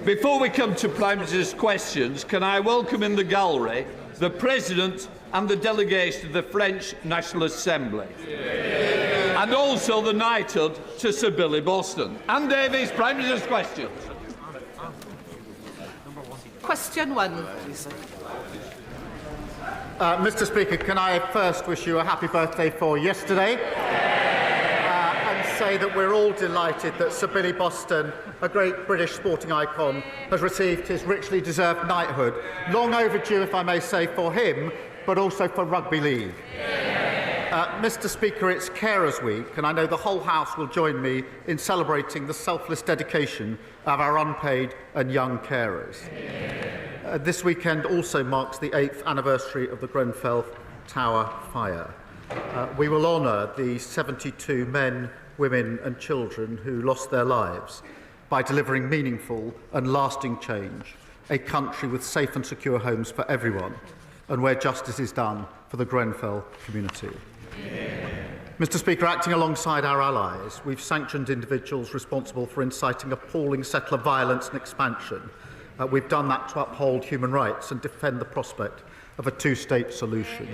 Before we come to Prime Minister's questions, can I welcome in the gallery the President and the delegation of the French National Assembly, and also the knighthood to Sir Billy Boston. Anne Davies, Prime Minister's questions. Question 1, please. Mr. Speaker, can I first wish you a happy birthday for yesterday and say that we're all delighted that Sir Billy Boston, a great British sporting icon, has received his richly deserved knighthood. Long overdue, if I may say, for him, but also for rugby league. Mr. Speaker, it's Carers Week, and I know the whole House will join me in celebrating the selfless dedication of our unpaid and young carers. This weekend also marks the 8th anniversary of the Grenfell Tower fire. We will honour the 72 men, women and children who lost their lives by delivering meaningful and lasting change, a country with safe and secure homes for everyone, and where justice is done for the Grenfell community. Mr. Speaker, acting alongside our allies, we've sanctioned individuals responsible for inciting appalling settler violence and expansion. We've done that to uphold human rights and defend the prospect of a two-state solution.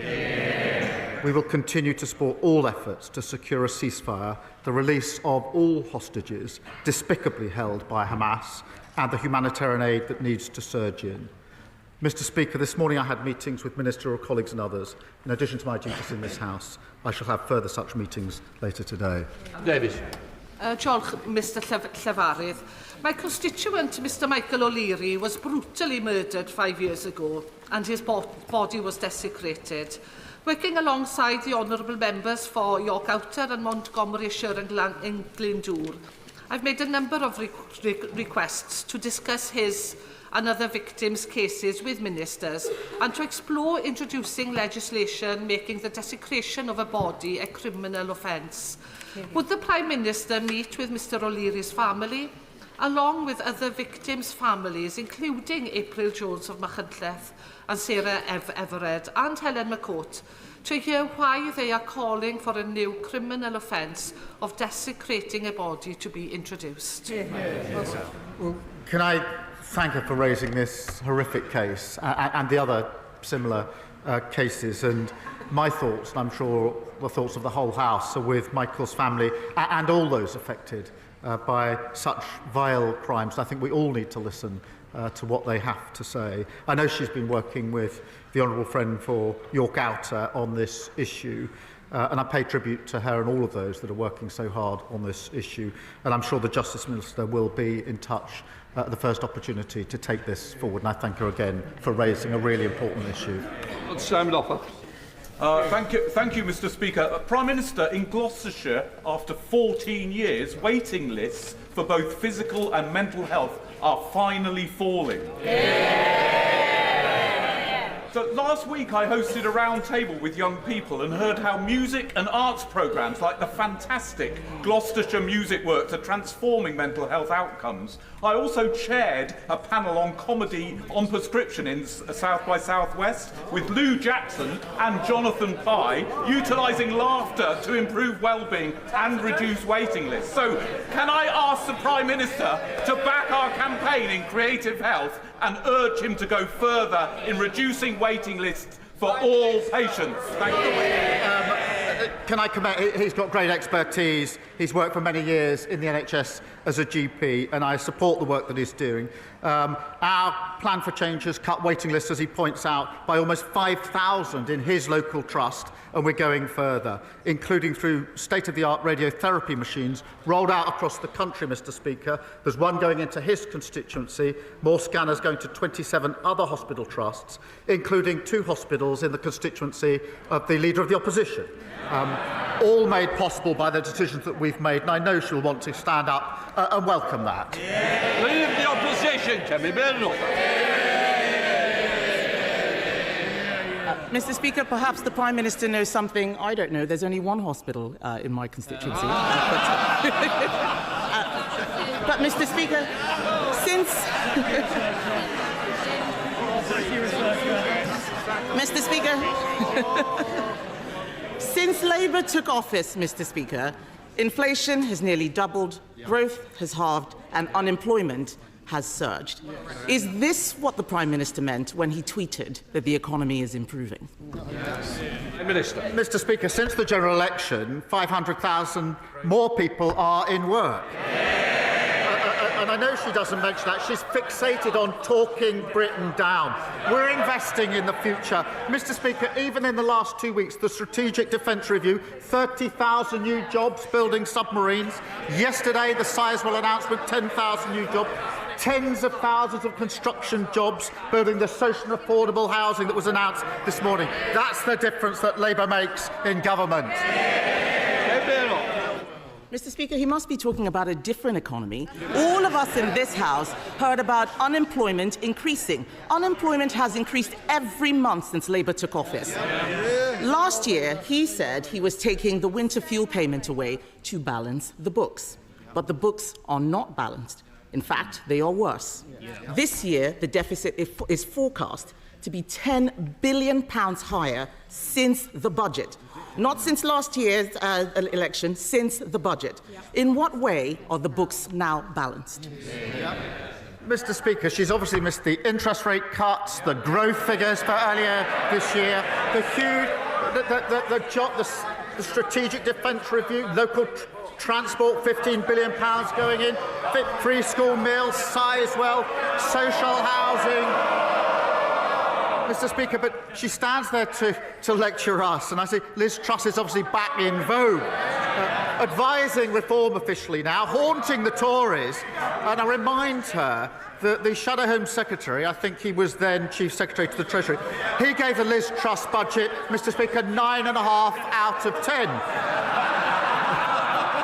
We will continue to support all efforts to secure a ceasefire, the release of all hostages despicably held by Hamas, and the humanitarian aid that needs to surge in. Mr. Speaker, this morning I had meetings with ministerial colleagues and others. In addition to my duties in this House, I shall have further such meetings later today. Davies. Diolch, Mr Llefarydd. My constituent, Mr Michael O'Leary, was brutally murdered 5 years ago and his body was desecrated. Working alongside the honourable members for York Outer and Montgomeryshire and Glyndŵr, I've made a number of requests to discuss his and other victims' cases with ministers and to explore introducing legislation making the desecration of a body a criminal offence. Would the Prime Minister meet with Mr O'Leary's family, along with other victims' families, including April Jones of Machynlleth and Sarah Everard and Helen McCourt, to hear why they are calling for a new criminal offence of desecrating a body to be introduced? Well, can I thank her for raising this horrific case and the other similar cases, and my thoughts, and I'm sure the thoughts of the whole House, are with Michael's family and all those affected by such vile crimes. I think we all need to listen to what they have to say. I know she's been working with the Honourable Friend for York Outer on this issue, and I pay tribute to her and all of those that are working so hard on this issue, and I'm sure the Justice Minister will be in touch at the first opportunity to take this forward, and I thank her again for raising a really important issue. Simon Offer. Thank you, Mr Speaker. Prime Minister, in Gloucestershire, after 14 years, waiting lists for both physical and mental health are finally falling. So last week I hosted a round table with young people and heard how music and arts programmes like the fantastic Gloucestershire Music Works are transforming mental health outcomes. I also chaired a panel on comedy on prescription in South by Southwest with Lou Jackson and Jonathan Pye, utilising laughter to improve well-being and reduce waiting lists. So can I ask the Prime Minister to back our campaign in creative health and urge him to go further in reducing waiting lists for all patients? Thank you. Can I comment? He's got great expertise. He's worked for many years in the NHS as a GP, and I support the work that he's doing. Our plan for change has cut waiting lists, as he points out, by almost 5,000 in his local trust, and we're going further, including through state-of-the-art radiotherapy machines rolled out across the country, Mr Speaker. There's one going into his constituency, more scanners going to 27 other hospital trusts, including 2 hospitals in the constituency of the Leader of the Opposition. All made possible by the decisions that we've made, and I know she'll want to stand up and welcome that. Leader of the Opposition, Kemi Badenoch. Mr Speaker, perhaps the Prime Minister knows something I don't know. There's only one hospital in my constituency. But Mr Speaker, since... Mr Speaker... Since Labour took office, Mr Speaker, inflation has nearly doubled, growth has halved, and unemployment has surged. Is this what the Prime Minister meant when he tweeted that the economy is improving? Minister. Mr. Speaker, since the general election, 500,000 more people are in work. And I know she doesn't mention that. She's fixated on talking Britain down. We're investing in the future. Mr. Speaker, even in the last 2 weeks, the Strategic Defence Review, 30,000 new jobs building submarines. Yesterday, the Sizewell announcement, 10,000 new jobs. Tens of thousands of construction jobs building the social and affordable housing that was announced this morning. That's the difference that Labour makes in government. Mr. Speaker, he must be talking about a different economy. All of us in this House heard about unemployment increasing. Unemployment has increased every month since Labour took office. Last year, he said he was taking the winter fuel payment away to balance the books. But the books are not balanced. In fact, they are worse. This year, the deficit is forecast to be £10 billion higher since the budget. Not since last year's election, since the budget. In what way are the books now balanced? Mr. Speaker, she's obviously missed the interest rate cuts, the growth figures for earlier this year, the huge, the Strategic Defence Review, local transport, £15 billion going in, free school meals, Sizewell, social housing. Mr. Speaker, but she stands there to lecture us, and I say Liz Truss is obviously back in vogue, advising reform officially now, haunting the Tories, and I remind her that the Shadow Home Secretary, I think he was then Chief Secretary to the Treasury, he gave the Liz Truss budget, Mr. Speaker, 9.5 out of 10.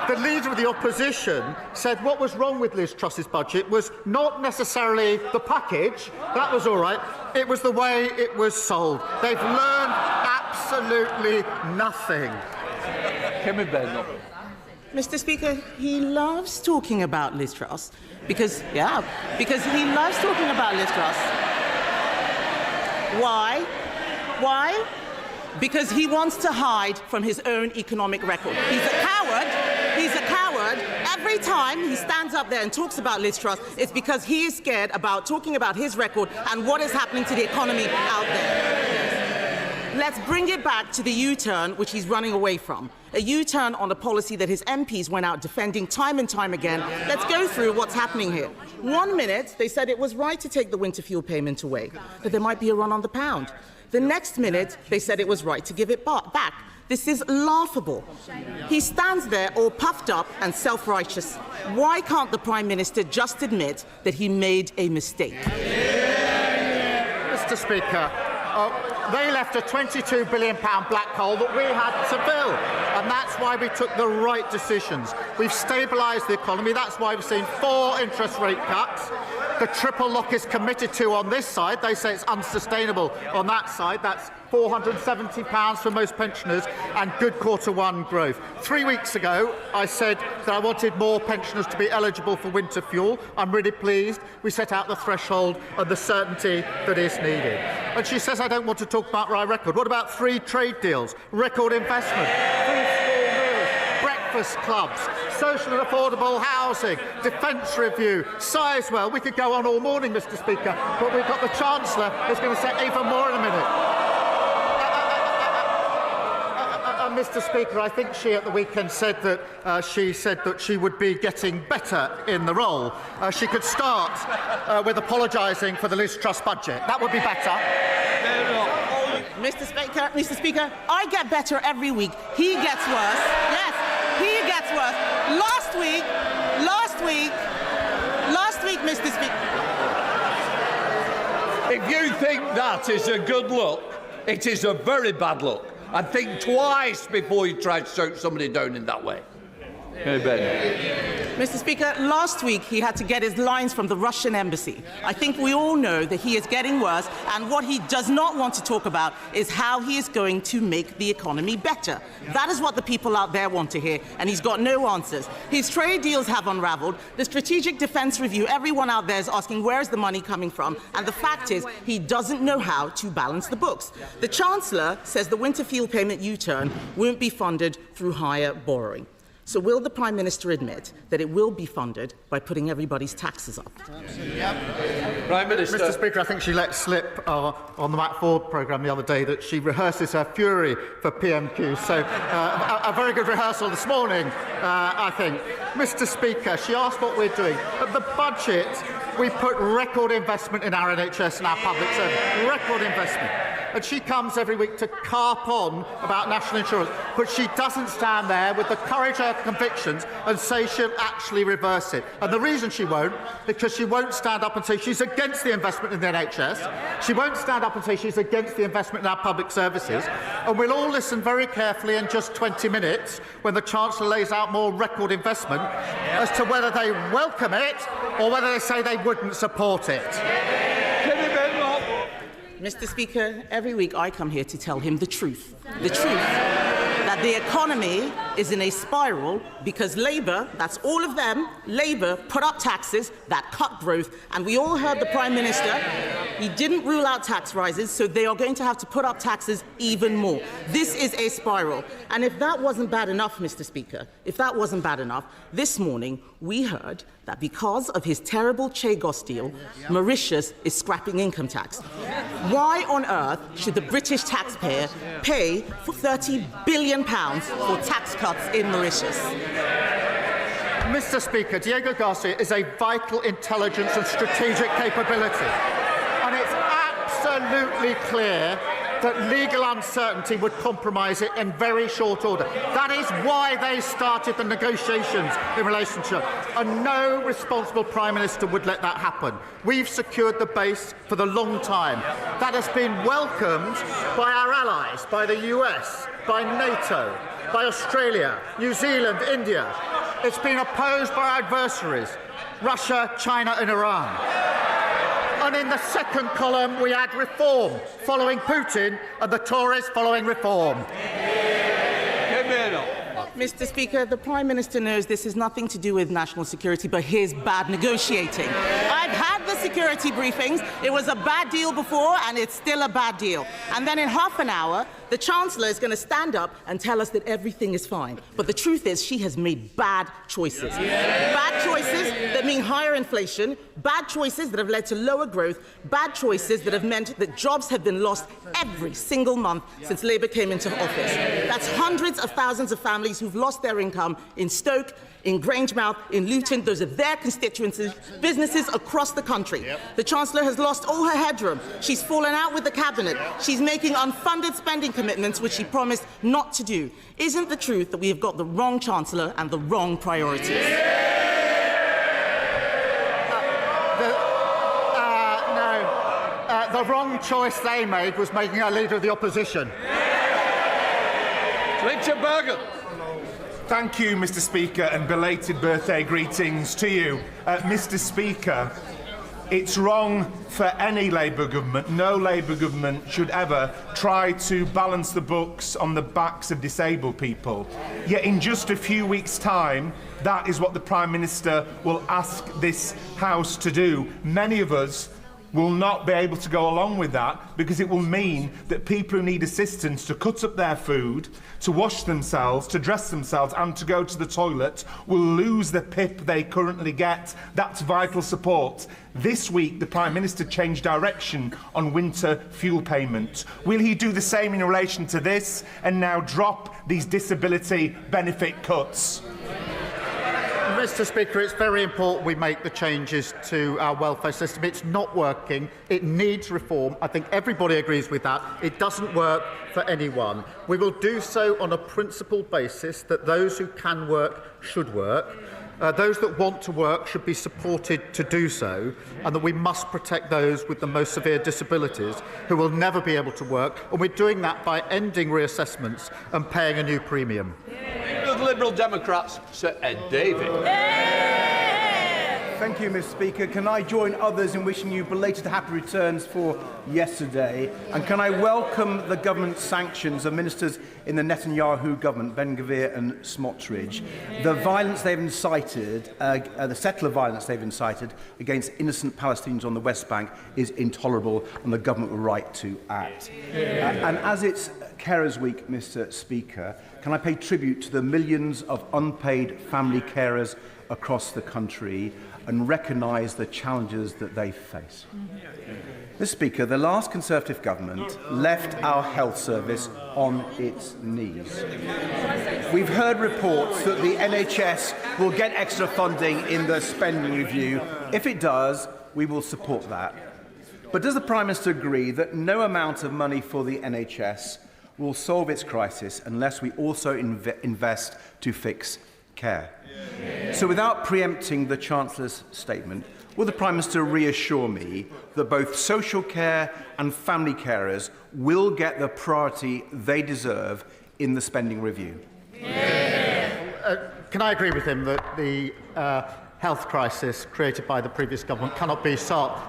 The Leader of the Opposition said what was wrong with Liz Truss's budget was not necessarily the package, that was all right, it was the way it was sold. They've learned absolutely nothing. Kemi Badenoch. Mr. Speaker, he loves talking about Liz Truss because he loves talking about Liz Truss. Why? Why? Because he wants to hide from his own economic record. He's a coward. He's a coward. Every time he stands up there and talks about Liz Truss, it's because he is scared about talking about his record and what is happening to the economy out there. Let's bring it back to the U-turn which he's running away from. A U-turn on a policy that his MPs went out defending time and time again. Let's go through what's happening here. 1 minute, they said it was right to take the winter fuel payment away, that there might be a run on the pound. The next minute, they said it was right to give it back. This is laughable. He stands there all puffed up and self-righteous. Why can't the Prime Minister just admit that he made a mistake? Mr. Speaker, they left a £22 billion black hole that we had to fill, and that's why we took the right decisions. We've stabilised the economy. That's why we've seen 4 interest rate cuts. The triple lock is committed to on this side. They say it's unsustainable on that side. That's £470 for most pensioners and good Q1 growth. 3 weeks ago, I said that I wanted more pensioners to be eligible for winter fuel. I'm really pleased we set out the threshold and the certainty that is needed. And she says I don't want to talk about my record. What about 3 trade deals, record investment, free school meals, breakfast clubs, social and affordable housing, defence review, Sizewell? We could go on all morning, Mr. Speaker, but we've got the Chancellor who's going to say even more in a minute. Mr. Speaker, I think she at the weekend said that she would be getting better in the role. She could start with apologising for the Liz Truss budget. That would be better. Mr. Speaker, I get better every week. He gets worse. Yes, he gets worse. Last week, Mr. Speaker. If you think that is a good look, it is a very bad look. And think twice before you try to shout somebody down in that way. Mr. Speaker, last week he had to get his lines from the Russian embassy. I think we all know that he is getting worse, and what he does not want to talk about is how he is going to make the economy better. That is what the people out there want to hear, and he's got no answers. His trade deals have unravelled. The Strategic Defence Review, everyone out there is asking where is the money coming from, and the fact is he doesn't know how to balance the books. The Chancellor says the winter fuel payment U-turn won't be funded through higher borrowing. So will the Prime Minister admit that it will be funded by putting everybody's taxes up? Prime Minister. Mr. Speaker, I think she let slip on the Matt Ford programme the other day that she rehearses her fury for PMQs. So a very good rehearsal this morning, I think. Mr. Speaker, she asked what we're doing. At the budget, we put record investment in our NHS and our public service. Record investment. And she comes every week to carp on about national insurance, but she doesn't stand there with the courage of her convictions and say she'll actually reverse it. And the reason she won't, because she won't stand up and say she's against the investment in the NHS. She won't stand up and say she's against the investment in our public services. And we'll all listen very carefully in just 20 minutes when the Chancellor lays out more record investment as to whether they welcome it or whether they say they wouldn't support it. Kemi Badenoch. Mr. Speaker, every week I come here to tell him the truth. The truth that the economy is in a spiral because Labour, that's all of them, Labour put up taxes that cut growth. And we all heard the Prime Minister, he didn't rule out tax rises, so they are going to have to put up taxes even more. This is a spiral. And if that wasn't bad enough, Mr. Speaker, if that wasn't bad enough, this morning we heard that because of his terrible Chagos deal, Mauritius is scrapping income tax. Why on earth should the British taxpayer pay for £30 billion for tax cuts in Mauritius? Mr. Speaker, Diego Garcia is a vital intelligence and strategic capability. And it's absolutely clear that legal uncertainty would compromise it in very short order. That is why they started the negotiations in relation to it. And no responsible Prime Minister would let that happen. We've secured the base for the long time. That has been welcomed by our allies, by the US, by NATO, by Australia, New Zealand, India. It's been opposed by our adversaries, Russia, China and Iran. And in the second column, we add reform, following Putin, and the Tories following reform. Mr. Speaker, the Prime Minister knows this has nothing to do with national security, but his bad negotiating. I've had the security briefings. It was a bad deal before, and it's still a bad deal. And then in half an hour, the Chancellor is going to stand up and tell us that everything is fine. But the truth is, she has made bad choices. Bad choices that mean higher inflation, bad choices that have led to lower growth, bad choices that have meant that jobs have been lost every single month since Labour came into office. That's hundreds of thousands of families who've lost their income in Stoke, in Grangemouth, in Luton. Those are their constituencies, businesses across the country. The Chancellor has lost all her headroom. She's fallen out with the Cabinet. She's making unfunded spending commitments which she promised not to do. Isn't the truth that we have got the wrong Chancellor and the wrong priorities? The wrong choice they made was making her Leader of the Opposition. Richard Bergen. Thank you, Mr. Speaker, and belated birthday greetings to you. Mr. Speaker, it's wrong for any Labour government. No Labour government should ever try to balance the books on the backs of disabled people. Yet in just a few weeks' time, that is what the Prime Minister will ask this House to do. Many of us will not be able to go along with that because it will mean that people who need assistance to cut up their food, to wash themselves, to dress themselves and to go to the toilet will lose the PIP they currently get. That's vital support. This week, the Prime Minister changed direction on winter fuel payment. Will he do the same in relation to this and now drop these disability benefit cuts? Mr. Speaker, it's very important we make the changes to our welfare system. It's not working. It needs reform. I think everybody agrees with that. It doesn't work for anyone. We will do so on a principled basis that those who can work should work. Those that want to work should be supported to do so, and that we must protect those with the most severe disabilities who will never be able to work. And we're doing that by ending reassessments and paying a new premium. The Liberal Democrats, Sir Ed Davey. Thank you, Mr. Speaker. Can I join others in wishing you belated happy returns for yesterday? And can I welcome the government's sanctions of ministers in the Netanyahu government, Ben-Gvir and Smotrich? The violence they've incited, the settler violence they've incited against innocent Palestinians on the West Bank is intolerable, and the government were right to act. And as it's Carers Week, Mr. Speaker, can I pay tribute to the millions of unpaid family carers across the country and recognise the challenges that they face. Mr. Speaker, the last Conservative government left our health service on its knees. We've heard reports that the NHS will get extra funding in the spending review. If it does, we will support that. But does the Prime Minister agree that no amount of money for the NHS will solve its crisis unless we also invest to fix care? So without preempting the Chancellor's statement, will the Prime Minister reassure me that both social care and family carers will get the priority they deserve in the spending review? Can I agree with him that the health crisis created by the previous government cannot be solved?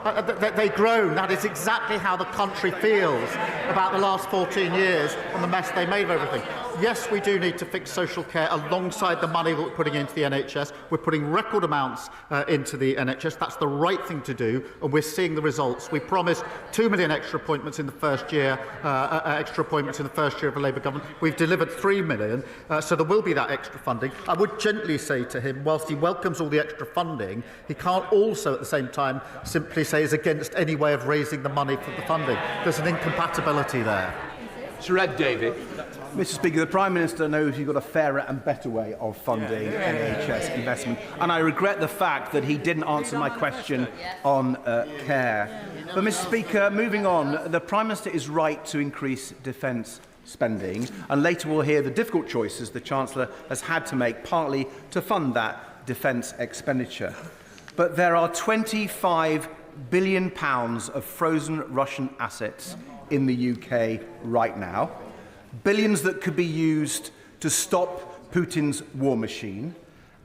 They groan. That is exactly how the country feels about the last 14 years and the mess they made of everything. Yes, we do need to fix social care alongside the money that we're putting into the NHS. We're putting record amounts into the NHS. That's the right thing to do, and we're seeing the results. We promised 2 million extra appointments in the first year, of a Labour government. We've delivered 3 million, so there will be that extra funding. I would gently say to him, whilst he welcomes all the extra funding, he can't also at the same time simply say he's against any way of raising the money for the funding. There's an incompatibility there. Sir Ed Davey. Mr. Speaker, the Prime Minister knows you've got a fairer and better way of funding NHS investment, and I regret the fact that he didn't answer my question on care. But, Mr. Speaker, moving on, the Prime Minister is right to increase defence spending, and later we'll hear the difficult choices the Chancellor has had to make, partly to fund that defence expenditure. But there are £25 billion of frozen Russian assets in the UK right now. Billions that could be used to stop Putin's war machine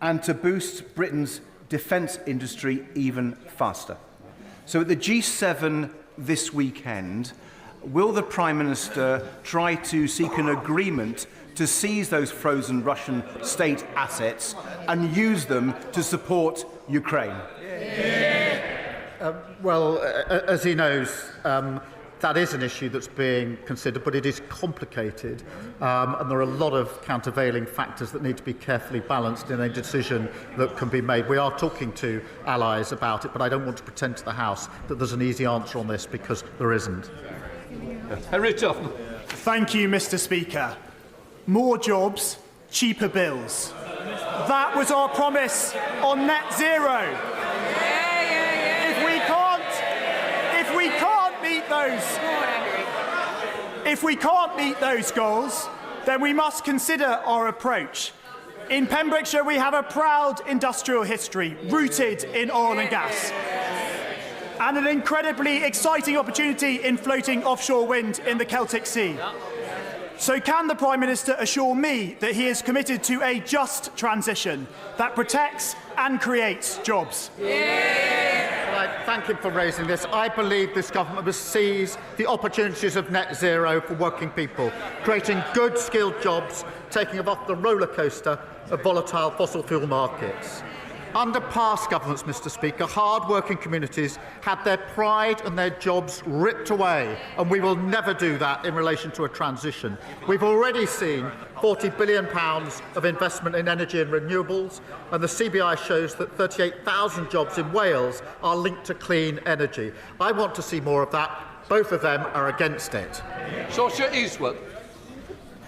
and to boost Britain's defence industry even faster. So at the G7 this weekend, will the Prime Minister try to seek an agreement to seize those frozen Russian state assets and use them to support Ukraine? Well, as he knows, that is an issue that's being considered, but it is complicated, and there are a lot of countervailing factors that need to be carefully balanced in a decision that can be made. We are talking to allies about it, but I don't want to pretend to the House that there's an easy answer on this, because there isn't. Henry Tufton. Thank you, Mr. Speaker. More jobs, cheaper bills. That was our promise on net zero. If we can't meet those goals, then we must consider our approach. In Pembrokeshire, we have a proud industrial history rooted in oil and gas, and an incredibly exciting opportunity in floating offshore wind in the Celtic Sea. So can the Prime Minister assure me that he is committed to a just transition that protects and creates jobs? Well, I thank him for raising this. I believe this government must seize the opportunities of net zero for working people, creating good skilled jobs, taking them off the roller coaster of volatile fossil fuel markets. Under past governments, Mr. Speaker, hard-working communities had their pride and their jobs ripped away, and we will never do that in relation to a transition. We've already seen £40 billion of investment in energy and renewables, and the CBI shows that 38,000 jobs in Wales are linked to clean energy. I want to see more of that. Both of them are against it. Saoirse Eastwood.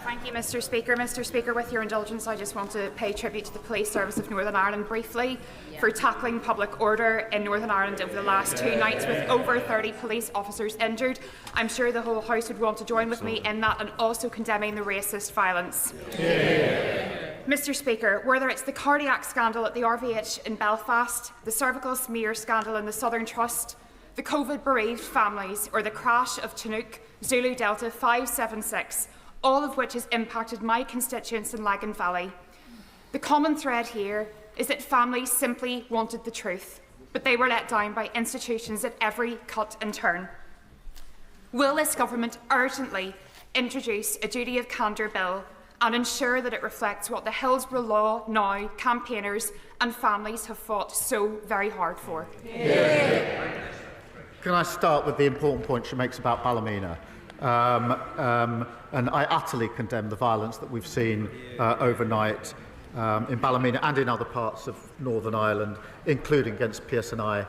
Thank you, Mr. Speaker. Mr. Speaker, with your indulgence, I just want to pay tribute to the Police Service of Northern Ireland briefly for tackling public order in Northern Ireland over the last 2 nights with over 30 police officers injured. I'm sure the whole House would want to join with me in that, and also condemning the racist violence. Mr. Speaker, whether it's the cardiac scandal at the RVH in Belfast, the cervical smear scandal in the Southern Trust, the COVID-bereaved families, or the crash of Chinook Zulu Delta 576, all of which has impacted my constituents in Lagan Valley. The common thread here is that families simply wanted the truth, but they were let down by institutions at every cut and turn. Will this government urgently introduce a duty of candour bill and ensure that it reflects what the Hillsborough Law Now campaigners and families have fought so very hard for? Can I start with the important point she makes about Ballymena? And I utterly condemn the violence that we've seen overnight in Ballymena and in other parts of Northern Ireland, including against PSNI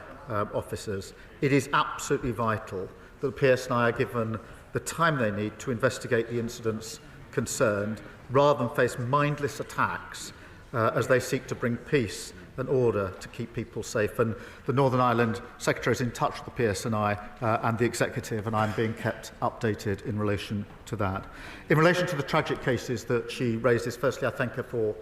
officers. It is absolutely vital that the PSNI are given the time they need to investigate the incidents concerned, rather than face mindless attacks as they seek to bring peace and order to keep people safe. And the Northern Ireland Secretary is in touch with the PSNI and the Executive, and I'm being kept updated in relation to that. In relation to the tragic cases that she raises, firstly, I thank her for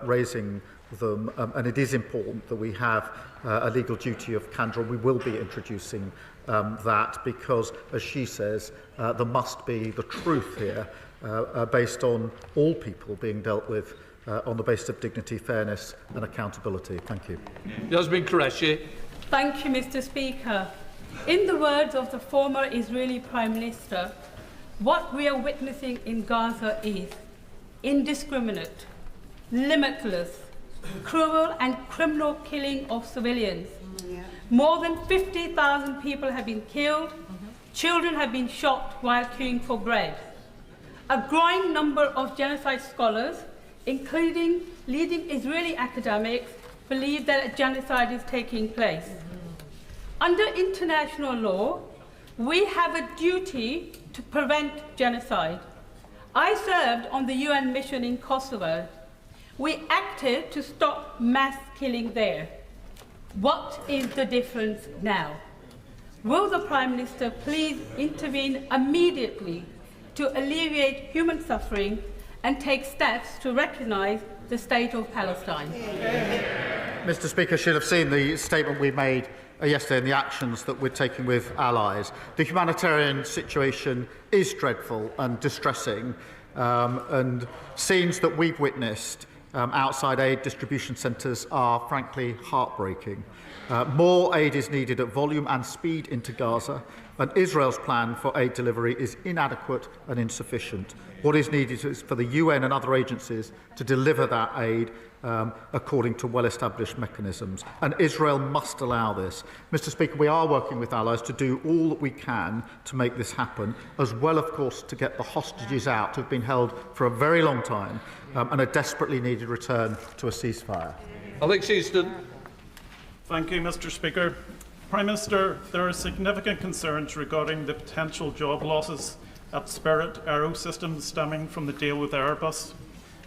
raising them, and it is important that we have a legal duty of candour. We will be introducing that because, as she says, there must be the truth here based on all people being dealt with on the basis of dignity, fairness and accountability. Thank you. Yasmin Qureshi. Thank you, Mr. Speaker. In the words of the former Israeli Prime Minister, what we are witnessing in Gaza is indiscriminate, limitless, cruel and criminal killing of civilians. More than 50,000 people have been killed, children have been shot while queuing for bread. A growing number of genocide scholars, including leading Israeli academics, believe that a genocide is taking place. Under international law, we have a duty to prevent genocide. I served on the UN mission in Kosovo. We acted to stop mass killing there. What is the difference now? Will the Prime Minister please intervene immediately to alleviate human suffering and take steps to recognise the state of Palestine? Mr. Speaker, she'll have seen the statement we made yesterday and the actions that we're taking with allies. The humanitarian situation is dreadful and distressing, and scenes that we've witnessed outside aid distribution centres are frankly heartbreaking. More aid is needed at volume and speed into Gaza, and Israel's plan for aid delivery is inadequate and insufficient. What is needed is for the UN and other agencies to deliver that aid according to well-established mechanisms, and Israel must allow this. Mr. Speaker, we are working with allies to do all that we can to make this happen, as well, of course, to get the hostages out who have been held for a very long time and a desperately needed return to a ceasefire. Alex Easton. Thank you, Mr. Speaker. Prime Minister, there are significant concerns regarding the potential job losses at Spirit Aerosystems stemming from the deal with Airbus.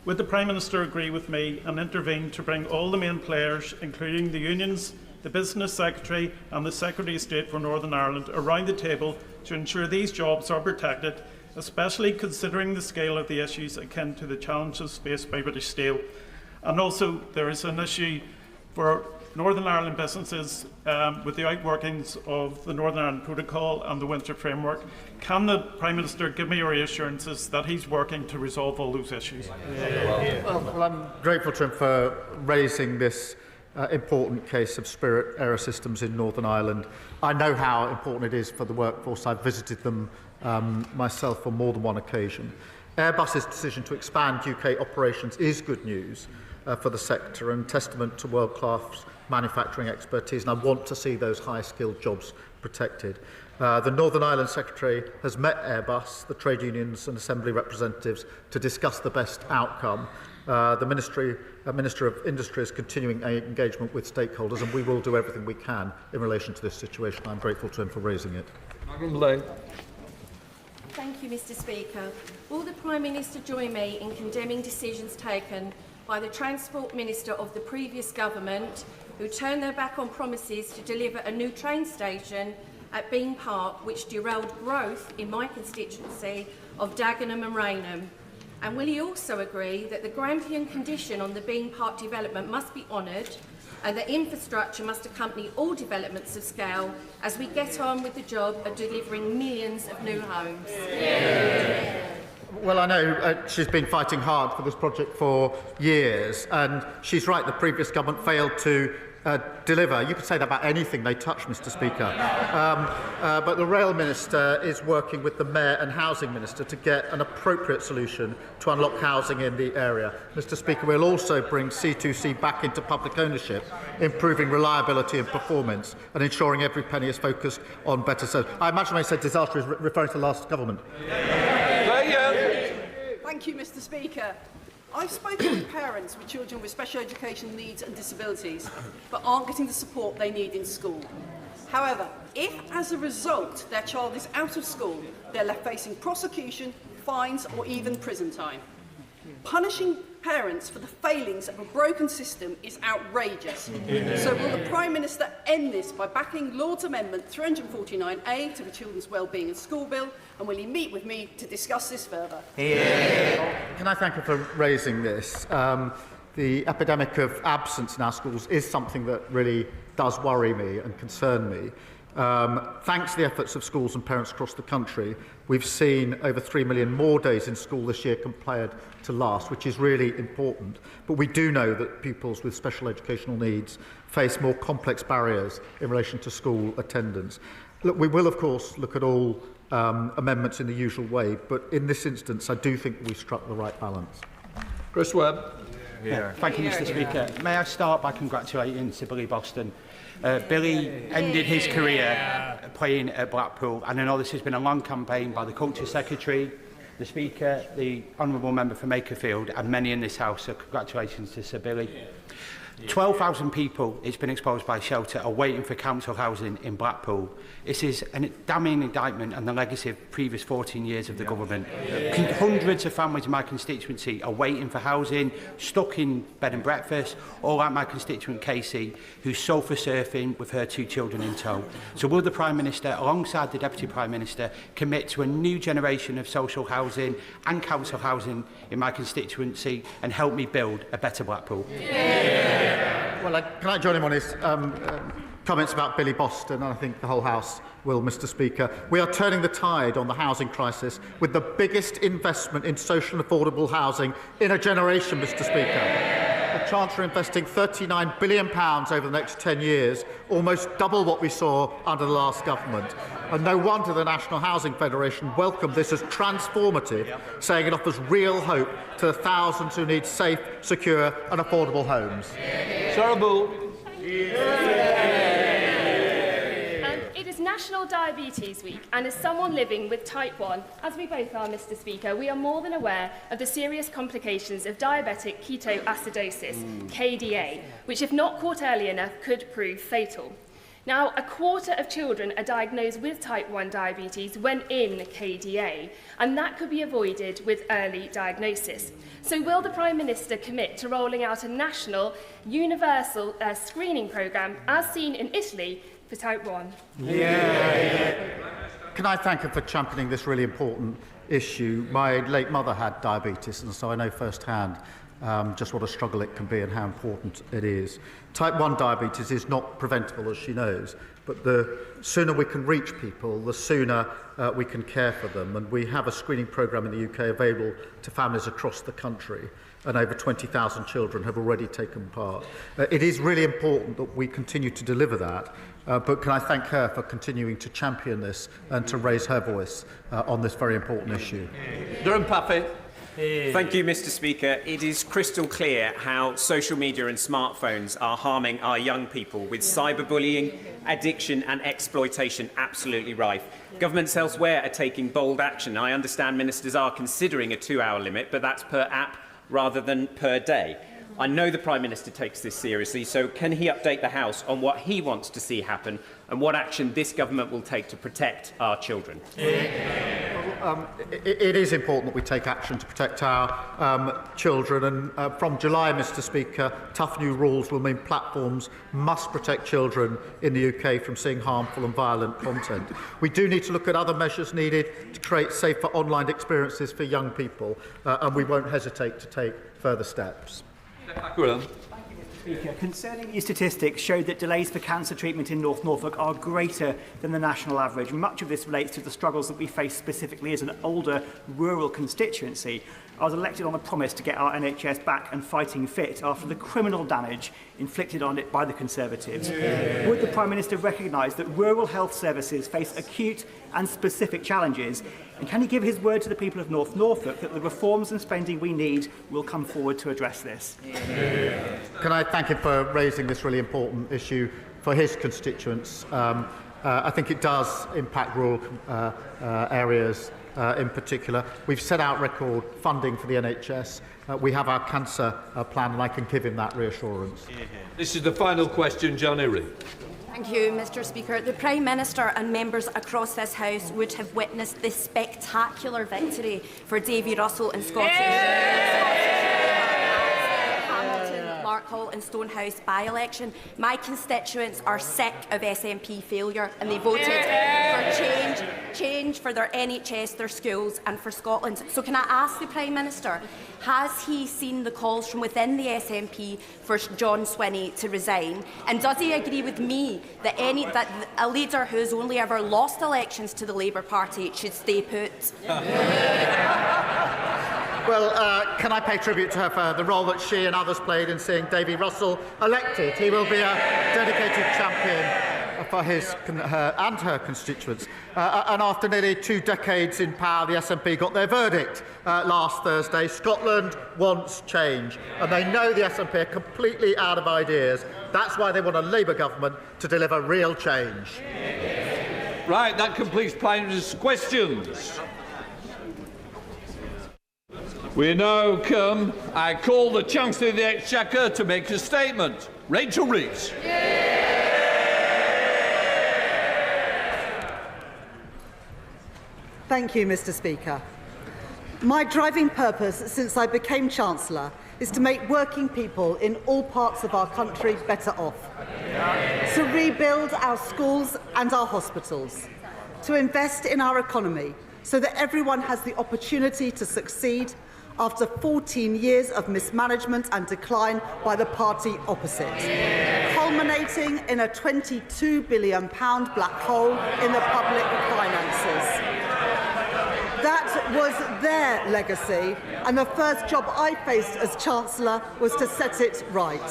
Would the Prime Minister agree with me and intervene to bring all the main players, including the unions, the Business Secretary and the Secretary of State for Northern Ireland, around the table to ensure these jobs are protected, especially considering the scale of the issues akin to the challenges faced by British Steel? And also, there is an issue for Northern Ireland businesses with the outworkings of the Northern Ireland Protocol and the Winter Framework. Can the Prime Minister give me reassurances that he's working to resolve all those issues? Well, I'm grateful to him for raising this important case of Spirit Aerosystems in Northern Ireland. I know how important it is for the workforce. I've visited them myself on more than one occasion. Airbus's decision to expand UK operations is good news for the sector and testament to world-class manufacturing expertise, and I want to see those high-skilled jobs protected. The Northern Ireland Secretary has met Airbus, the trade unions and Assembly representatives to discuss the best outcome. The Minister of Industry is continuing engagement with stakeholders, and we will do everything we can in relation to this situation. I'm grateful to him for raising it. Thank you, Mr. Speaker. Will the Prime Minister join me in condemning decisions taken by the Transport Minister of the previous government, who turned their back on promises to deliver a new train station at Bean Park, which derailed growth in my constituency of Dagenham and Rainham? And will he also agree that the Grampian condition on the Bean Park development must be honoured and that infrastructure must accompany all developments of scale as we get on with the job of delivering millions of new homes? Well, I know she's been fighting hard for this project for years, and she's right, the previous government failed to deliver. You could say that about anything they touch, Mr. Speaker. But the Rail Minister is working with the Mayor and Housing Minister to get an appropriate solution to unlock housing in the area. Mr. Speaker, we'll also bring C2C back into public ownership, improving reliability and performance and ensuring every penny is focused on better service. I imagine when I said disaster is referring to the last government. Thank you, Mr. Speaker. I've spoken with parents with children with special educational needs and disabilities, but aren't getting the support they need in school. However, if as a result their child is out of school, they're left facing prosecution, fines or even prison time. Punishing parents for the failings of a broken system is outrageous. So will the Prime Minister end this by backing Lord's Amendment 349A to the Children's Wellbeing and School Bill, and will he meet with me to discuss this further? Can I thank you for raising this? The epidemic of absence in our schools is something that really does worry me and concern me. Thanks to the efforts of schools and parents across the country, we've seen over 3 million more days in school this year compared to last, which is really important. But we do know that pupils with special educational needs face more complex barriers in relation to school attendance. Look, we will, of course, look at all amendments in the usual way, but in this instance, I do think we struck the right balance. Chris Webb. Thank you, Mr. Speaker. May I start by congratulating Sir Billy Boston. Billy ended his career playing at Blackpool, and I know this has been a long campaign by the Culture Secretary, the Speaker, the Honourable Member for Makerfield, and many in this House, so congratulations to Sir Billy. 12,000 people, it's been exposed by shelter, are waiting for council housing in Blackpool. This is a damning indictment on the legacy of previous 14 years of the government. Hundreds of families in my constituency are waiting for housing, stuck in bed and breakfast, or like my constituent Casey, who's sofa surfing with her 2 children in tow. So will the Prime Minister, alongside the Deputy Prime Minister, commit to a new generation of social housing and council housing in my constituency and help me build a better Blackpool? Well, can I join him on his comments about Billy Boston? And I think the whole House will, Mr. Speaker. We are turning the tide on the housing crisis with the biggest investment in social and affordable housing in a generation, Mr. Speaker. The Chancellor investing £39 billion over the next 10 years, almost double what we saw under the last government. And no wonder the National Housing Federation welcomed this as transformative, saying it offers real hope to the thousands who need safe, secure and affordable homes. Sarah Bull. It is National Diabetes Week, and as someone living with type 1, as we both are, Mr. Speaker, we are more than aware of the serious complications of diabetic ketoacidosis, KDA, which, if not caught early enough, could prove fatal. Now, 1/4 of children are diagnosed with type 1 diabetes when in KDA, and that could be avoided with early diagnosis. So will the Prime Minister commit to rolling out a national, universal screening programme, as seen in Italy, for type 1? Can I thank her for championing this really important issue? My late mother had diabetes, and so I know firsthand just what a struggle it can be and how important it is. Type 1 diabetes is not preventable, as she knows, but the sooner we can reach people, the sooner we can care for them. And we have a screening programme in the UK available to families across the country, and over 20,000 children have already taken part. It is really important that we continue to deliver that, but can I thank her for continuing to champion this and to raise her voice on this very important issue. Durham Pappy. Thank you, Mr. Speaker. It is crystal clear how social media and smartphones are harming our young people, with cyberbullying, addiction and exploitation absolutely rife. Governments elsewhere are taking bold action. I understand ministers are considering a 2-hour limit, but that's per app rather than per day. I know the Prime Minister takes this seriously, so can he update the House on what he wants to see happen and what action this government will take to protect our children? It is important that we take action to protect our children, and from July, Mr. Speaker, tough new rules will mean platforms must protect children in the UK from seeing harmful and violent content. We do need to look at other measures needed to create safer online experiences for young people, and we won't hesitate to take further steps. Speaker, concerning these statistics showed that delays for cancer treatment in North Norfolk are greater than the national average. Much of this relates to the struggles that we face specifically as an older rural constituency. I was elected on a promise to get our NHS back and fighting fit after the criminal damage inflicted on it by the Conservatives. Yeah. Would the Prime Minister recognise that rural health services face acute and specific challenges? And can he give his word to the people of North Norfolk that the reforms and spending we need will come forward to address this? Yeah. Can I thank him for raising this really important issue for his constituents? I think it does impact rural areas in particular. We've set out record funding for the NHS. We have our cancer plan, and I can give him that reassurance. This is the final question, John Ewing. Thank you, Mr Speaker. The Prime Minister and members across this House would have witnessed this spectacular victory for Davy Russell in Scottish. Hall and Stonehouse by-election. My constituents are sick of SNP failure and they voted for change for their NHS, their schools and for Scotland. So can I ask the Prime Minister, has he seen the calls from within the SNP for John Swinney to resign? And does he agree with me that a leader who has only ever lost elections to the Labour Party should stay put? Well, can I pay tribute to her for the role that she and others played in seeing Davy Russell elected? He will be a dedicated champion for her and her constituents. And after nearly 2 decades in power, the SNP got their verdict last Thursday. Scotland wants change, and they know the SNP are completely out of ideas. That's why they want a Labour government to deliver real change. Right, that completes Prime Minister's questions. We now come. I call the Chancellor of the Exchequer to make a statement. Rachel Rees. Thank you, Mr Speaker. My driving purpose since I became Chancellor is to make working people in all parts of our country better off, to rebuild our schools and our hospitals, to invest in our economy so that everyone has the opportunity to succeed after 14 years of mismanagement and decline by the party opposite, culminating in a £22 billion black hole in the public finances. That was their legacy, and the first job I faced as Chancellor was to set it right.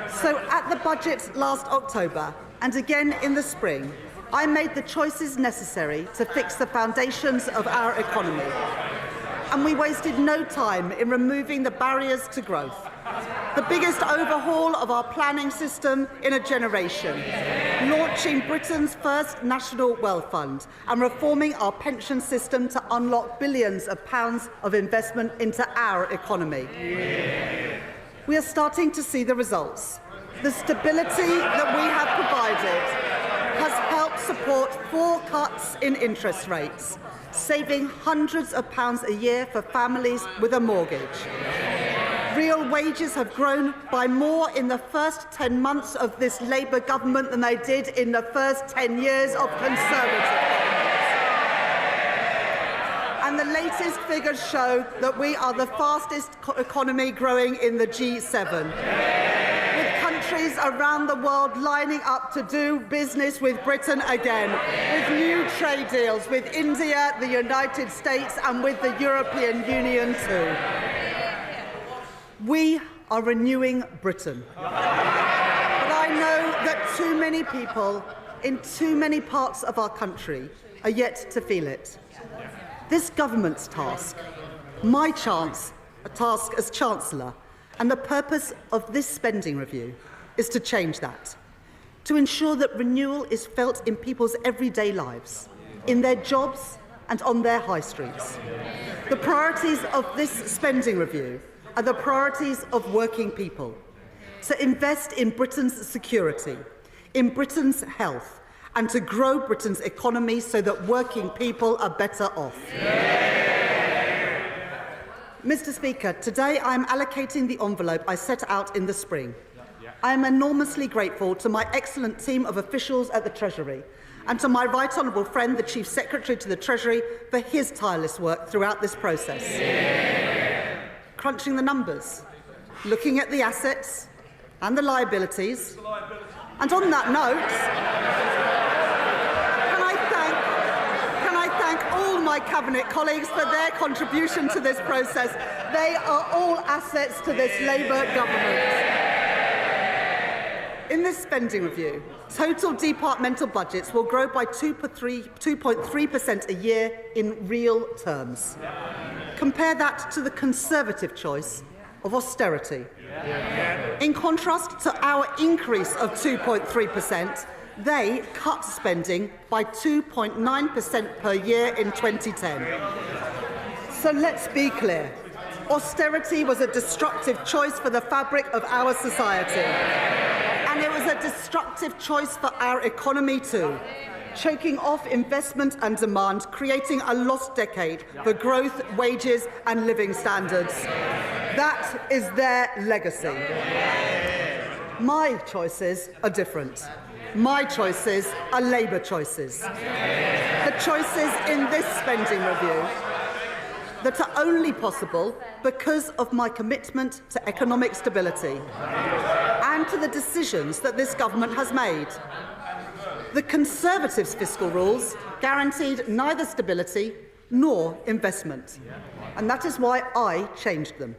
So at the budget last October, and again in the spring, I made the choices necessary to fix the foundations of our economy. And we wasted no time in removing the barriers to growth. The biggest overhaul of our planning system in a generation, launching Britain's first national wealth fund and reforming our pension system to unlock billions of pounds of investment into our economy. We are starting to see the results. The stability that we have provided has helped support 4 cuts in interest rates, saving hundreds of pounds a year for families with a mortgage. Real wages have grown by more in the first 10 months of this Labour government than they did in the first 10 years of Conservative governments. And the latest figures show that we are the fastest economy growing in the G7. With countries around the world lining up to do business with Britain again, with new trade deals with India, the United States and with the European Union too. We are renewing Britain. But I know that too many people in too many parts of our country are yet to feel it. This government's task, my task as Chancellor, and the purpose of this spending review is to change that, to ensure that renewal is felt in people's everyday lives, in their jobs and on their high streets. The priorities of this spending review are the priorities of working people, to invest in Britain's security, in Britain's health, and to grow Britain's economy so that working people are better off. Mr Speaker, today I am allocating the envelope I set out in the spring. I am enormously grateful to my excellent team of officials at the Treasury and to my right honourable friend, the Chief Secretary to the Treasury, for his tireless work throughout this process. Crunching the numbers, looking at the assets and the liabilities. And on that note, can I thank all my Cabinet colleagues for their contribution to this process. They are all assets to this Labour government. In this spending review, total departmental budgets will grow by 2.3% a year in real terms. Compare that to the Conservative choice of austerity. In contrast to our increase of 2.3%, they cut spending by 2.9% per year in 2010. So let's be clear. Austerity was a destructive choice for the fabric of our society. And it was a destructive choice for our economy too, choking off investment and demand, creating a lost decade for growth, wages and living standards. That is their legacy. My choices are different. My choices are Labour choices. The choices in this spending review that are only possible because of my commitment to economic stability and to the decisions that this government has made. The Conservatives' fiscal rules guaranteed neither stability nor investment, and that is why I changed them.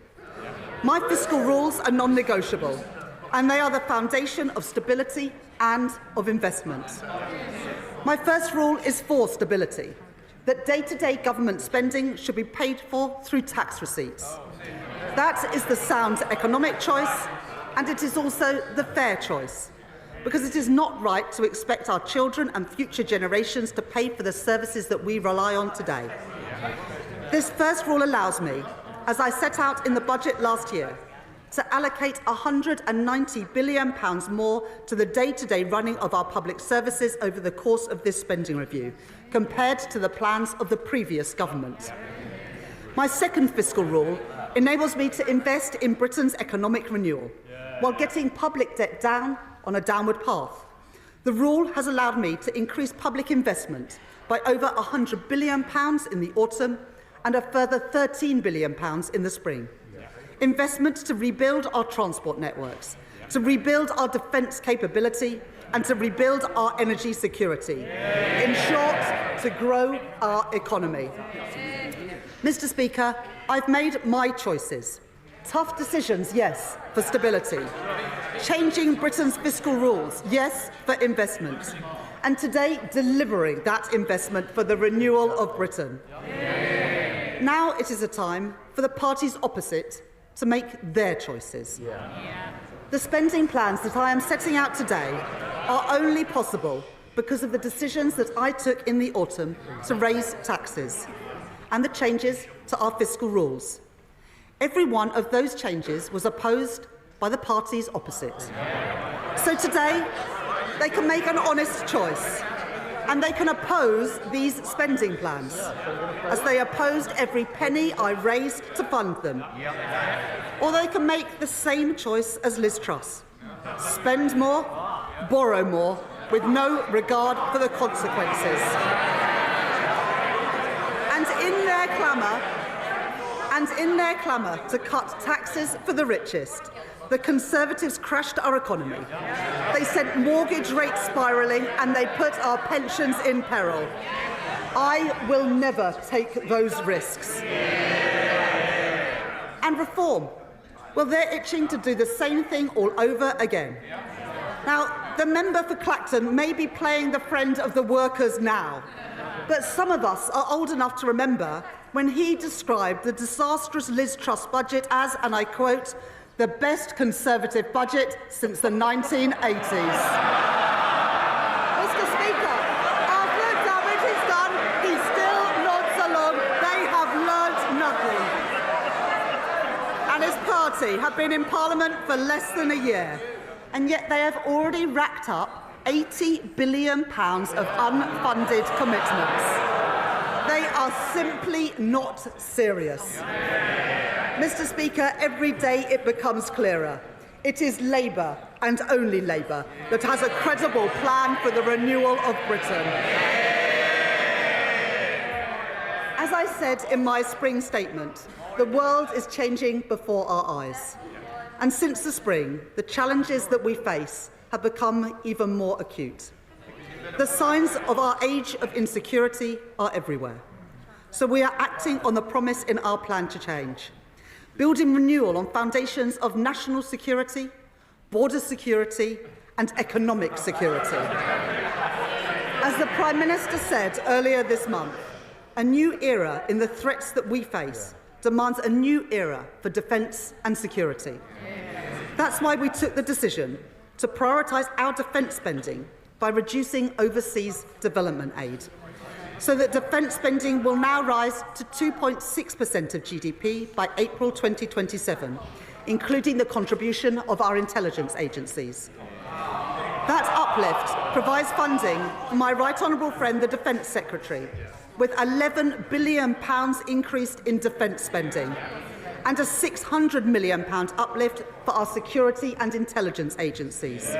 My fiscal rules are non-negotiable, and they are the foundation of stability and of investment. My first rule is for stability, that day-to-day government spending should be paid for through tax receipts. That is the sound economic choice, and it is also the fair choice, because it is not right to expect our children and future generations to pay for the services that we rely on today. This first rule allows me, as I set out in the budget last year, to allocate £190 billion more to the day-to-day running of our public services over the course of this spending review, compared to the plans of the previous government. My second fiscal rule enables me to invest in Britain's economic renewal, while getting public debt down on a downward path. The rule has allowed me to increase public investment by over £100 billion in the autumn and a further £13 billion in the spring. Investment to rebuild our transport networks, to rebuild our defence capability and to rebuild our energy security. In short, to grow our economy. Mr. Speaker, I've made my choices. Tough decisions, yes, for stability. Changing Britain's fiscal rules, yes, for investment. And today, delivering that investment for the renewal of Britain. Now it is a time for the parties opposite to make their choices. The spending plans that I am setting out today are only possible because of the decisions that I took in the autumn to raise taxes and the changes to our fiscal rules. Every one of those changes was opposed by the parties opposite. So today, they can make an honest choice, and they can oppose these spending plans, as they opposed every penny I raised to fund them. Or they can make the same choice as Liz Truss: spend more, borrow more, with no regard for the consequences. And in their clamour to cut taxes for the richest, the Conservatives crashed our economy. They sent mortgage rates spiralling and they put our pensions in peril. I will never take those risks. And reform, well, they're itching to do the same thing all over again. Now, the member for Clacton may be playing the friend of the workers now, but some of us are old enough to remember when he described the disastrous Liz Truss budget as, and I quote, the best Conservative budget since the 1980s. Mr. Speaker, after the damage is done, he still nods along. They have learnt nothing. And his party have been in Parliament for less than a year, and yet they have already racked up £80 billion of unfunded commitments. They are simply not serious. Mr. Speaker, every day it becomes clearer. It is Labour, and only Labour, that has a credible plan for the renewal of Britain. As I said in my spring statement, the world is changing before our eyes. And since the spring, the challenges that we face have become even more acute. The signs of our age of insecurity are everywhere. So we are acting on the promise in our plan to change, building renewal on foundations of national security, border security and economic security. As the Prime Minister said earlier this month, a new era in the threats that we face demands a new era for defence and security. That's why we took the decision to prioritise our defence spending by reducing overseas development aid, so that defence spending will now rise to 2.6% of GDP by April 2027, including the contribution of our intelligence agencies. That uplift provides funding for my right honourable friend, the Defence Secretary, with £11 billion increased in defence spending and a £600 million uplift for our security and intelligence agencies.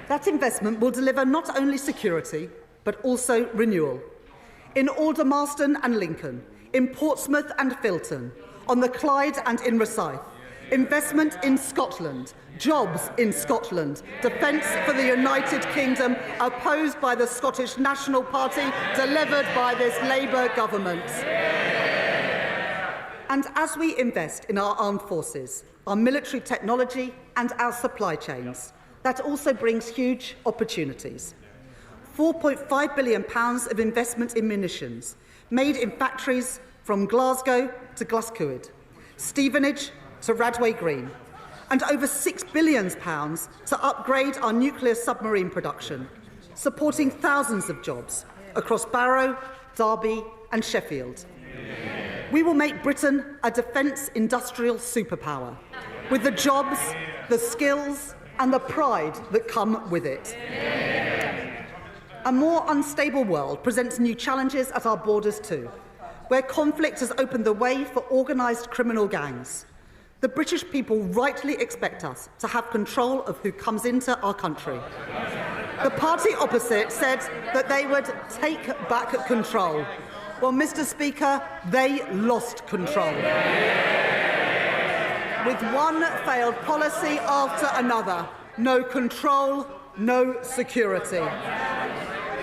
That investment will deliver not only security, but also renewal. In Aldermaston and Lincoln, in Portsmouth and Filton, on the Clyde and in Rosyth, investment in Scotland, jobs in Scotland, defence for the United Kingdom, opposed by the Scottish National Party, delivered by this Labour government. And as we invest in our armed forces, our military technology and our supply chains, that also brings huge opportunities. £4.5 billion of investment in munitions, made in factories from Glasgow to Glasgow, Stevenage to Radway Green, and over £6 billion to upgrade our nuclear submarine production, supporting thousands of jobs across Barrow, Derby and Sheffield. We will make Britain a defence industrial superpower, with the jobs, the skills and the pride that come with it. A more unstable world presents new challenges at our borders too, where conflict has opened the way for organised criminal gangs. The British people rightly expect us to have control of who comes into our country. The party opposite said that they would take back control. Well, Mr. Speaker, they lost control. With one failed policy after another. No control, no security.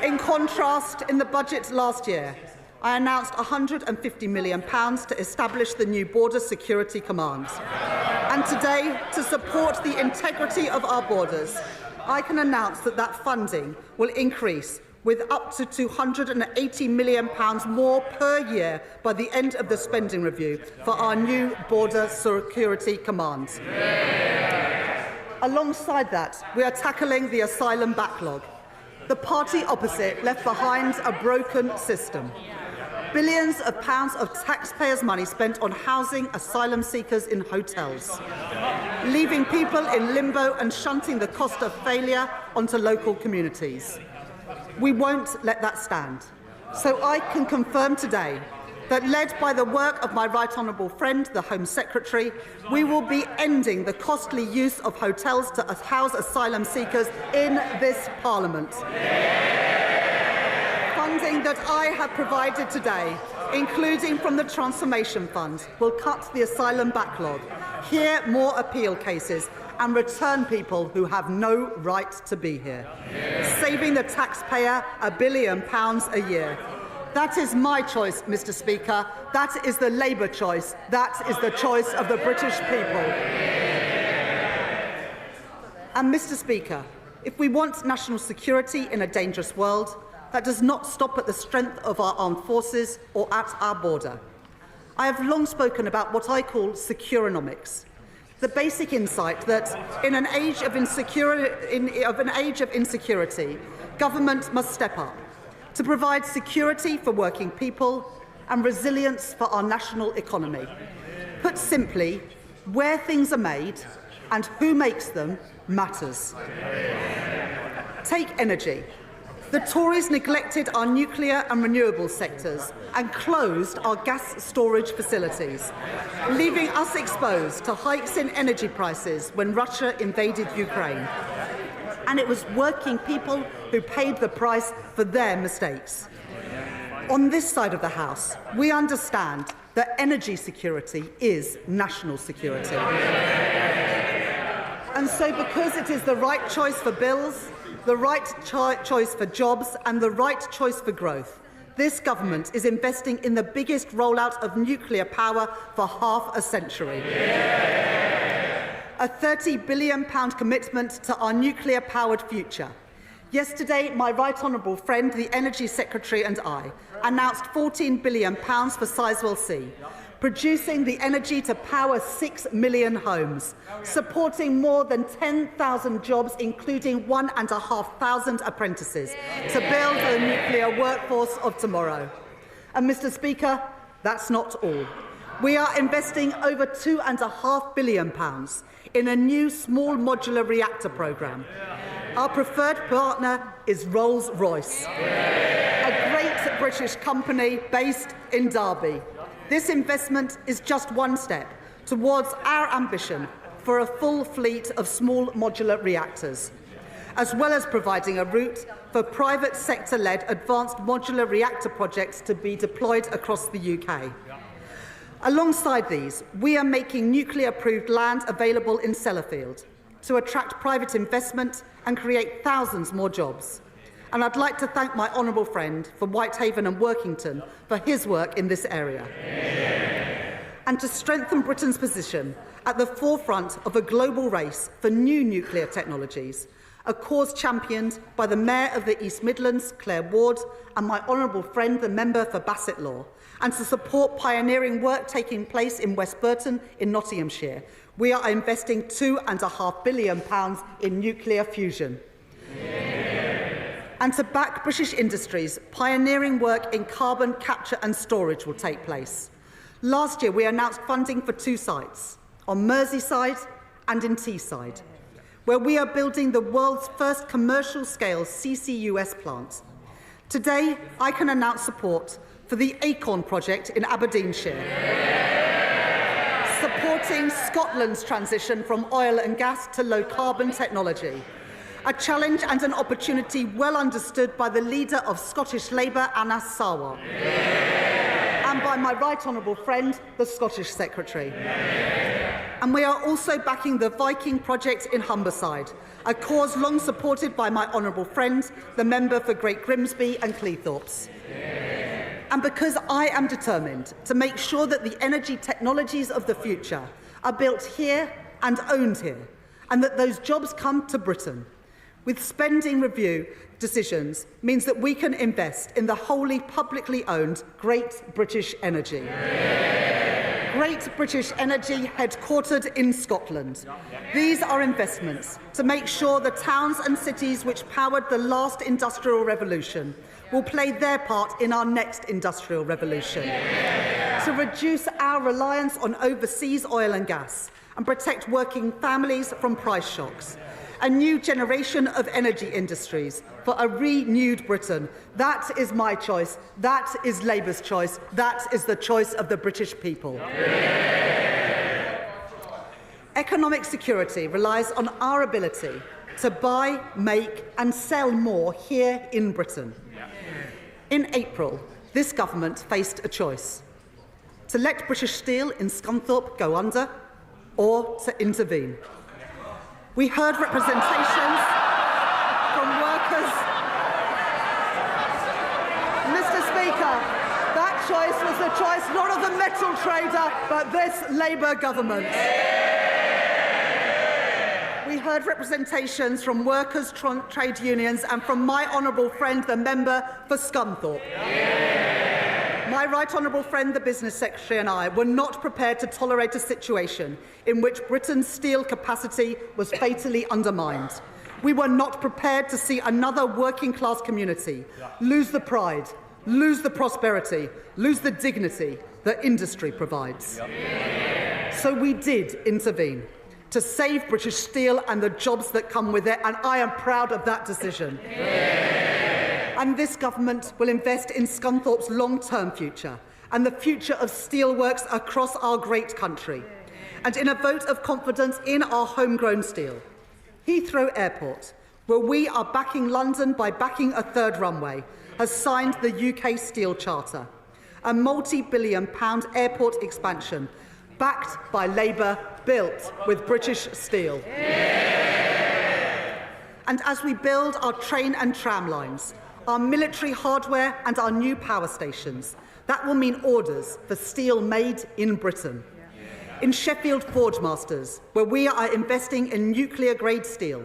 In contrast, in the budget last year, I announced £150 million to establish the new Border Security Command. And today, to support the integrity of our borders, I can announce that that funding will increase with up to £280 million more per year by the end of the spending review for our new Border Security Command. Alongside that, we are tackling the asylum backlog. The party opposite left behind a broken system. Billions of pounds of taxpayers' money spent on housing asylum seekers in hotels, leaving people in limbo and shunting the cost of failure onto local communities. We won't let that stand. So I can confirm today that, led by the work of my right honourable friend, the Home Secretary, we will be ending the costly use of hotels to house asylum seekers in this Parliament. Funding that I have provided today, including from the Transformation Fund, will cut the asylum backlog, hear more appeal cases and return people who have no right to be here, saving the taxpayer £1 billion a year. That is my choice, Mr. Speaker. That is the Labour choice. That is the choice of the British people. And, Mr. Speaker, if we want national security in a dangerous world, that does not stop at the strength of our armed forces or at our border. I have long spoken about what I call securonomics, the basic insight that in an age of insecurity, government must step up to provide security for working people and resilience for our national economy. Put simply, where things are made and who makes them matters. Take energy. The Tories neglected our nuclear and renewable sectors and closed our gas storage facilities, leaving us exposed to hikes in energy prices when Russia invaded Ukraine. And it was working people who paid the price for their mistakes. On this side of the House, we understand that energy security is national security. And so, because it is the right choice for bills, the right choice for jobs and the right choice for growth, this government is investing in the biggest rollout of nuclear power for half a century. A £30 billion commitment to our nuclear-powered future. Yesterday, my right honourable friend, the Energy Secretary, and I announced £14 billion for Sizewell C, producing the energy to power 6 million homes, supporting more than 10,000 jobs, including 1,500 apprentices, to build the nuclear workforce of tomorrow. And, Mr. Speaker, that's not all. We are investing over £2.5 billion in a new small modular reactor programme. Our preferred partner is Rolls-Royce, a great British company based in Derby. This investment is just one step towards our ambition for a full fleet of small modular reactors, as well as providing a route for private sector-led advanced modular reactor projects to be deployed across the UK. Alongside these, we are making nuclear-approved land available in Sellafield to attract private investment and create thousands more jobs. And I'd like to thank my honourable friend from Whitehaven and Workington for his work in this area. And to strengthen Britain's position at the forefront of a global race for new nuclear technologies, a cause championed by the Mayor of the East Midlands, Claire Ward, and my honourable friend, the member for Bassett Law, and to support pioneering work taking place in West Burton in Nottinghamshire, we are investing £2.5 billion in nuclear fusion. And to back British industries, pioneering work in carbon capture and storage will take place. Last year, we announced funding for 2 sites, on Merseyside and in Teesside, where we are building the world's first commercial-scale CCUS plant. Today, I can announce support for the Acorn project in Aberdeenshire, supporting Scotland's transition from oil and gas to low-carbon technology, a challenge and an opportunity well understood by the leader of Scottish Labour, Anas Sarwar, and by my right honourable friend, the Scottish Secretary. And we are also backing the Viking project in Humberside, a cause long supported by my honourable friend, the member for Great Grimsby and Cleethorpes. And because I am determined to make sure that the energy technologies of the future are built here and owned here, and that those jobs come to Britain, with spending review decisions means that we can invest in the wholly publicly owned Great British Energy. Great British Energy, headquartered in Scotland. These are investments to make sure the towns and cities which powered the last industrial revolution will play their part in our next industrial revolution, to reduce our reliance on overseas oil and gas and protect working families from price shocks. A new generation of energy industries for a renewed Britain. That is my choice. That is Labour's choice. That is the choice of the British people. Economic security relies on our ability to buy, make and sell more here in Britain. In April, this government faced a choice: to let British Steel in Scunthorpe go under or to intervene. We heard representations from workers. Mr. Speaker, that choice was the choice not of the metal trader, but this Labour government. We heard representations from workers, trade unions, and from my honourable friend, the member for Scunthorpe. My right honourable friend, the Business Secretary, and I were not prepared to tolerate a situation in which Britain's steel capacity was fatally undermined. We were not prepared to see another working-class community lose the pride, lose the prosperity, lose the dignity that industry provides. So we did intervene to save British steel and the jobs that come with it, and I am proud of that decision. And this government will invest in Scunthorpe's long-term future and the future of steelworks across our great country, and in a vote of confidence in our homegrown steel. Heathrow Airport, where we are backing London by backing a third runway, has signed the UK Steel Charter, a multi-billion-pound airport expansion backed by Labour, built with British steel. And as we build our train and tram lines, our military hardware and our new power stations. That will mean orders for steel made in Britain. In Sheffield Forgemasters, where we are investing in nuclear-grade steel,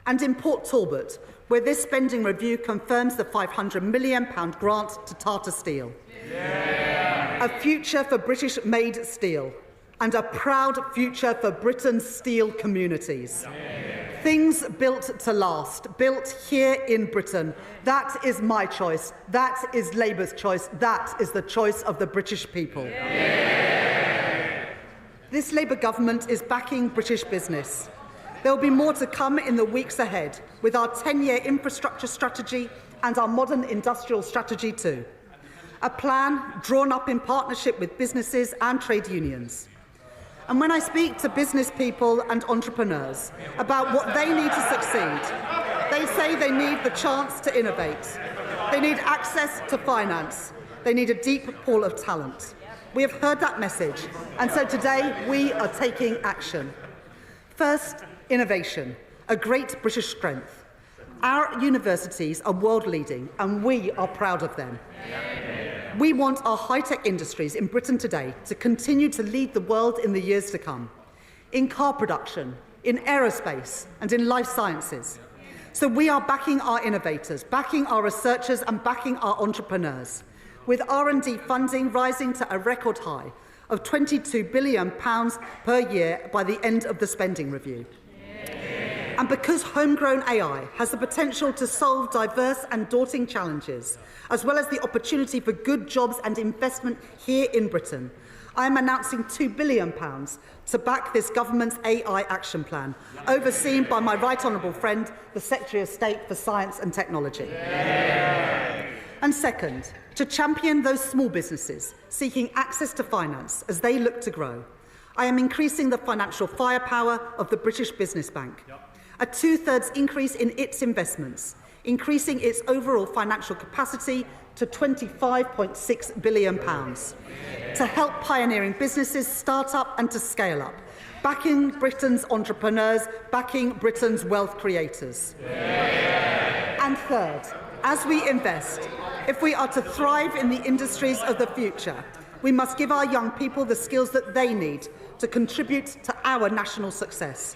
and in Port Talbot, where this spending review confirms the £500 million grant to Tata Steel. A future for British-made steel, and a proud future for Britain's steel communities. Things built to last, built here in Britain. That is my choice. That is Labour's choice. That is the choice of the British people. This Labour government is backing British business. There will be more to come in the weeks ahead with our 10-year infrastructure strategy and our modern industrial strategy too. A plan drawn up in partnership with businesses and trade unions. And when I speak to business people and entrepreneurs about what they need to succeed, they say they need the chance to innovate. They need access to finance. They need a deep pool of talent. We have heard that message, and so today we are taking action. First, innovation, a great British strength. Our universities are world-leading, and we are proud of them. We want our high-tech industries in Britain today to continue to lead the world in the years to come, in car production, in aerospace, and in life sciences. So we are backing our innovators, backing our researchers, and backing our entrepreneurs, with R&D funding rising to a record high of £22 billion per year by the end of the spending review. And because homegrown AI has the potential to solve diverse and daunting challenges, as well as the opportunity for good jobs and investment here in Britain, I am announcing £2 billion to back this government's AI action plan, overseen by my right honourable friend, the Secretary of State for Science and Technology. And second, to champion those small businesses seeking access to finance as they look to grow, I am increasing the financial firepower of the British Business Bank. A two-thirds increase in its investments, increasing its overall financial capacity to £25.6 billion to help pioneering businesses start up and to scale up, backing Britain's entrepreneurs, backing Britain's wealth creators. And third, as we invest, if we are to thrive in the industries of the future, we must give our young people the skills that they need to contribute to our national success.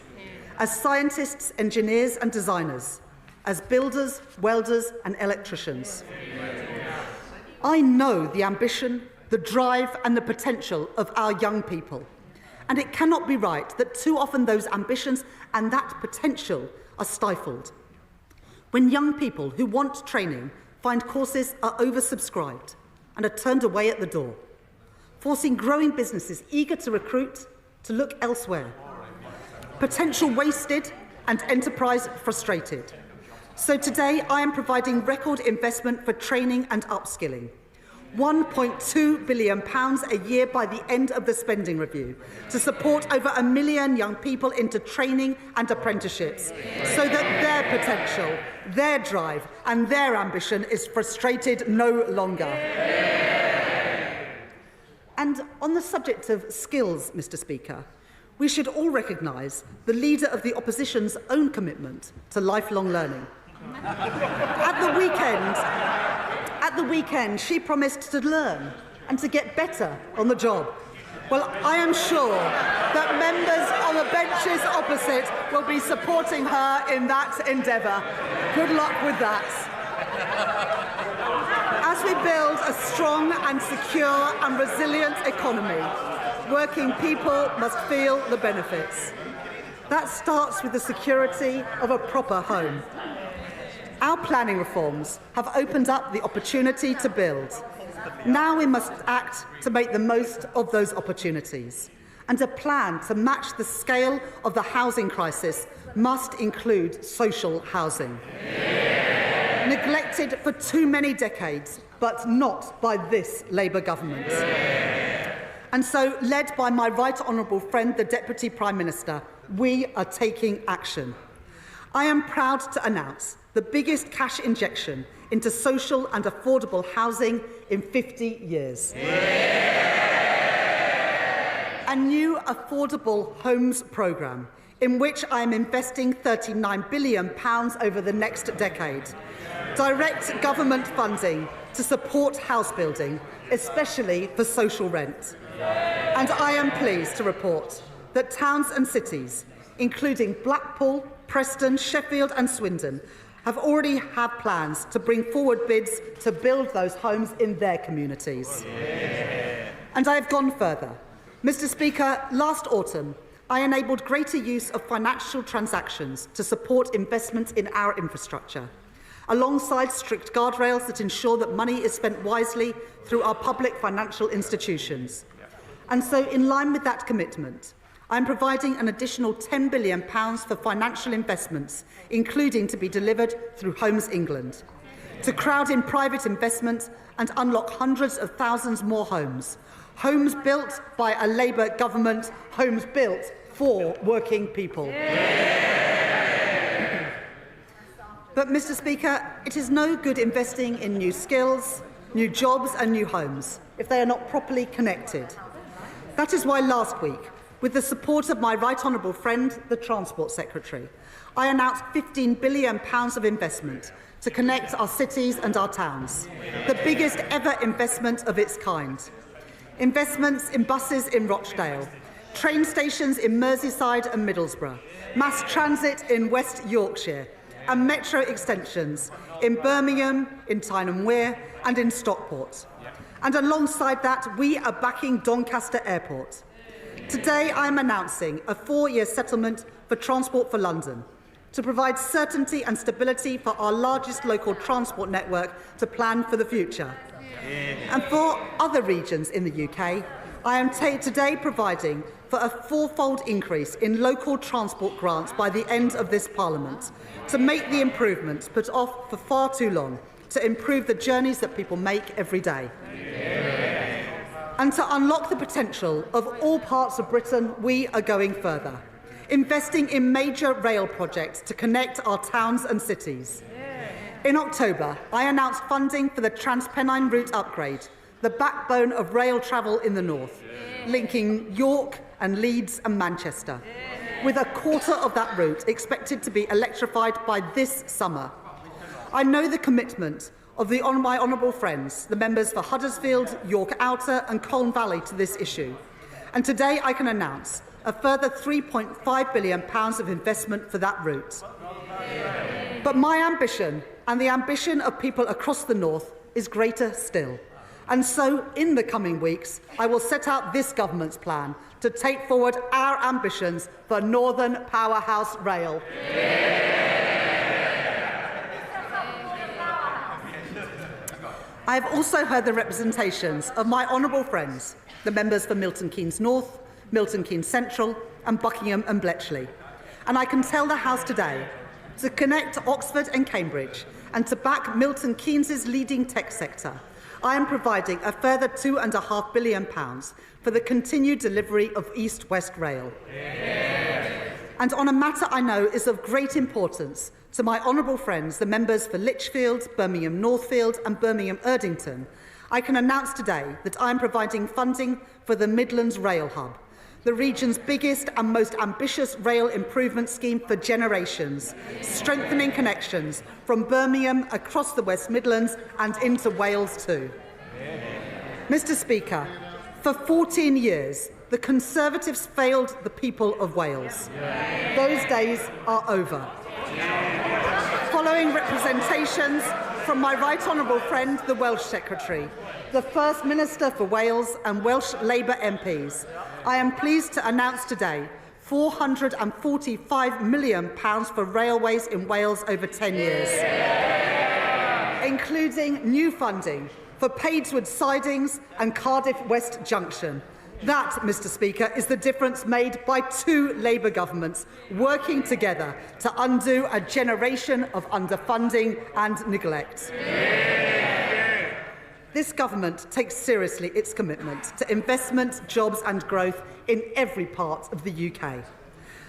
As scientists, engineers and designers, as builders, welders and electricians. I know the ambition, the drive and the potential of our young people, and it cannot be right that too often those ambitions and that potential are stifled. When young people who want training find courses are oversubscribed and are turned away at the door, forcing growing businesses eager to recruit to look elsewhere. Potential wasted and enterprise frustrated. So today I am providing record investment for training and upskilling. £1.2 billion a year by the end of the spending review to support over 1 million young people into training and apprenticeships so that their potential, their drive and their ambition is frustrated no longer. And on the subject of skills, Mr. Speaker, we should all recognise the Leader of the Opposition's own commitment to lifelong learning. At the weekend, she promised to learn and to get better on the job. Well, I am sure that members on the benches opposite will be supporting her in that endeavour. Good luck with that. As we build a strong and secure and resilient economy, working people must feel the benefits. That starts with the security of a proper home. Our planning reforms have opened up the opportunity to build. Now we must act to make the most of those opportunities. And a plan to match the scale of the housing crisis must include social housing. Neglected for too many decades, but not by this Labour government. And so, led by my right honourable friend, the Deputy Prime Minister, we are taking action. I am proud to announce the biggest cash injection into social and affordable housing in 50 years. A new affordable homes programme in which I am investing £39 billion over the next decade, direct government funding to support house building, especially for social rent. And I am pleased to report that towns and cities, including Blackpool, Preston, Sheffield and Swindon, have already had plans to bring forward bids to build those homes in their communities. And I have gone further. Mr. Speaker, last autumn, I enabled greater use of financial transactions to support investment in our infrastructure, alongside strict guardrails that ensure that money is spent wisely through our public financial institutions. And so, in line with that commitment, I am providing an additional £10 billion for financial investments, including to be delivered through Homes England, to crowd in private investment and unlock hundreds of thousands more homes. Homes built by a Labour government, homes built for working people. But, Mr. Speaker, it is no good investing in new skills, new jobs and new homes if they are not properly connected. That is why last week, with the support of my right honourable friend, the Transport Secretary, I announced £15 billion of investment to connect our cities and our towns, the biggest ever investment of its kind. Investments in buses in Rochdale, train stations in Merseyside and Middlesbrough, mass transit in West Yorkshire, and metro extensions in Birmingham, in Tyne Wear and in Stockport. And alongside that, we are backing Doncaster Airport. Today, I am announcing a 4-year settlement for Transport for London to provide certainty and stability for our largest local transport network to plan for the future. And for other regions in the UK, I am today providing for a 4-fold increase in local transport grants by the end of this Parliament to make the improvements put off for far too long, to improve the journeys that people make every day. And to unlock the potential of all parts of Britain, we are going further, investing in major rail projects to connect our towns and cities. In October, I announced funding for the Transpennine route upgrade, the backbone of rail travel in the north, linking York and Leeds and Manchester, with a quarter of that route expected to be electrified by this summer. I know the commitment of my honourable friends, the members for Huddersfield, York Outer and Colne Valley to this issue. And today I can announce a further £3.5 billion of investment for that route. But my ambition and the ambition of people across the north is greater still. And so, in the coming weeks, I will set out this government's plan to take forward our ambitions for Northern Powerhouse Rail. I have also heard the representations of my honourable friends, the members for Milton Keynes North, Milton Keynes Central and Buckingham and Bletchley. And I can tell the House today to connect Oxford and Cambridge and to back Milton Keynes' leading tech sector, I am providing a further £2.5 billion for the continued delivery of East-West Rail. And on a matter I know is of great importance to my honourable friends, the members for Lichfield, Birmingham Northfield and Birmingham Erdington, I can announce today that I am providing funding for the Midlands Rail Hub, the region's biggest and most ambitious rail improvement scheme for generations, strengthening connections from Birmingham across the West Midlands and into Wales too. Mr. Speaker, for 14 years, the Conservatives failed the people of Wales. Those days are over. Following representations from my right honourable friend, the Welsh Secretary, the First Minister for Wales and Welsh Labour MPs, I am pleased to announce today £445 million for railways in Wales over 10 years, including new funding for Padeswood Sidings and Cardiff West Junction. That, Mr. Speaker, is the difference made by two Labour governments working together to undo a generation of underfunding and neglect. This government takes seriously its commitment to investment, jobs and growth in every part of the UK.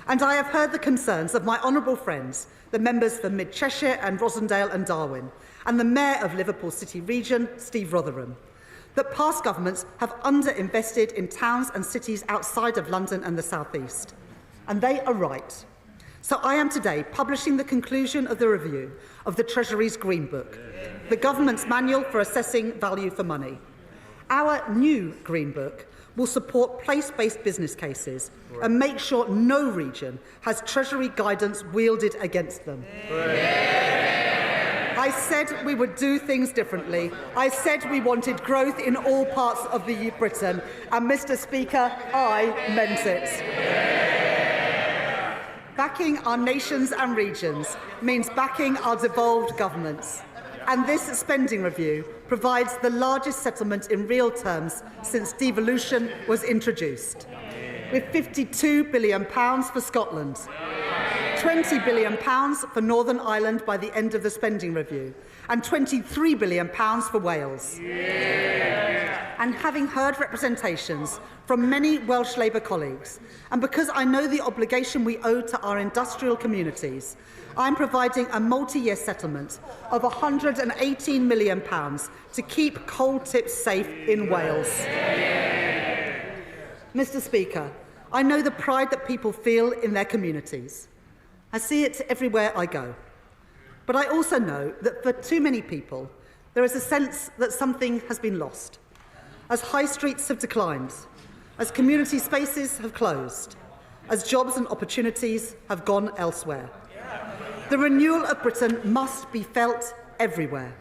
And I have heard the concerns of my honourable friends, the members for Mid Cheshire and Rosendale and Darwen, and the Mayor of Liverpool City Region, Steve Rotherham, that past governments have underinvested in towns and cities outside of London and the South East. And they are right. So I am today publishing the conclusion of the review of the Treasury's Green Book, the government's manual for assessing value for money. Our new Green Book will support place-based business cases and make sure no region has Treasury guidance wielded against them. I said we would do things differently. I said we wanted growth in all parts of Britain, and Mr. Speaker, I meant it. Backing our nations and regions means backing our devolved governments. And this spending review provides the largest settlement in real terms since devolution was introduced, with £52 billion for Scotland, £20 billion for Northern Ireland by the end of the spending review, and £23 billion for Wales. And having heard representations from many Welsh Labour colleagues, and because I know the obligation we owe to our industrial communities, I'm providing a multi-year settlement of £118 million to keep coal tips safe in Wales. Mr. Speaker, I know the pride that people feel in their communities. I see it everywhere I go. But I also know that for too many people, there is a sense that something has been lost, as high streets have declined, as community spaces have closed, as jobs and opportunities have gone elsewhere. The renewal of Britain must be felt everywhere.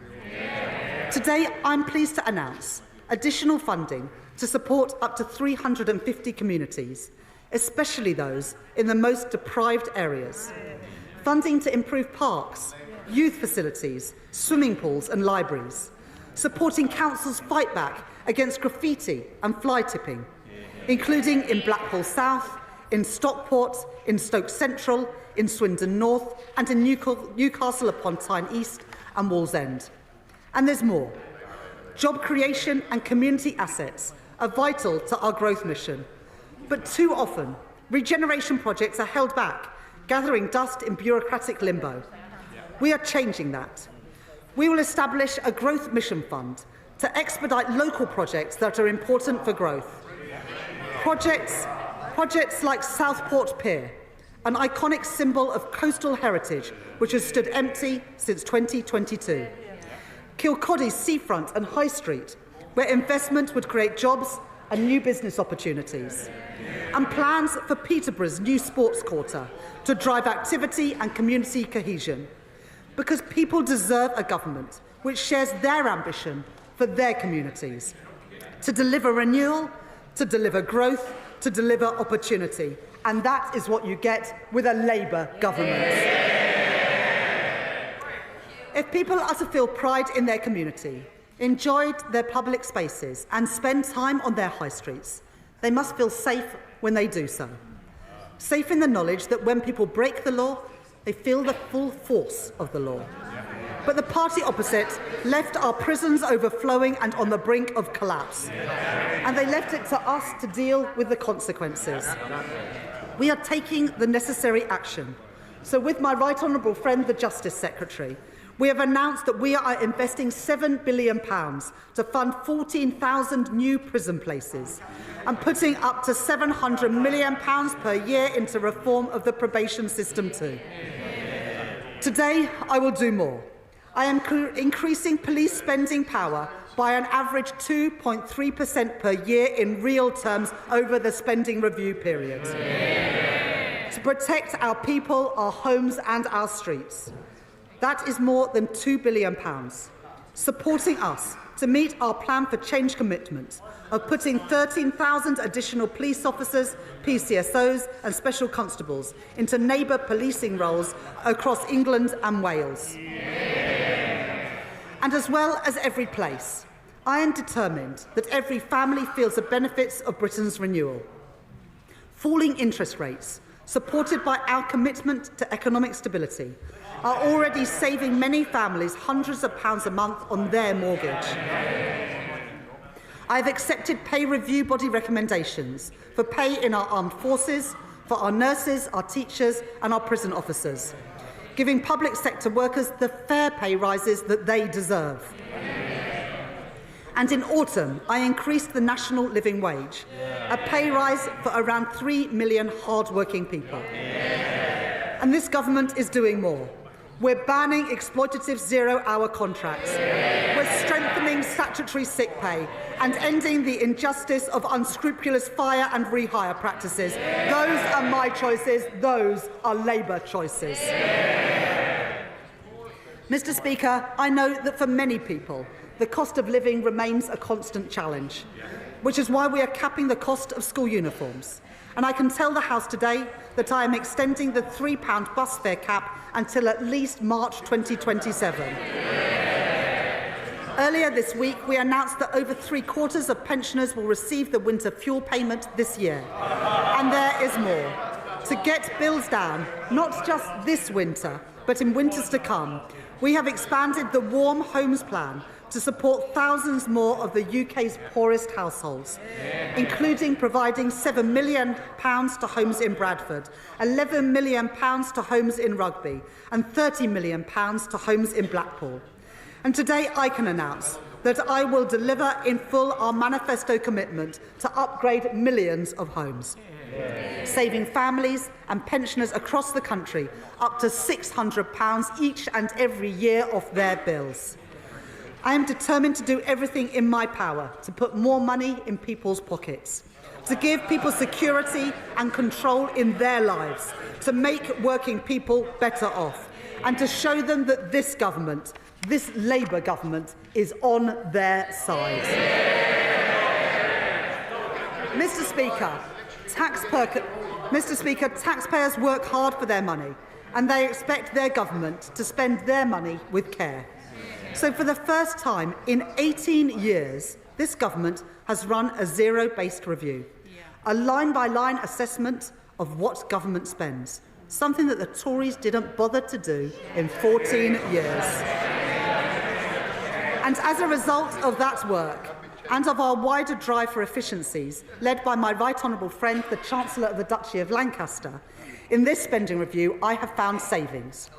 Today, I'm pleased to announce additional funding to support up to 350 communities, especially those in the most deprived areas. Funding to improve parks, youth facilities, swimming pools and libraries. Supporting councils' fight back against graffiti and fly tipping, including in Blackpool South, in Stockport, in Stoke Central, in Swindon North, and in Newcastle upon Tyne East and Wallsend. And there's more. Job creation and community assets are vital to our growth mission. But too often, regeneration projects are held back, gathering dust in bureaucratic limbo. We are changing that. We will establish a growth mission fund to expedite local projects that are important for growth. Projects like Southport Pier, an iconic symbol of coastal heritage which has stood empty since 2022. Kilcody's seafront and High Street, where investment would create jobs and new business opportunities. And plans for Peterborough's new sports quarter to drive activity and community cohesion. Because people deserve a government which shares their ambition for their communities. To deliver renewal, to deliver growth, to deliver opportunity. And that is what you get with a Labour government. If people are to feel pride in their community, enjoy their public spaces and spend time on their high streets, they must feel safe when they do so. Safe in the knowledge that when people break the law, they feel the full force of the law. But the party opposite left our prisons overflowing and on the brink of collapse. And they left it to us to deal with the consequences. We are taking the necessary action. So with my right honourable friend, the Justice Secretary, we have announced that we are investing £7 billion to fund 14,000 new prison places and putting up to £700 million per year into reform of the probation system too. Today, I will do more. I am increasing police spending power by an average 2.3% per year in real terms over the spending review period. To protect our people, our homes and our streets. That is more than £2 billion, supporting us to meet our plan for change commitment of putting 13,000 additional police officers, PCSOs and special constables into neighbour policing roles across England and Wales. And as well as every place, I am determined that every family feels the benefits of Britain's renewal. Falling interest rates, supported by our commitment to economic stability, are already saving many families hundreds of pounds a month on their mortgage. I have accepted pay review body recommendations for pay in our armed forces, for our nurses, our teachers and our prison officers, giving public sector workers the fair pay rises that they deserve. And in autumn, I increased the national living wage, a pay rise for around 3 million hard-working people. And this government is doing more. We're banning exploitative zero-hour contracts. We're strengthening statutory sick pay and ending the injustice of unscrupulous fire and rehire practices. Those are my choices. Those are Labour choices. Mr. Speaker, I know that for many people, the cost of living remains a constant challenge, which is why we are capping the cost of school uniforms. And I can tell the House today that I am extending the £3 bus fare cap until at least March 2027. Earlier this week, we announced that over three-quarters of pensioners will receive the winter fuel payment this year. And there is more. To get bills down, not just this winter, but in winters to come, we have expanded the Warm Homes Plan to support thousands more of the UK's poorest households, including providing £7 million to homes in Bradford, £11 million to homes in Rugby, and £30 million to homes in Blackpool. And today I can announce that I will deliver in full our manifesto commitment to upgrade millions of homes, saving families and pensioners across the country up to £600 each and every year off their bills. I am determined to do everything in my power to put more money in people's pockets, to give people security and control in their lives, to make working people better off, and to show them that this government, this Labour government, is on their side. Mr. Speaker, taxpayers work hard for their money, and they expect their government to spend their money with care. So for the first time in 18 years, this government has run a zero-based review, a line-by-line assessment of what government spends, something that the Tories didn't bother to do in 14 years. And as a result of that work, and of our wider drive for efficiencies, led by my right honourable friend, the Chancellor of the Duchy of Lancaster, in this spending review, I have found savings.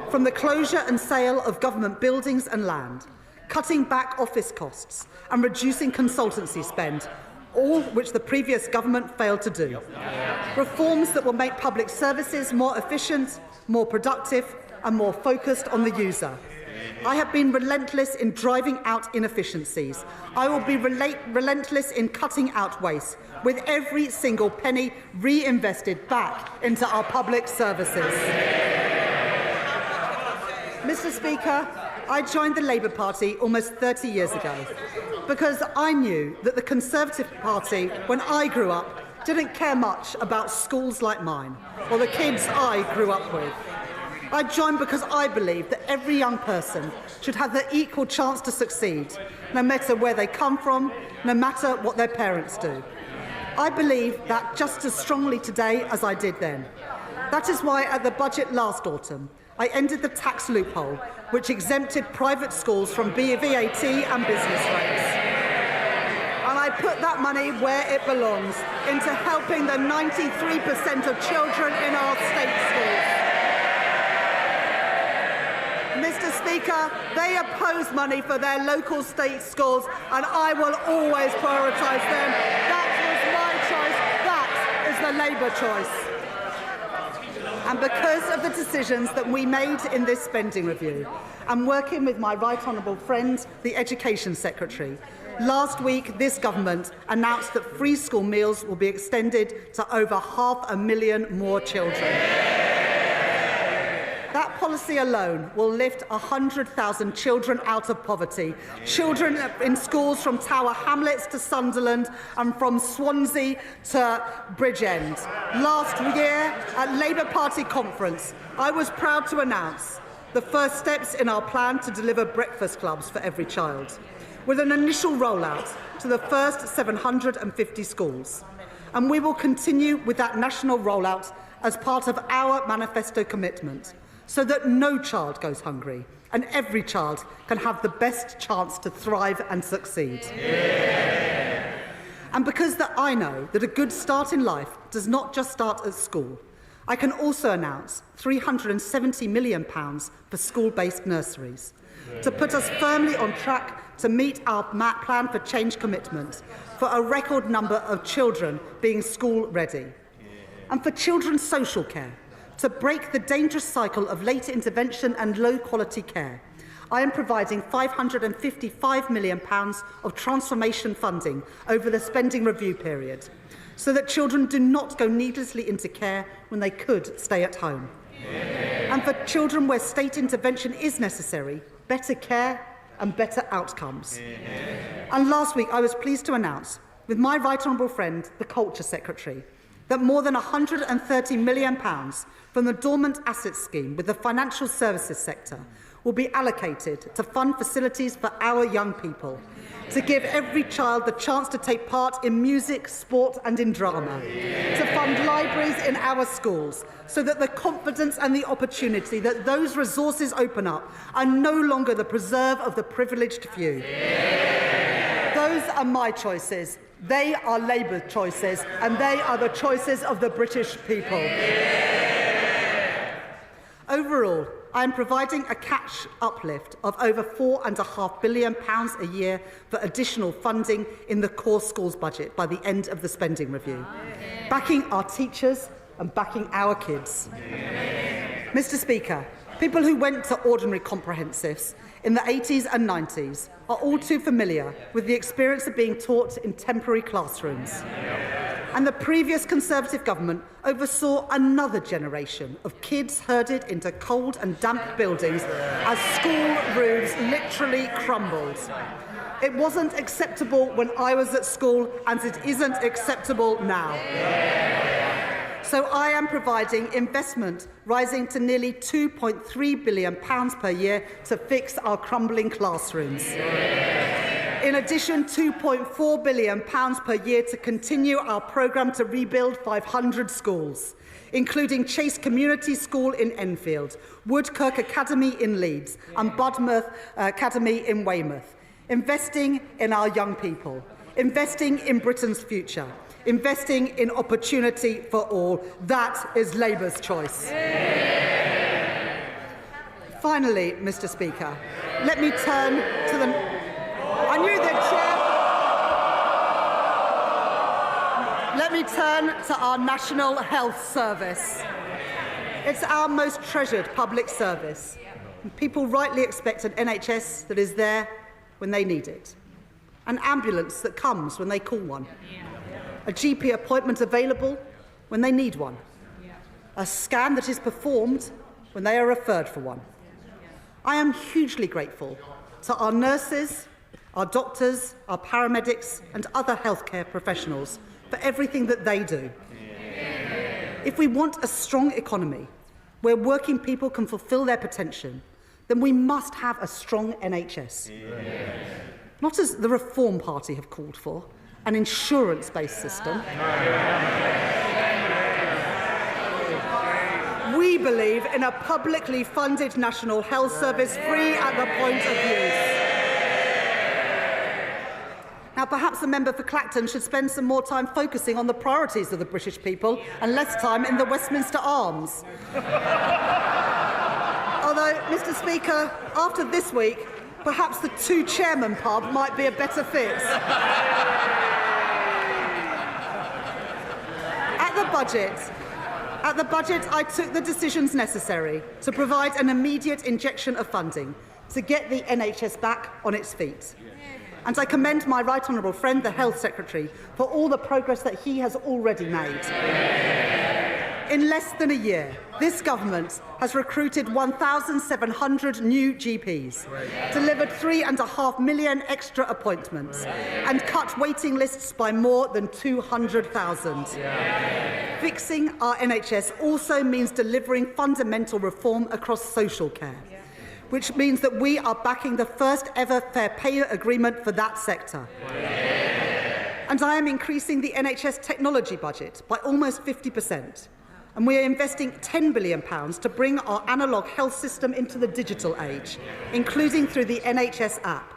From the closure and sale of government buildings and land, cutting back office costs and reducing consultancy spend, all which the previous government failed to do. Reforms that will make public services more efficient, more productive and more focused on the user. I have been relentless in driving out inefficiencies. I will be relentless in cutting out waste, with every single penny reinvested back into our public services. Mr. Speaker, I joined the Labour Party almost 30 years ago because I knew that the Conservative Party, when I grew up, didn't care much about schools like mine or the kids I grew up with. I joined because I believe that every young person should have the equal chance to succeed, no matter where they come from, no matter what their parents do. I believe that just as strongly today as I did then. That is why at the budget last autumn, I ended the tax loophole which exempted private schools from VAT and business rates. And I put that money where it belongs, into helping the 93% of children in our state schools. Mr. Speaker, they oppose money for their local state schools, and I will always prioritise them. That was my choice. That is the Labour choice. And because of the decisions that we made in this spending review, and working with my right honourable friend, the Education Secretary, last week this government announced that free school meals will be extended to over 500,000 more children. That policy alone will lift 100,000 children out of poverty. Children in schools from Tower Hamlets to Sunderland and from Swansea to Bridgend. Last year at Labour Party conference, I was proud to announce the first steps in our plan to deliver breakfast clubs for every child, with an initial rollout to the first 750 schools. And we will continue with that national rollout as part of our manifesto commitment, so that no child goes hungry and every child can have the best chance to thrive and succeed. Yeah. And because I know that a good start in life does not just start at school, I can also announce £370 million for school-based nurseries, to put us firmly on track to meet our plan for change commitment for a record number of children being school-ready. And for children's social care, to break the dangerous cycle of late intervention and low-quality care, I am providing £555 million of transformation funding over the spending review period, so that children do not go needlessly into care when they could stay at home. And for children where state intervention is necessary, better care and better outcomes. And last week, I was pleased to announce, with my right honourable friend, the Culture Secretary, that more than £130 million from the Dormant Assets Scheme with the financial services sector will be allocated to fund facilities for our young people, to give every child the chance to take part in music, sport and in drama, to fund libraries in our schools, so that the confidence and the opportunity that those resources open up are no longer the preserve of the privileged few. Those are my choices. They are Labour choices, and they are the choices of the British people. Overall, I am providing a cash uplift of over £4.5 billion a year for additional funding in the core schools budget by the end of the spending review, backing our teachers and backing our kids. Mr. Speaker, people who went to ordinary comprehensives in the 80s and 90s are all too familiar with the experience of being taught in temporary classrooms. And the previous Conservative government oversaw another generation of kids herded into cold and damp buildings as school roofs literally crumbled. It wasn't acceptable when I was at school, and it isn't acceptable now. So I am providing investment rising to nearly £2.3 billion per year to fix our crumbling classrooms. In addition, £2.4 billion per year to continue our programme to rebuild 500 schools, including Chase Community School in Enfield, Woodkirk Academy in Leeds and Budmouth Academy in Weymouth. Investing in our young people, investing in Britain's future, investing in opportunity for all. That is Labour's choice. Finally, Mr. Speaker, let me turn to the... I knew the chair... Let me turn to our National Health Service. It's our most treasured public service. People rightly expect an NHS that is there when they need it, an ambulance that comes when they call one, a GP appointment available when they need one, a scan that is performed when they are referred for one. I am hugely grateful to our nurses, our doctors, our paramedics and other healthcare professionals for everything that they do. If we want a strong economy where working people can fulfil their potential, then we must have a strong NHS. Not as the Reform Party have called for, an insurance-based system. We believe in a publicly funded National Health Service free at the point of use. Now, perhaps the member for Clacton should spend some more time focusing on the priorities of the British people and less time in the Westminster Arms. Although, Mr. Speaker, after this week, perhaps the Two Chairman pub might be a better fit. At the budget, I took the decisions necessary to provide an immediate injection of funding to get the NHS back on its feet. And I commend my right honourable friend, the Health Secretary, for all the progress that he has already made. In less than a year, this government has recruited 1,700 new GPs, delivered 3.5 million extra appointments, and cut waiting lists by more than 200,000. Fixing our NHS also means delivering fundamental reform across social care, which means that we are backing the first ever fair pay agreement for that sector. And I am increasing the NHS technology budget by almost 50%. And we are investing £10 billion to bring our analogue health system into the digital age, including through the NHS app,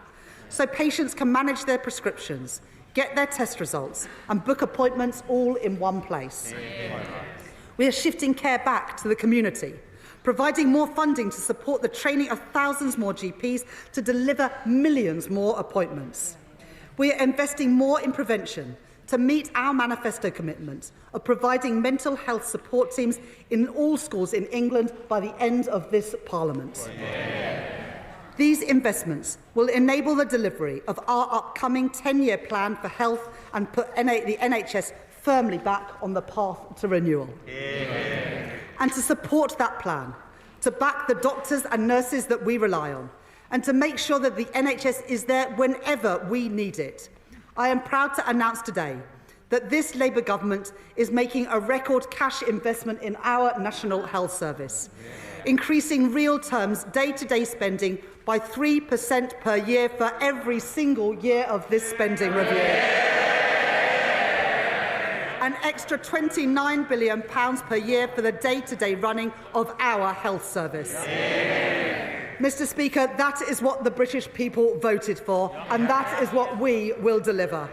so patients can manage their prescriptions, get their test results and book appointments all in one place. We are shifting care back to the community, providing more funding to support the training of thousands more GPs to deliver millions more appointments. We are investing more in prevention, to meet our manifesto commitment of providing mental health support teams in all schools in England by the end of this Parliament. These investments will enable the delivery of our upcoming 10-year plan for health and put the NHS firmly back on the path to renewal. And to support that plan, to back the doctors and nurses that we rely on, and to make sure that the NHS is there whenever we need it, I am proud to announce today that this Labour government is making a record cash investment in our National Health Service, increasing real terms day-to-day spending by 3% per year for every single year of this spending review. An extra £29 billion per year for the day-to-day running of our health service. Mr. Speaker, that is what the British people voted for, and that is what we will deliver.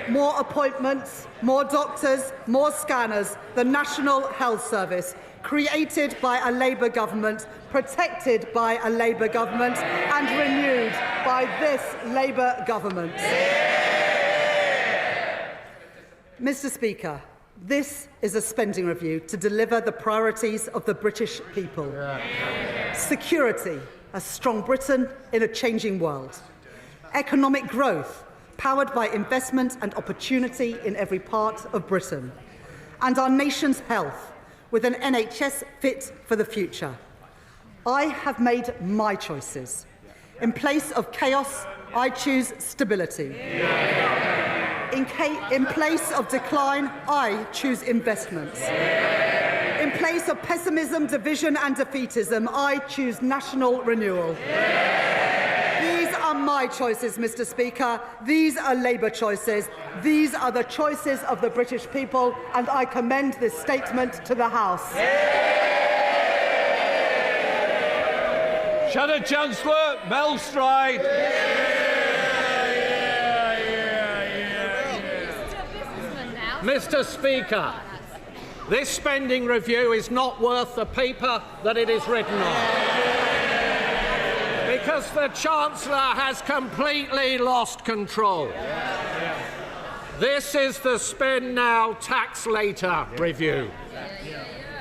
More appointments, more doctors, more scanners, the National Health Service, created by a Labour government, protected by a Labour government, and renewed by this Labour government. Mr. Speaker, this is a spending review to deliver the priorities of the British people. Security, a strong Britain in a changing world. Economic growth, powered by investment and opportunity in every part of Britain. And our nation's health, with an NHS fit for the future. I have made my choices. In place of chaos, I choose stability. In place of decline, I choose investments. In place of pessimism, division and defeatism, I choose national renewal. These are my choices, Mr. Speaker. These are Labour choices. These are the choices of the British people, and I commend this statement to the House. Shadow Chancellor Mel Stride. Mr. Speaker, this spending review is not worth the paper that it is written on. Because the Chancellor has completely lost control. This is the spend now, tax later review.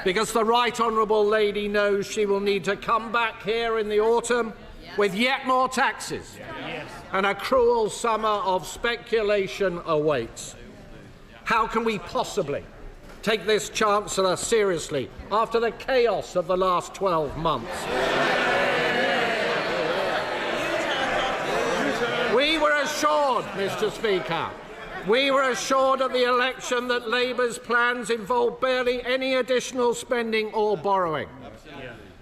Because the Right Honourable Lady knows she will need to come back here in the autumn with yet more taxes. And a cruel summer of speculation awaits. How can we possibly take this Chancellor seriously after the chaos of the last 12 months? We were assured, Mr. Speaker, we were assured at the election that Labour's plans involved barely any additional spending or borrowing.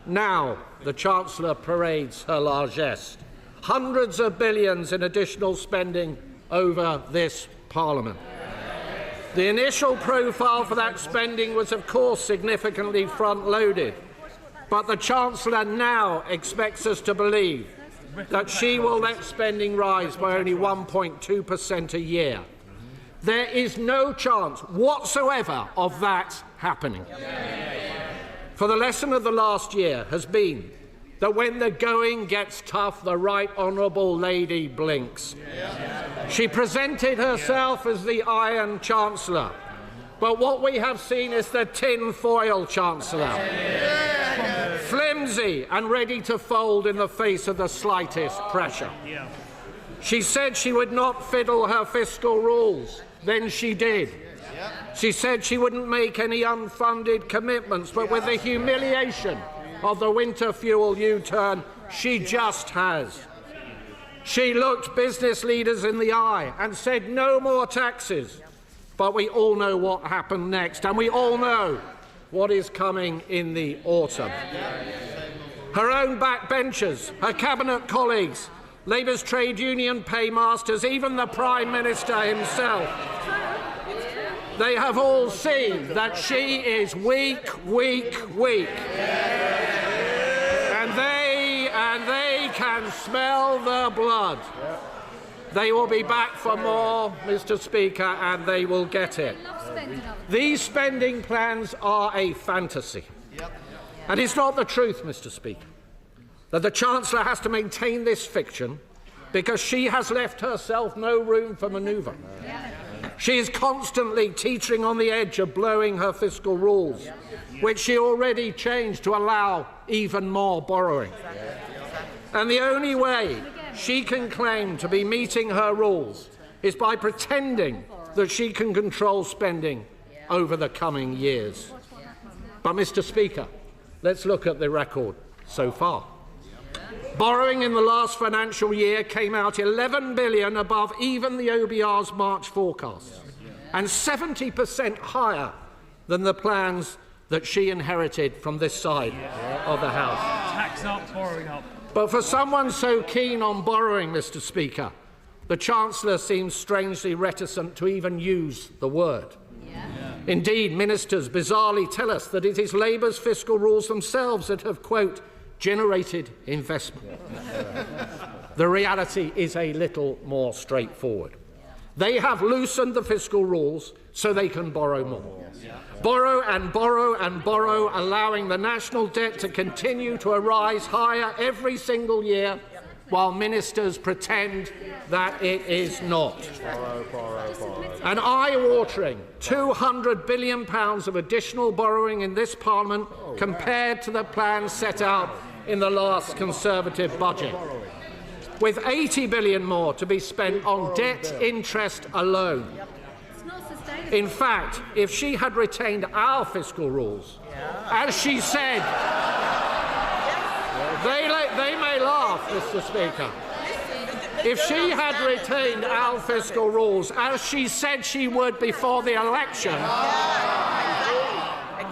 Now the Chancellor parades her largesse. Hundreds of billions in additional spending over this Parliament. The initial profile for that spending was, of course, significantly front-loaded, but the Chancellor now expects us to believe that she will let spending rise by only 1.2% a year. There is no chance whatsoever of that happening. For the lesson of the last year has been that when the going gets tough, the Right Honourable Lady blinks. She presented herself as the Iron Chancellor, but what we have seen is the tin-foil Chancellor. Flimsy and ready to fold in the face of the slightest pressure. She said she would not fiddle her fiscal rules. Then she did. She said she wouldn't make any unfunded commitments, but with the humiliation of the winter fuel U-turn, she just has. She looked business leaders in the eye and said no more taxes. But we all know what happened next, and we all know what is coming in the autumn. Her own backbenchers, her cabinet colleagues, Labour's trade union paymasters, even the Prime Minister himself, they have all seen that she is weak, weak, weak. And they can smell the blood. They will be back for more, Mr. Speaker, and they will get it. These spending plans are a fantasy. And it's not the truth, Mr. Speaker, that the Chancellor has to maintain this fiction because she has left herself no room for manoeuvre. She is constantly teetering on the edge of blowing her fiscal rules, which she already changed to allow even more borrowing. And the only way she can claim to be meeting her rules is by pretending that she can control spending over the coming years. But, Mr. Speaker, let's look at the record so far. Borrowing in the last financial year came out $11 billion above even the OBR's March forecasts, and 70% higher than the plans that she inherited from this side of the House. Tax up, borrowing up. But for someone so keen on borrowing, Mr. Speaker, the Chancellor seems strangely reticent to even use the word. Indeed, ministers bizarrely tell us that it is Labour's fiscal rules themselves that have, quote, generated investment. The reality is a little more straightforward. They have loosened the fiscal rules so they can borrow more. Borrow and borrow and borrow, allowing the national debt to continue to rise higher every single year, while ministers pretend that it is not. An eye-watering £200 billion of additional borrowing in this Parliament compared to the plans set out in the last Conservative budget, with £80 billion more to be spent on debt interest alone. In fact, if she had retained our fiscal rules, as she said, they may laugh, Mr. Speaker. If she had retained our fiscal rules, as she said she would before the election,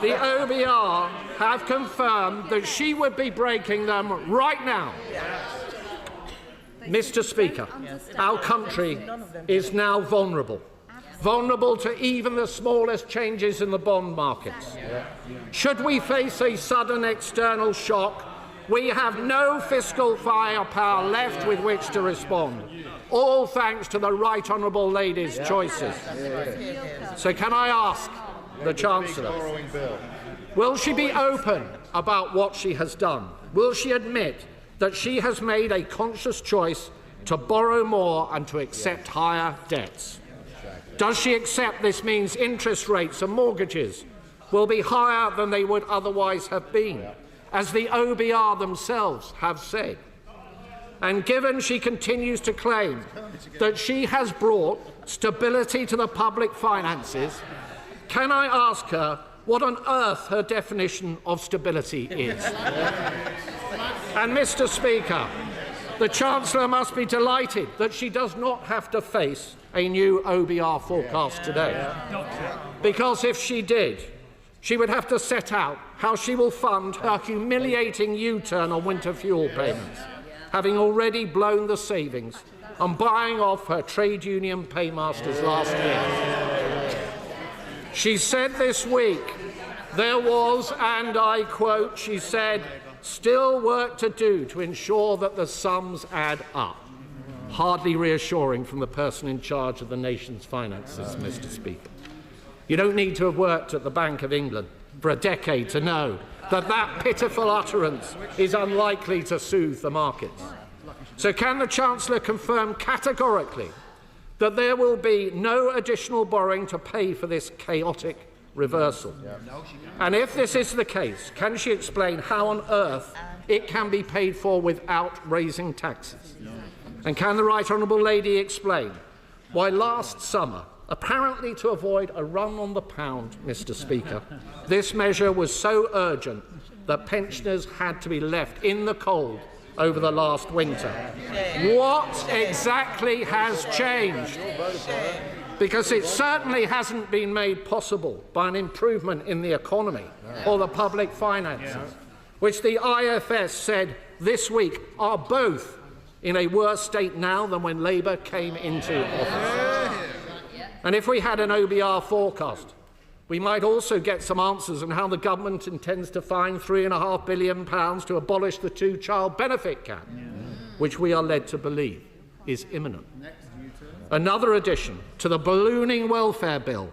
the OBR have confirmed that she would be breaking them right now. Mr. Speaker, our country is now vulnerable to even the smallest changes in the bond markets. Should we face a sudden external shock, we have no fiscal firepower left with which to respond, all thanks to the Right Honourable Lady's choices. So can I ask the Chancellor, will she be open about what she has done? Will she admit that she has made a conscious choice to borrow more and to accept higher debts? Does she accept this means interest rates and mortgages will be higher than they would otherwise have been, as the OBR themselves have said? And given she continues to claim that she has brought stability to the public finances, can I ask her what on earth her definition of stability is? And, Mr. Speaker, the Chancellor must be delighted that she does not have to face a new OBR forecast today. Because if she did, she would have to set out how she will fund her humiliating U-turn on winter fuel payments, having already blown the savings and buying off her trade union paymasters last year. She said this week there was, and I quote, she said, still work to do to ensure that the sums add up. Hardly reassuring from the person in charge of the nation's finances, Mr. Speaker. You don't need to have worked at the Bank of England for a decade to know that that pitiful utterance is unlikely to soothe the markets. So can the Chancellor confirm categorically that there will be no additional borrowing to pay for this chaotic reversal? And if this is the case, can she explain how on earth it can be paid for without raising taxes? And can the Right Honourable Lady explain why last summer, apparently to avoid a run on the pound, Mr. Speaker, this measure was so urgent that pensioners had to be left in the cold over the last winter? What exactly has changed? Because it certainly hasn't been made possible by an improvement in the economy or the public finances, which the IFS said this week are both in a worse state now than when Labour came into office. And if we had an OBR forecast, we might also get some answers on how the government intends to find £3.5 billion to abolish the two-child benefit cap, which we are led to believe is imminent. Another addition to the ballooning welfare bill,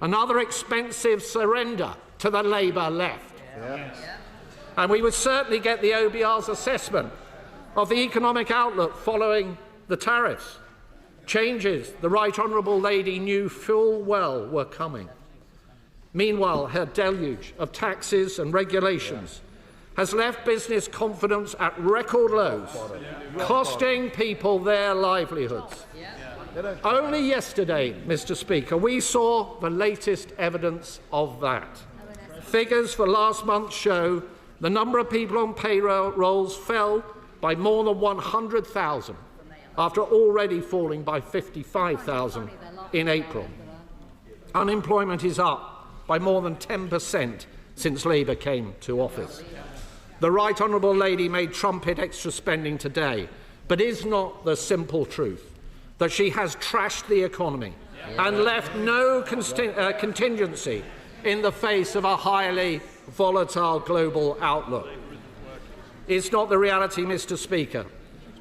another expensive surrender to the Labour left. And we would certainly get the OBR's assessment of the economic outlook following the tariffs. Changes the Right Honourable Lady knew full well were coming. Meanwhile, her deluge of taxes and regulations has left business confidence at record lows, costing people their livelihoods. Only yesterday, Mr. Speaker, we saw the latest evidence of that. Figures for last month show the number of people on payrolls fell by more than 100,000, after already falling by 55,000 in April. Unemployment is up by more than 10% since Labour came to office. The Right Honourable Lady may trumpet extra spending today, but is not the simple truth that she has trashed the economy and left no contingency in the face of a highly volatile global outlook. It's not the reality, Mr. Speaker,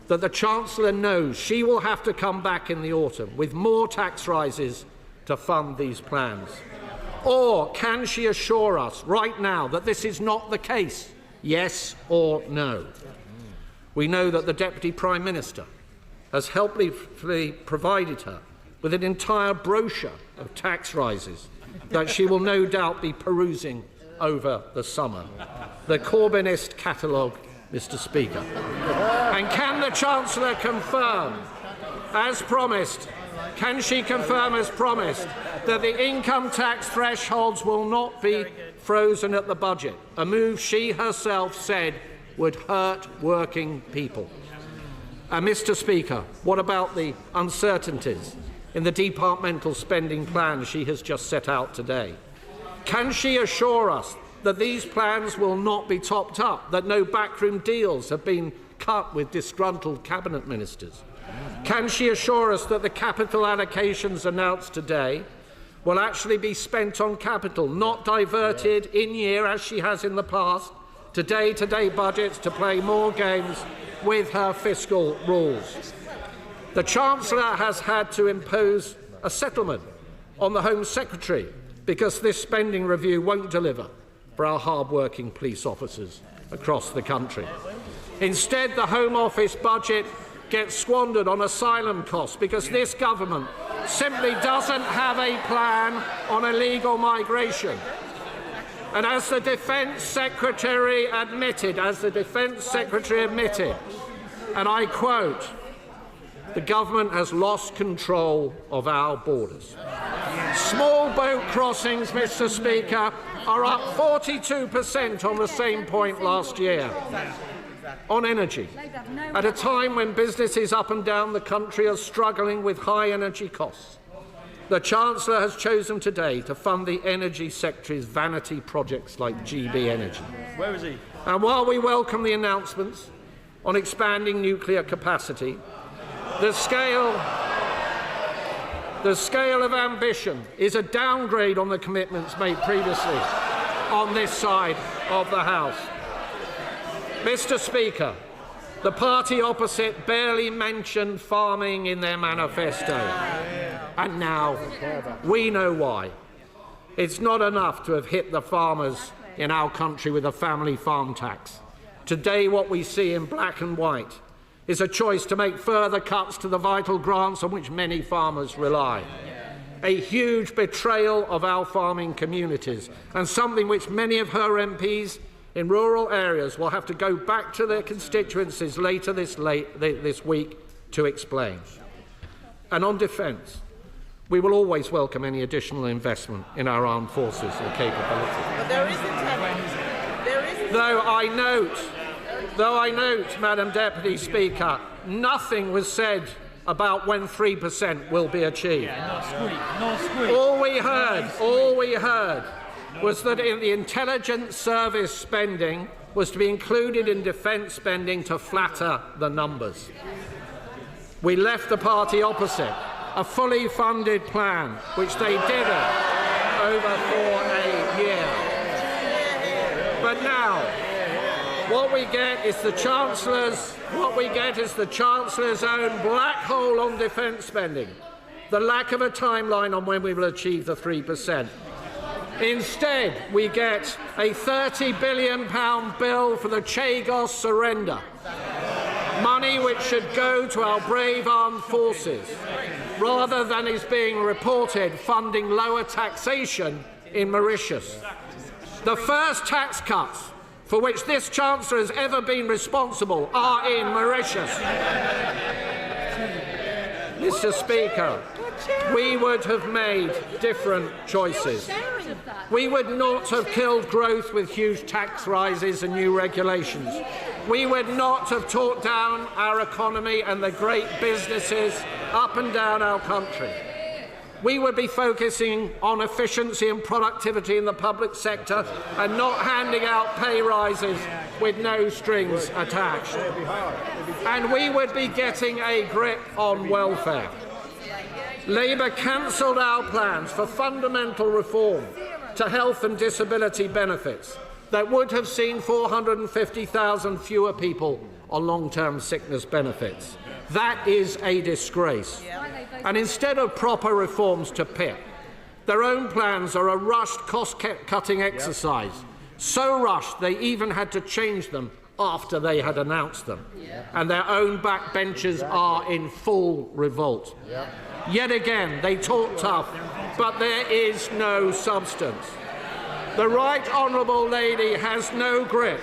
that the Chancellor knows she will have to come back in the autumn with more tax rises to fund these plans. Or can she assure us right now that this is not the case? Yes or no? We know that the Deputy Prime Minister has helpfully provided her with an entire brochure of tax rises that she will no doubt be perusing over the summer. The Corbynist catalogue, Mr. Speaker. And can the Chancellor confirm, as promised, can she confirm as promised, that the income tax thresholds will not be frozen at the budget, a move she herself said would hurt working people? And Mr. Speaker, what about the uncertainties in the departmental spending plan she has just set out today? Can she assure us that these plans will not be topped up, that no backroom deals have been cut with disgruntled cabinet ministers? Can she assure us that the capital allocations announced today will actually be spent on capital, not diverted in year, as she has in the past, to day-to-day budgets to play more games with her fiscal rules? The Chancellor has had to impose a settlement on the Home Secretary because this spending review won't deliver for our hard-working police officers across the country. Instead, the Home Office budget gets squandered on asylum costs because this government simply doesn't have a plan on illegal migration. And as the Defence Secretary admitted, and I quote, the government has lost control of our borders. Small boat crossings, Mr. Speaker, are up 42% on the same point last year. On energy, at a time when businesses up and down the country are struggling with high energy costs, the Chancellor has chosen today to fund the Energy Secretary's vanity projects like GB Energy. Where is he? And while we welcome the announcements on expanding nuclear capacity, the scale of ambition is a downgrade on the commitments made previously on this side of the House. Mr. Speaker, the party opposite barely mentioned farming in their manifesto. And now we know why. It's not enough to have hit the farmers in our country with a family farm tax. Today, what we see in black and white is a choice to make further cuts to the vital grants on which many farmers rely. A huge betrayal of our farming communities, and something which many of her MPs in rural areas will have to go back to their constituencies later this week to explain. And on defence, we will always welcome any additional investment in our armed forces and capability. But there isn't any. Though I note, Madam Deputy Speaker, nothing was said about when 3% will be achieved. All we heard was that in the intelligence service spending was to be included in defence spending to flatter the numbers. We left the party opposite a fully funded plan, which they didn't over for a year. But now, what we get is the Chancellor's own black hole on defence spending, the lack of a timeline on when we will achieve the 3%. Instead, we get a £30 billion bill for the Chagos surrender. money which should go to our brave armed forces, rather than is being reported funding lower taxation in Mauritius. The first tax cuts for which this Chancellor has ever been responsible are in Mauritius. Mr. Speaker, we would have made different choices. We would not have killed growth with huge tax rises and new regulations. We would not have talked down our economy and the great businesses up and down our country. We would be focusing on efficiency and productivity in the public sector and not handing out pay rises with no strings attached. And we would be getting a grip on welfare. Labour cancelled our plans for fundamental reform to health and disability benefits that would have seen 450,000 fewer people on long-term sickness benefits. That is a disgrace. And instead of proper reforms to PIP, their own plans are a rushed cost-cutting exercise, so rushed they even had to change them after they had announced them. And their own backbenchers are in full revolt. Yet again, they talk tough, but there is no substance. The Right Honourable Lady has no grip.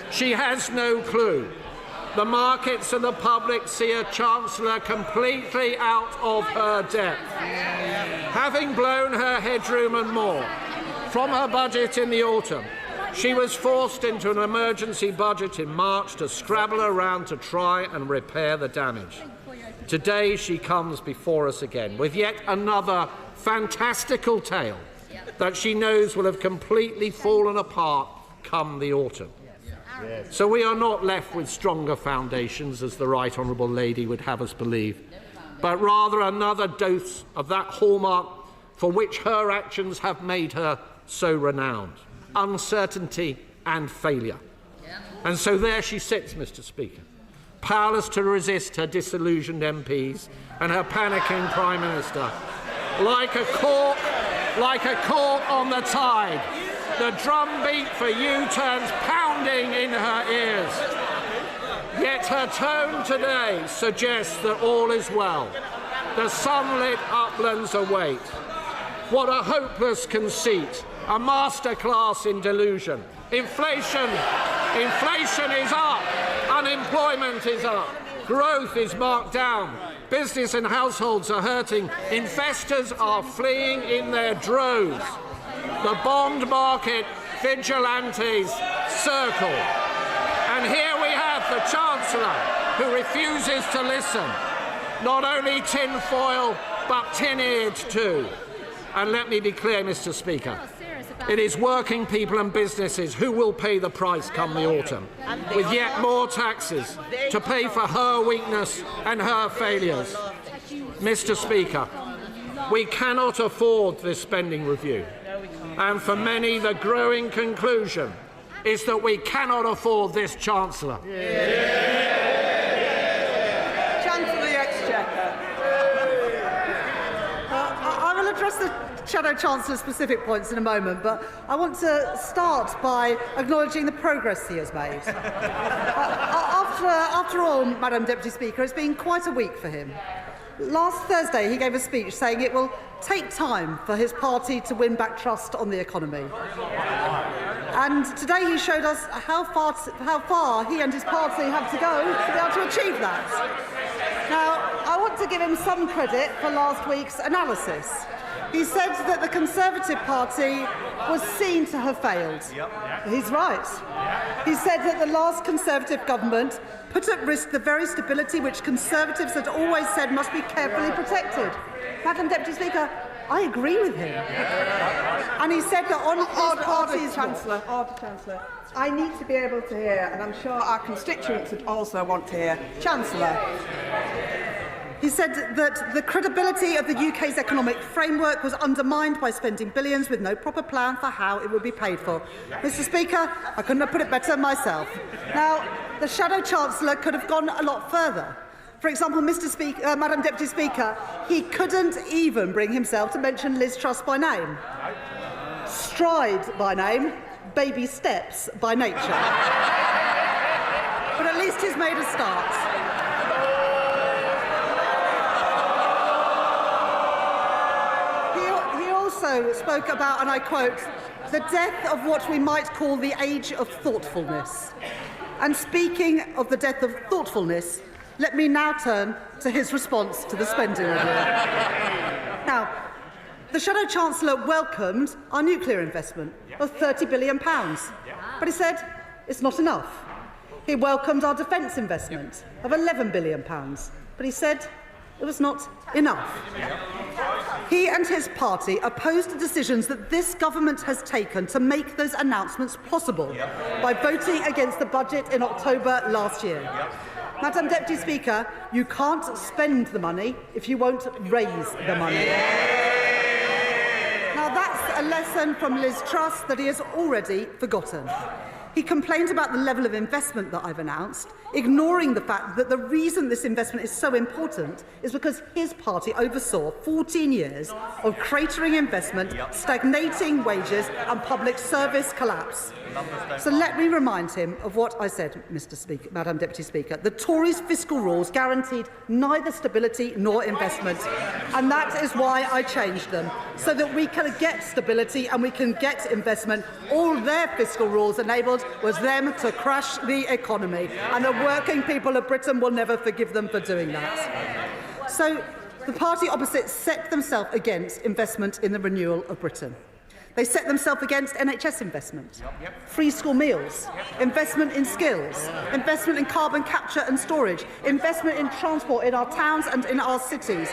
She has no clue. The markets and the public see a Chancellor completely out of her depth. Having blown her headroom and more from her budget in the autumn, she was forced into an emergency budget in March to scrabble around to try and repair the damage. Today she comes before us again with yet another fantastical tale that she knows will have completely fallen apart come the autumn. So we are not left with stronger foundations, as the Right Honourable Lady would have us believe, but rather another dose of that hallmark for which her actions have made her so renowned: uncertainty and failure. And so there she sits, Mr. Speaker, powerless to resist her disillusioned MPs and her panicking Prime Minister, like a cork on the tide. The drumbeat for U-turns pounding in her ears. Yet her tone today suggests that all is well. The sunlit uplands await. What a hopeless conceit, a masterclass in delusion. Inflation is up, unemployment is up, growth is marked down, business and households are hurting, investors are fleeing in their droves. The bond market vigilantes circle. And here we have the Chancellor who refuses to listen. Not only tinfoil, but tin-eared too. And let me be clear, Mr. Speaker, it is working people and businesses who will pay the price come the autumn, with yet more taxes to pay for her weakness and her failures. Mr. Speaker, we cannot afford this spending review. And for many, the growing conclusion is that we cannot afford this Chancellor. Chancellor of the Exchequer. I will address the Shadow Chancellor's specific points in a moment, but I want to start by acknowledging the progress he has made. After all, Madam Deputy Speaker, it's been quite a week for him. Last Thursday, he gave a speech saying it will take time for his party to win back trust on the economy. And today he showed us how far he and his party have to go to be able to achieve that. Now, I want to give him some credit for last week's analysis. He said that the Conservative Party was seen to have failed. He's right. He said that the last Conservative government put at risk the very stability which Conservatives had always said must be carefully protected. Madam Deputy Speaker, I agree with him. And he said that on his party's... Chancellor, I need to be able to hear, and I'm sure our constituents would also want to hear. Chancellor. He said that the credibility of the UK's economic framework was undermined by spending billions with no proper plan for how it would be paid for. Mr. Speaker, I couldn't have put it better myself. Now, the Shadow Chancellor could have gone a lot further. For example, Madam Deputy Speaker, he couldn't even bring himself to mention Liz Truss by name. Stride by name, baby steps by nature. But at least he's made a start. also spoke about, and I quote, the death of what we might call the age of thoughtfulness. And speaking of the death of thoughtfulness, let me now turn to his response to the spending review. Now, the Shadow Chancellor welcomed our nuclear investment of £30 billion, but he said it's not enough. He welcomed our defence investment of £11 billion, but he said it was not enough. He and his party opposed the decisions that this government has taken to make those announcements possible by voting against the budget in October last year. Madam Deputy Speaker, you can't spend the money if you won't raise the money. Now that's a lesson from Liz Truss that he has already forgotten. He complained about the level of investment that I've announced, ignoring the fact that the reason this investment is so important is because his party oversaw 14 years of cratering investment, stagnating wages and public service collapse. So let me remind him of what I said, Mr. Speaker, Madam Deputy Speaker. The Tories' fiscal rules guaranteed neither stability nor investment, and that is why I changed them, so that we can get stability and we can get investment. All their fiscal rules enabled was them to crash the economy, and the working people of Britain will never forgive them for doing that. So the party opposite set themselves against investment in the renewal of Britain. They set themselves against NHS investment, free school meals, investment in skills, investment in carbon capture and storage, investment in transport in our towns and in our cities,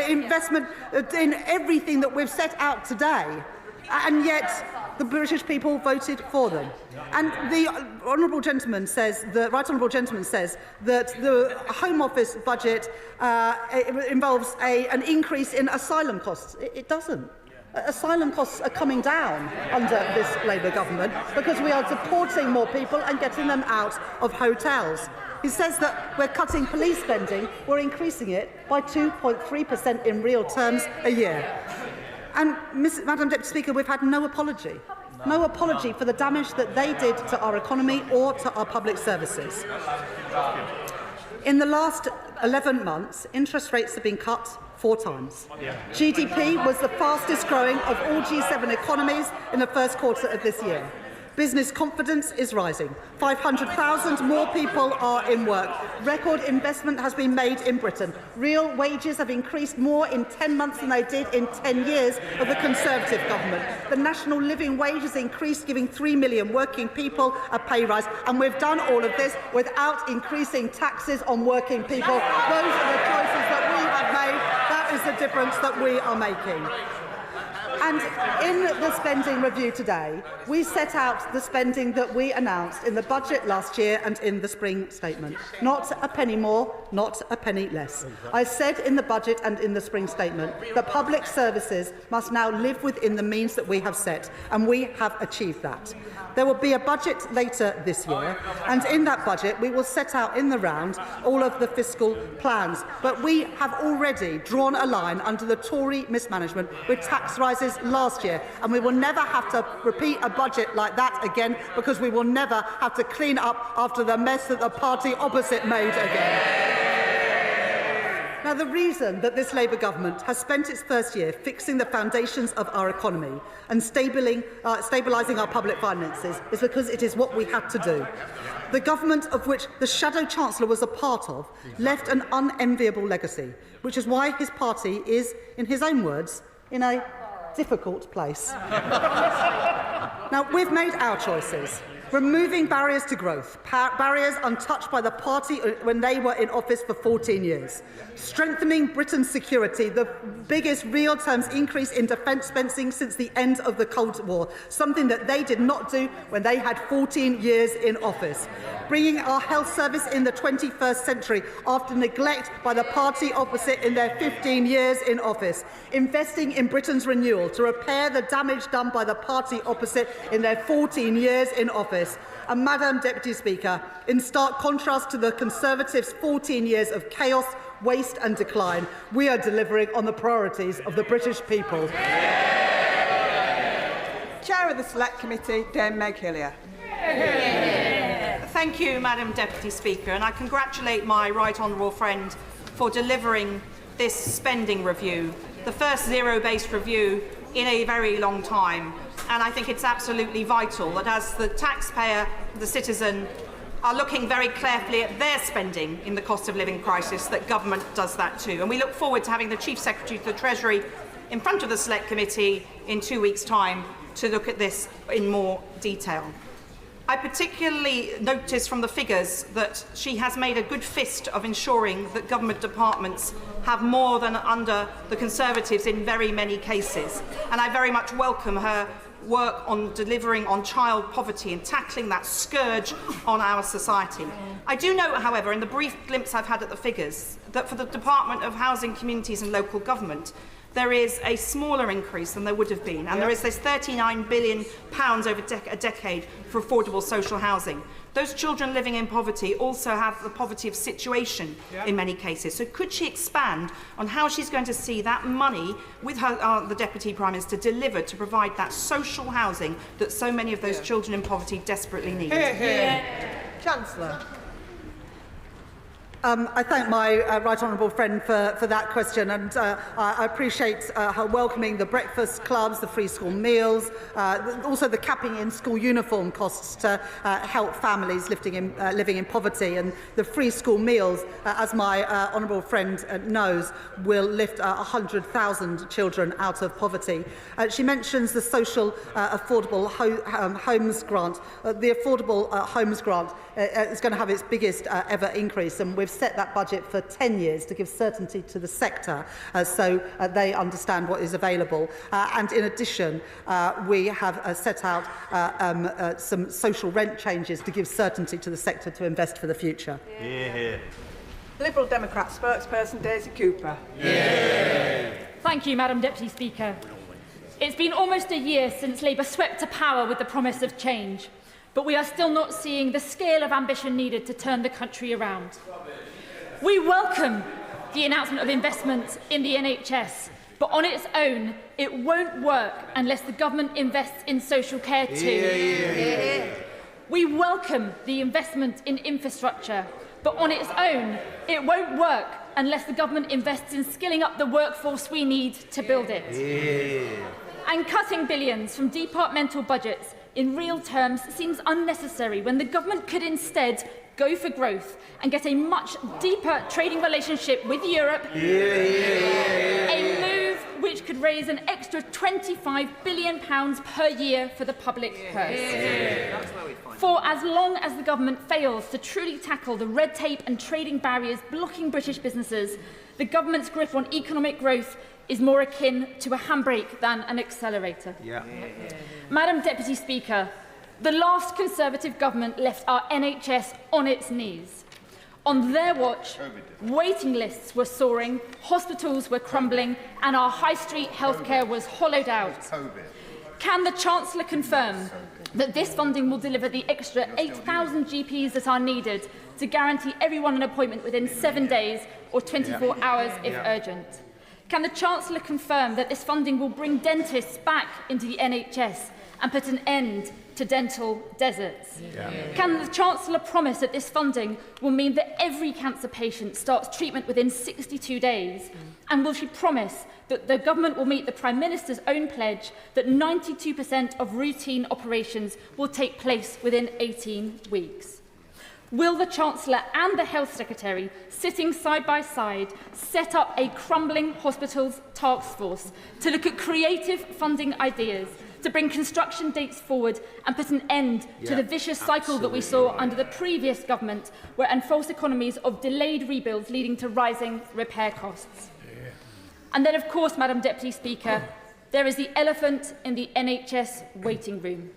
investment in everything that we've set out today. And yet the British people voted for them. And the honourable gentleman says, the right honourable gentleman says that the Home Office budget involves an increase in asylum costs. It doesn't. Asylum costs are coming down under this Labour government because we are deporting more people and getting them out of hotels. He says that we're cutting police spending, we're increasing it by 2.3% in real terms a year. And, Madam Deputy Speaker, we've had no apology. No apology for the damage that they did to our economy or to our public services. In the last 11 months, interest rates have been cut 4 times. GDP was the fastest growing of all G7 economies in the first quarter of this year. Business confidence is rising. 500,000 more people are in work. Record investment has been made in Britain. Real wages have increased more in 10 months than they did in 10 years of the Conservative government. The national living wage has increased, giving 3 million working people a pay rise. And we've done all of this without increasing taxes on working people. Those are the choices that we have made. That is the difference that we are making. And in the spending review today, we set out the spending that we announced in the budget last year and in the spring statement. Not a penny more, not a penny less. I said in the budget and in the spring statement that public services must now live within the means that we have set, and we have achieved that. There will be a budget later this year, and in that budget we will set out in the round all of the fiscal plans. But we have already drawn a line under the Tory mismanagement with tax rises last year, and we will never have to repeat a budget like that again, because we will never have to clean up after the mess that the party opposite made again. Now, the reason that this Labour government has spent its first year fixing the foundations of our economy and stabilising our public finances is because it is what we had to do. The government of which the Shadow Chancellor was a part of left an unenviable legacy, which is why his party is, in his own words, in a difficult place. Now, we've made our choices. Removing barriers to growth, barriers untouched by the party when they were in office for 14 years. Strengthening Britain's security, the biggest real terms increase in defence spending since the end of the Cold War, something that they did not do when they had 14 years in office. Bringing our health service in the 21st century after neglect by the party opposite in their 15 years in office. Investing in Britain's renewal to repair the damage done by the party opposite in their 14 years in office. And, Madam Deputy Speaker, in stark contrast to the Conservatives' 14 years of chaos, waste and decline, we are delivering on the priorities of the British people. Chair of the Select Committee, Dame Meg Hillier. Thank you, Madam Deputy Speaker, and I congratulate my right honourable friend for delivering this spending review, the first zero-based review in a very long time. And I think it's absolutely vital that as the taxpayer, the citizen, are looking very carefully at their spending in the cost of living crisis, that government does that too. And we look forward to having the Chief Secretary to the Treasury in front of the Select Committee in 2 weeks' time to look at this in more detail. I particularly notice from the figures that she has made a good fist of ensuring that government departments have more than under the Conservatives in very many cases. And I very much welcome her work on delivering on child poverty and tackling that scourge on our society. I do note, however, in the brief glimpse I've had at the figures, that for the Department of Housing, Communities and Local Government, there is a smaller increase than there would have been, and there is this £39 billion over a decade for affordable social housing. Those children living in poverty also have the poverty of situation in many cases. So could she expand on how she's going to see that money, with her, the Deputy Prime Minister, delivered to provide that social housing that so many of those children in poverty desperately need? Chancellor. I thank my right honourable friend for that question, and I appreciate her welcoming the breakfast clubs, the free school meals, also the capping in school uniform costs to help families living in poverty, and the free school meals, as my honourable friend knows, will lift 100,000 children out of poverty. She mentions the social affordable homes grant. The affordable homes grant is going to have its biggest ever increase, and we've set that budget for 10 years to give certainty to the sector so they understand what is available. And in addition, we have set out some social rent changes to give certainty to the sector to invest for the future. Liberal Democrat spokesperson Daisy Cooper. Thank you, Madam Deputy Speaker. It's been almost a year since Labour swept to power with the promise of change, but we are still not seeing the scale of ambition needed to turn the country around. We welcome the announcement of investment in the NHS, but on its own, it won't work unless the government invests in social care too. We welcome the investment in infrastructure, but on its own, it won't work unless the government invests in skilling up the workforce we need to build it. And cutting billions from departmental budgets in real terms seems unnecessary when the government could instead go for growth and get a much deeper trading relationship with Europe, a move which could raise an extra £25 billion per year for the public purse. For as long as the government fails to truly tackle the red tape and trading barriers blocking British businesses, the government's grip on economic growth is more akin to a handbrake than an accelerator. Madam Deputy Speaker, the last Conservative government left our NHS on its knees. On their watch, waiting lists were soaring, hospitals were crumbling, and our high street healthcare was hollowed out. Can the Chancellor confirm that this funding will deliver the extra 8,000 GPs that are needed to guarantee everyone an appointment within 7 days or 24 hours if urgent? Can the Chancellor confirm that this funding will bring dentists back into the NHS and put an end to dental deserts? Can the Chancellor promise that this funding will mean that every cancer patient starts treatment within 62 days? And will she promise that the government will meet the Prime Minister's own pledge that 92% of routine operations will take place within 18 weeks? Will the Chancellor and the Health Secretary, sitting side by side, set up a crumbling hospitals task force to look at creative funding ideas, to bring construction dates forward and put an end to the vicious cycle that we saw under the previous government, and false economies of delayed rebuilds leading to rising repair costs? And then, of course, Madam Deputy Speaker, there is the elephant in the NHS waiting room: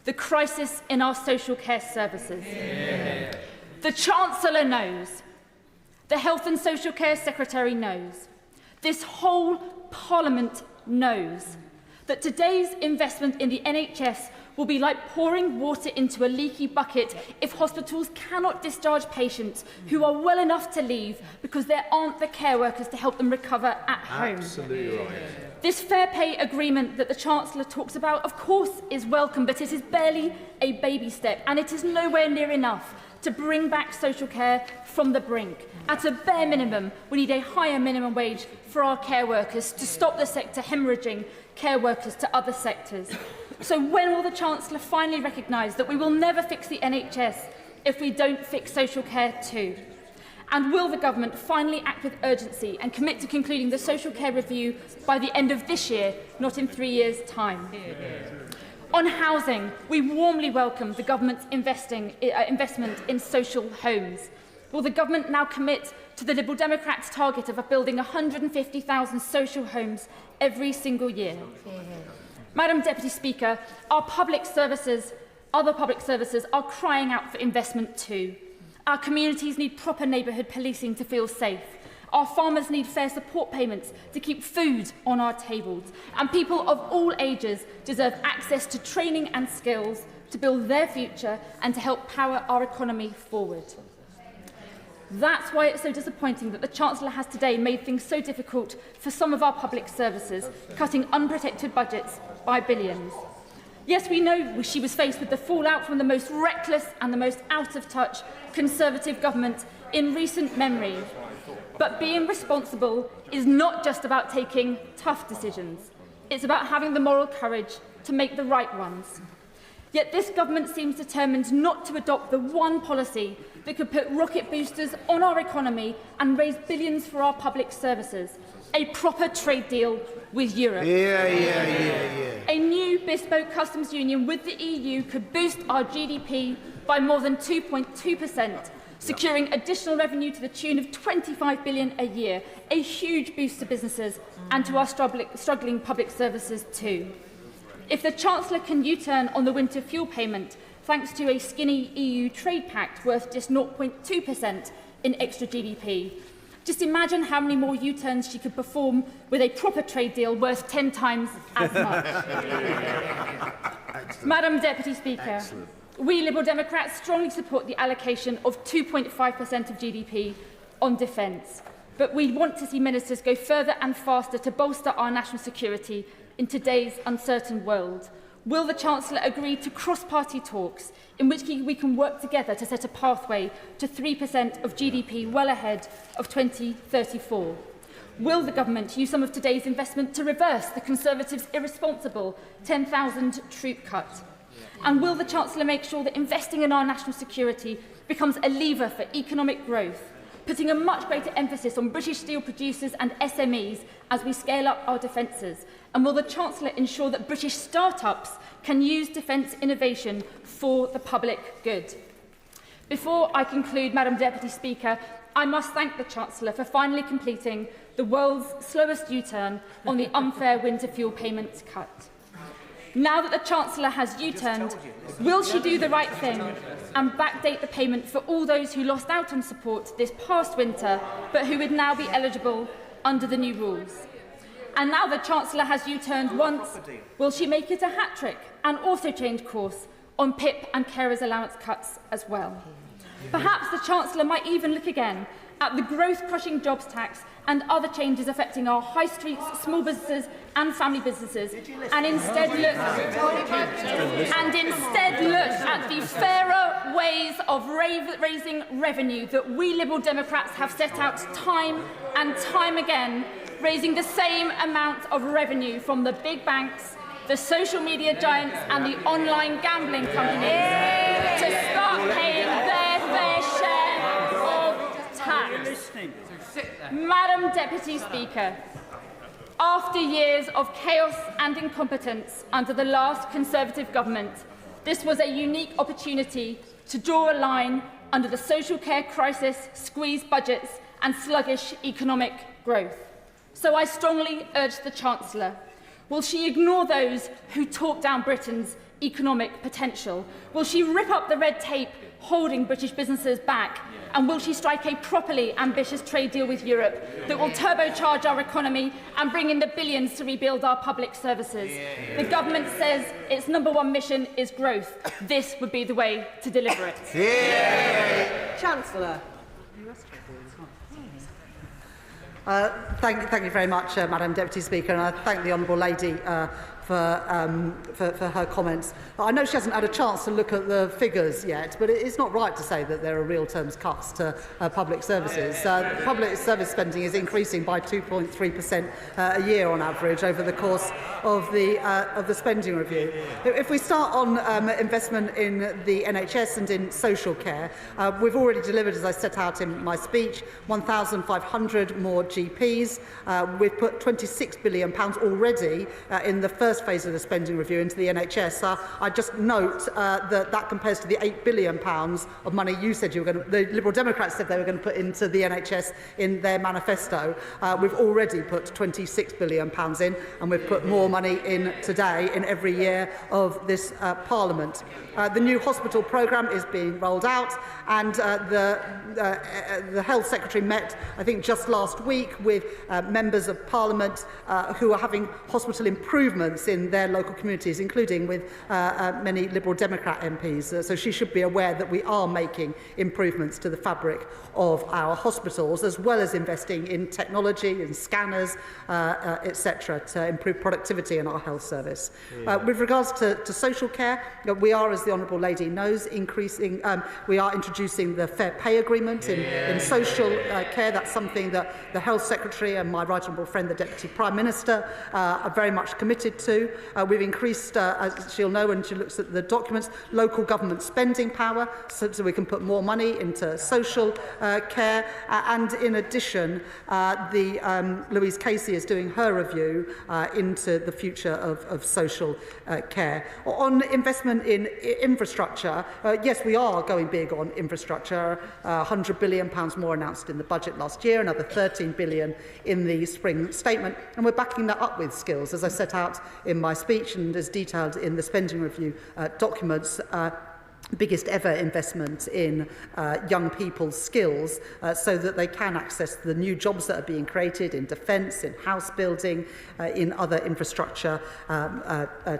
the crisis in our social care services. The Chancellor knows. The Health and Social Care Secretary knows. This whole Parliament knows that today's investment in the NHS will be like pouring water into a leaky bucket if hospitals cannot discharge patients who are well enough to leave because there aren't the care workers to help them recover at home. Absolutely right. This fair pay agreement that the Chancellor talks about, of course, is welcome, but it is barely a baby step, and it is nowhere near enough to bring back social care from the brink. At a bare minimum, we need a higher minimum wage for our care workers to stop the sector hemorrhaging care workers to other sectors. So when will the Chancellor finally recognise that we will never fix the NHS if we don't fix social care too? And will the Government finally act with urgency and commit to concluding the social care review by the end of this year, not in 3 years' time? On housing, we warmly welcome the Government's investment in social homes. Will the Government now commit to the Liberal Democrats' target of building 150,000 social homes every single year? Madam Deputy Speaker, other public services are crying out for investment too. Our communities need proper neighbourhood policing to feel safe. Our farmers need fair support payments to keep food on our tables. And people of all ages deserve access to training and skills to build their future and to help power our economy forward. That's why it's so disappointing that the Chancellor has today made things so difficult for some of our public services, cutting unprotected budgets by billions. Yes, we know she was faced with the fallout from the most reckless and the most out-of-touch Conservative government in recent memory. But being responsible is not just about taking tough decisions. It's about having the moral courage to make the right ones. Yet this government seems determined not to adopt the one policy that could put rocket boosters on our economy and raise billions for our public services. A proper trade deal with Europe. A new bespoke customs union with the EU could boost our GDP by more than 2.2%, securing additional revenue to the tune of £25 billion a year, a huge boost to businesses and to our struggling public services too. If the Chancellor can U-turn on the winter fuel payment, thanks to a skinny EU trade pact worth just 0.2% in extra GDP, just imagine how many more U-turns she could perform with a proper trade deal worth 10 times as much. Madam Deputy Speaker, we Liberal Democrats strongly support the allocation of 2.5% of GDP on defence, but we want to see ministers go further and faster to bolster our national security in today's uncertain world. Will the Chancellor agree to cross-party talks in which we can work together to set a pathway to 3% of GDP well ahead of 2034? Will the Government use some of today's investment to reverse the Conservatives' irresponsible 10,000 troop cut? And will the Chancellor make sure that investing in our national security becomes a lever for economic growth, putting a much greater emphasis on British steel producers and SMEs as we scale up our defences? And will the Chancellor ensure that British start-ups can use defence innovation for the public good? Before I conclude, Madam Deputy Speaker, I must thank the Chancellor for finally completing the world's slowest U-turn on the unfair winter fuel payments cut. Now that the Chancellor has U-turned, will she do the right thing and backdate the payment for all those who lost out on support this past winter, but who would now be eligible under the new rules? And now the Chancellor has U-turned once, will she make it a hat-trick and also change course on PIP and carers allowance cuts as well? Perhaps the Chancellor might even look again at the growth-crushing jobs tax and other changes affecting our high streets, small businesses and family businesses, and instead look at the fairer ways of raising revenue that we Liberal Democrats have set out time and time again, raising the same amount of revenue from the big banks, the social media giants and the online gambling companies to start paying their fair share of tax. Madam Deputy Speaker, after years of chaos and incompetence under the last Conservative government, this was a unique opportunity to draw a line under the social care crisis, squeezed budgets and sluggish economic growth. So I strongly urge the Chancellor, will she ignore those who talk down Britain's economic potential? Will she rip up the red tape holding British businesses back? And will she strike a properly ambitious trade deal with Europe that will turbocharge our economy and bring in the billions to rebuild our public services? The government says its #1 mission is growth. This would be the way to deliver it. Chancellor. Thank you very much, Madam Deputy Speaker, and I thank the Honourable Lady for her comments. I know she hasn't had a chance to look at the figures yet, but it's not right to say that there are real terms cuts to public services. Public service spending is increasing by 2.3% a year on average over the course of the spending review. If we start on investment in the NHS and in social care, we've already delivered, as I set out in my speech, 1,500 more GPs. We've put £26 billion already in the first phase of the spending review into the NHS. I just note that compares to the £8 billion of money you said you were going to, the Liberal Democrats said they were going to put into the NHS in their manifesto. We've already put £26 billion in, and we've put more money in today in every year of this Parliament. The new hospital programme is being rolled out, and the Health Secretary met, I think, just last week with members of Parliament who are having hospital improvements in their local communities, including with many Liberal Democrat MPs. So she should be aware that we are making improvements to the fabric of our hospitals, as well as investing in technology and scanners, etc., to improve productivity in our health service. With regards to social care, we are, as the Honourable Lady knows, we are introducing the fair pay agreement in social care. That's something that the Health Secretary and my right honourable friend, the Deputy Prime Minister, are very much committed to. We've increased, as she'll know when she looks at the documents, local government spending power so we can put more money into social care. And in addition, Louise Casey is doing her review into the future of social care. On investment in infrastructure, yes, we are going big on infrastructure. £100 billion more announced in the budget last year, another £13 billion in the spring statement, and we're backing that up with skills, as I set out in my speech and as detailed in the spending review documents. Biggest ever investment in young people's skills so that they can access the new jobs that are being created in defence, in house building, in other infrastructure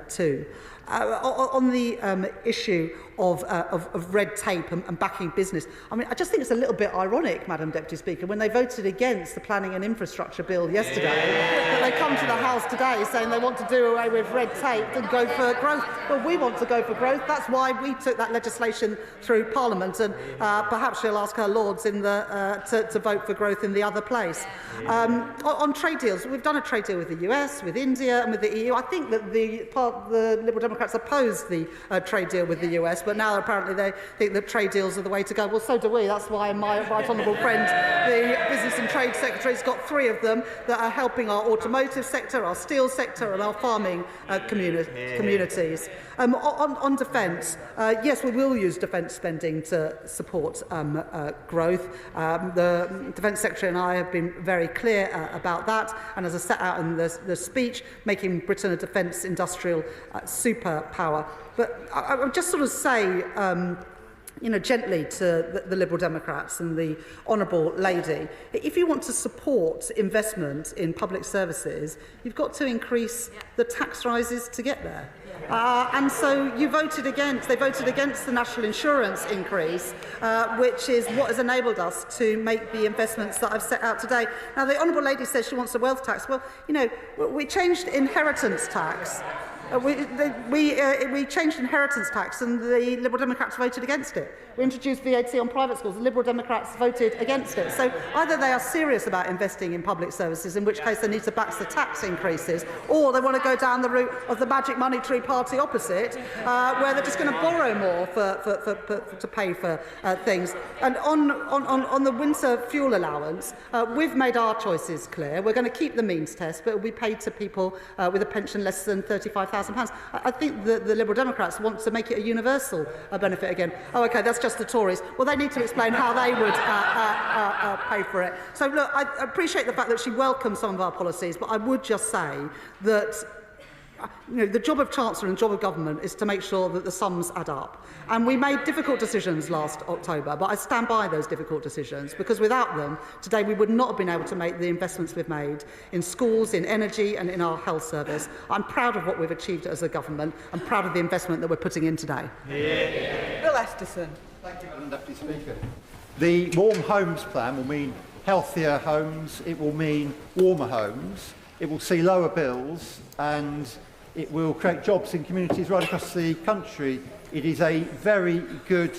too. On the issue of red tape and backing business, I mean, I just think it's a little bit ironic, Madam Deputy Speaker, when they voted against the Planning and Infrastructure Bill yesterday, that they come to the House today saying they want to do away with red tape and go for growth. Well, we want to go for growth. That's why we took that legislation through Parliament, and perhaps she'll ask her Lords to vote for growth in the other place. On trade deals, we've done a trade deal with the US, with India and with the EU. I think that the Liberal Democrats opposed the trade deal with the US, but now apparently they think that trade deals are the way to go. Well, so do we. That's why my right honourable friend, the Business and Trade Secretary, has got 3 of them that are helping our automotive sector, our steel sector and our farming communities. On defence, yes, we will use defence spending to support growth. The Defence Secretary and I have been very clear about that, and as I set out in the speech, making Britain a defence industrial superpower. But I would just sort of say, gently to the Liberal Democrats and the Honourable Lady, if you want to support investment in public services, you've got to increase the tax rises to get there. And so they voted against the national insurance increase, which is what has enabled us to make the investments that I've set out today. Now, the Honourable Lady says she wants a wealth tax. Well, we changed inheritance tax. We changed inheritance tax and the Liberal Democrats voted against it. We introduced VAT on private schools. The Liberal Democrats voted against it. So either they are serious about investing in public services, in which case they need to back the tax increases, or they want to go down the route of the magic money tree party opposite, where they're just going to borrow more to pay for things. And on the winter fuel allowance, we've made our choices clear. We're going to keep the means test, but it will be paid to people with a pension less than £35,000. I think the Liberal Democrats want to make it a universal benefit again. Oh, OK, that's just the Tories. Well, they need to explain how they would pay for it. So, look, I appreciate the fact that she welcomes some of our policies, but I would just say that the job of Chancellor and the job of government is to make sure that the sums add up. And we made difficult decisions last October, but I stand by those difficult decisions, because without them, today we would not have been able to make the investments we've made in schools, in energy and in our health service. I'm proud of what we've achieved as a government. I'm proud of the investment that we're putting in today. Bill Esterson. Thank you, Madam Deputy Speaker. The Warm Homes Plan will mean healthier homes, it will mean warmer homes, it will see lower bills and It will create jobs in communities right across the country. It is a very good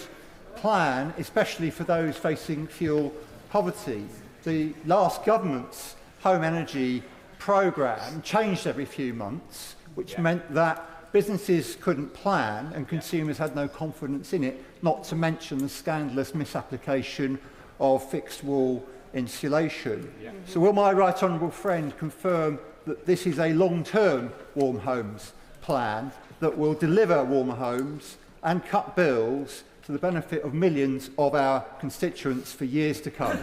plan, especially for those facing fuel poverty. The last government's home energy programme changed every few months, which meant that businesses couldn't plan and consumers had no confidence in it, not to mention the scandalous misapplication of fixed wall insulation. So will my right honourable friend confirm that this is a long-term warm homes plan that will deliver warmer homes and cut bills to the benefit of millions of our constituents for years to come?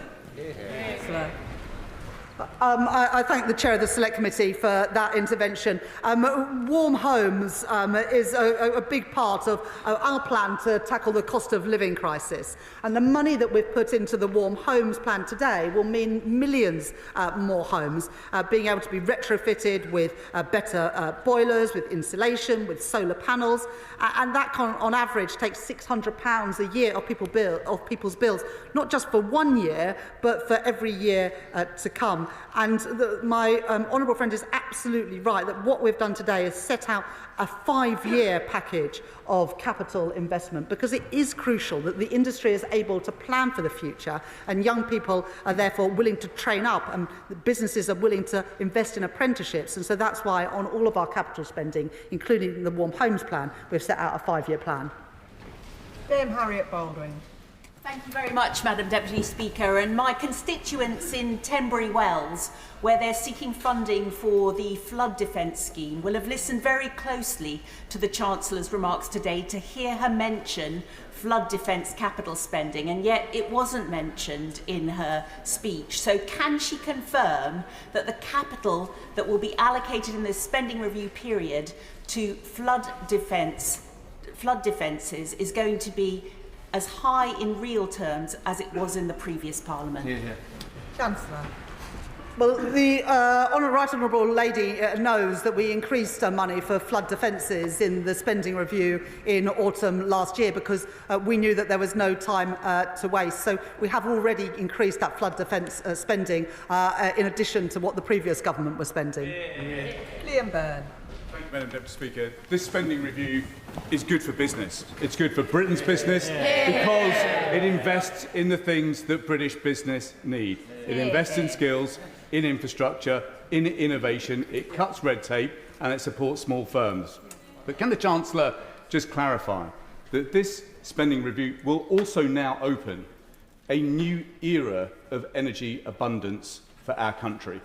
I thank the Chair of the Select Committee for that intervention. Warm homes is a big part of our plan to tackle the cost of living crisis. And the money that we've put into the Warm Homes plan today will mean millions more homes being able to be retrofitted with better boilers, with insulation, with solar panels. And that on average takes £600 a year of people's bills, not just for 1 year, but for every year to come. And my honourable friend is absolutely right that what we've done today is set out a 5-year package of capital investment, because it is crucial that the industry is able to plan for the future, and young people are therefore willing to train up, and businesses are willing to invest in apprenticeships. And so that's why on all of our capital spending, including the Warm Homes plan, we've set out a 5-year plan. Dame Harriet Baldwin. Thank you very much, Madam Deputy Speaker. And my constituents in Tenbury Wells, where they're seeking funding for the flood defence scheme, will have listened very closely to the Chancellor's remarks today to hear her mention flood defence capital spending, and yet it wasn't mentioned in her speech. So can she confirm that the capital that will be allocated in this spending review period to flood defences is going to be as high in real terms as it was in the previous Parliament? Chancellor. Well, the right honourable lady knows that we increased money for flood defences in the spending review in autumn last year, because we knew that there was no time to waste. So we have already increased that flood defence spending in addition to what the previous government was spending. Liam Byrne. Madam Deputy Speaker, this spending review is good for business. It's good for Britain's business because it invests in the things that British business need. It invests in skills, in infrastructure, in innovation, it cuts red tape and it supports small firms. But can the Chancellor just clarify that this spending review will also now open a new era of energy abundance for our country?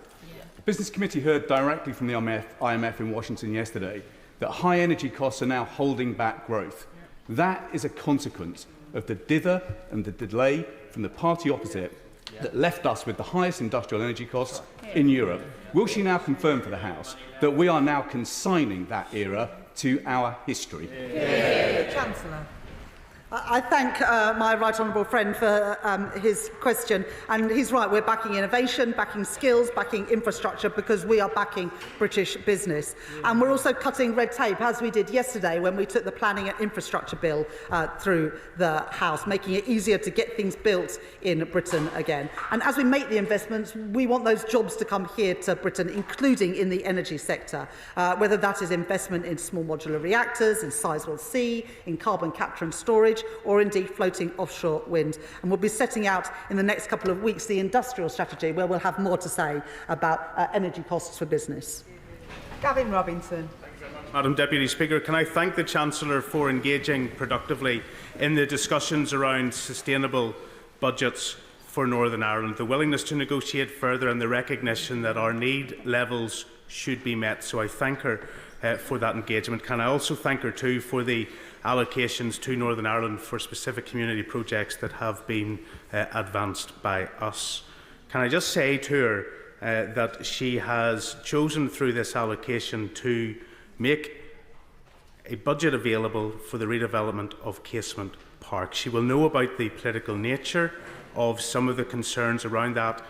The Business Committee heard directly from the IMF in Washington yesterday that high energy costs are now holding back growth. That is a consequence of the dither and the delay from the party opposite that left us with the highest industrial energy costs in Europe. Will she now confirm for the House that we are now consigning that era to our history? Chancellor. I thank my right honourable friend for his question, and he's right, we're backing innovation, backing skills, backing infrastructure, because we are backing British business. And we're also cutting red tape, as we did yesterday when we took the planning and infrastructure bill through the House, making it easier to get things built in Britain again. And as we make the investments, we want those jobs to come here to Britain, including in the energy sector, whether that is investment in small modular reactors, in Sizewell C, in carbon capture and storage, or indeed floating offshore wind. And we'll be setting out in the next couple of weeks the industrial strategy, where we'll have more to say about energy costs for business. Gavin Robinson. Madam Deputy Speaker, can I thank the Chancellor for engaging productively in the discussions around sustainable budgets for Northern Ireland, the willingness to negotiate further and the recognition that our need levels should be met. So I thank her for that engagement. Can I also thank her too for the allocations to Northern Ireland for specific community projects that have been advanced by us. Can I just say to her that she has chosen through this allocation to make a budget available for the redevelopment of Casement Park. She will know about the political nature of some of the concerns around that,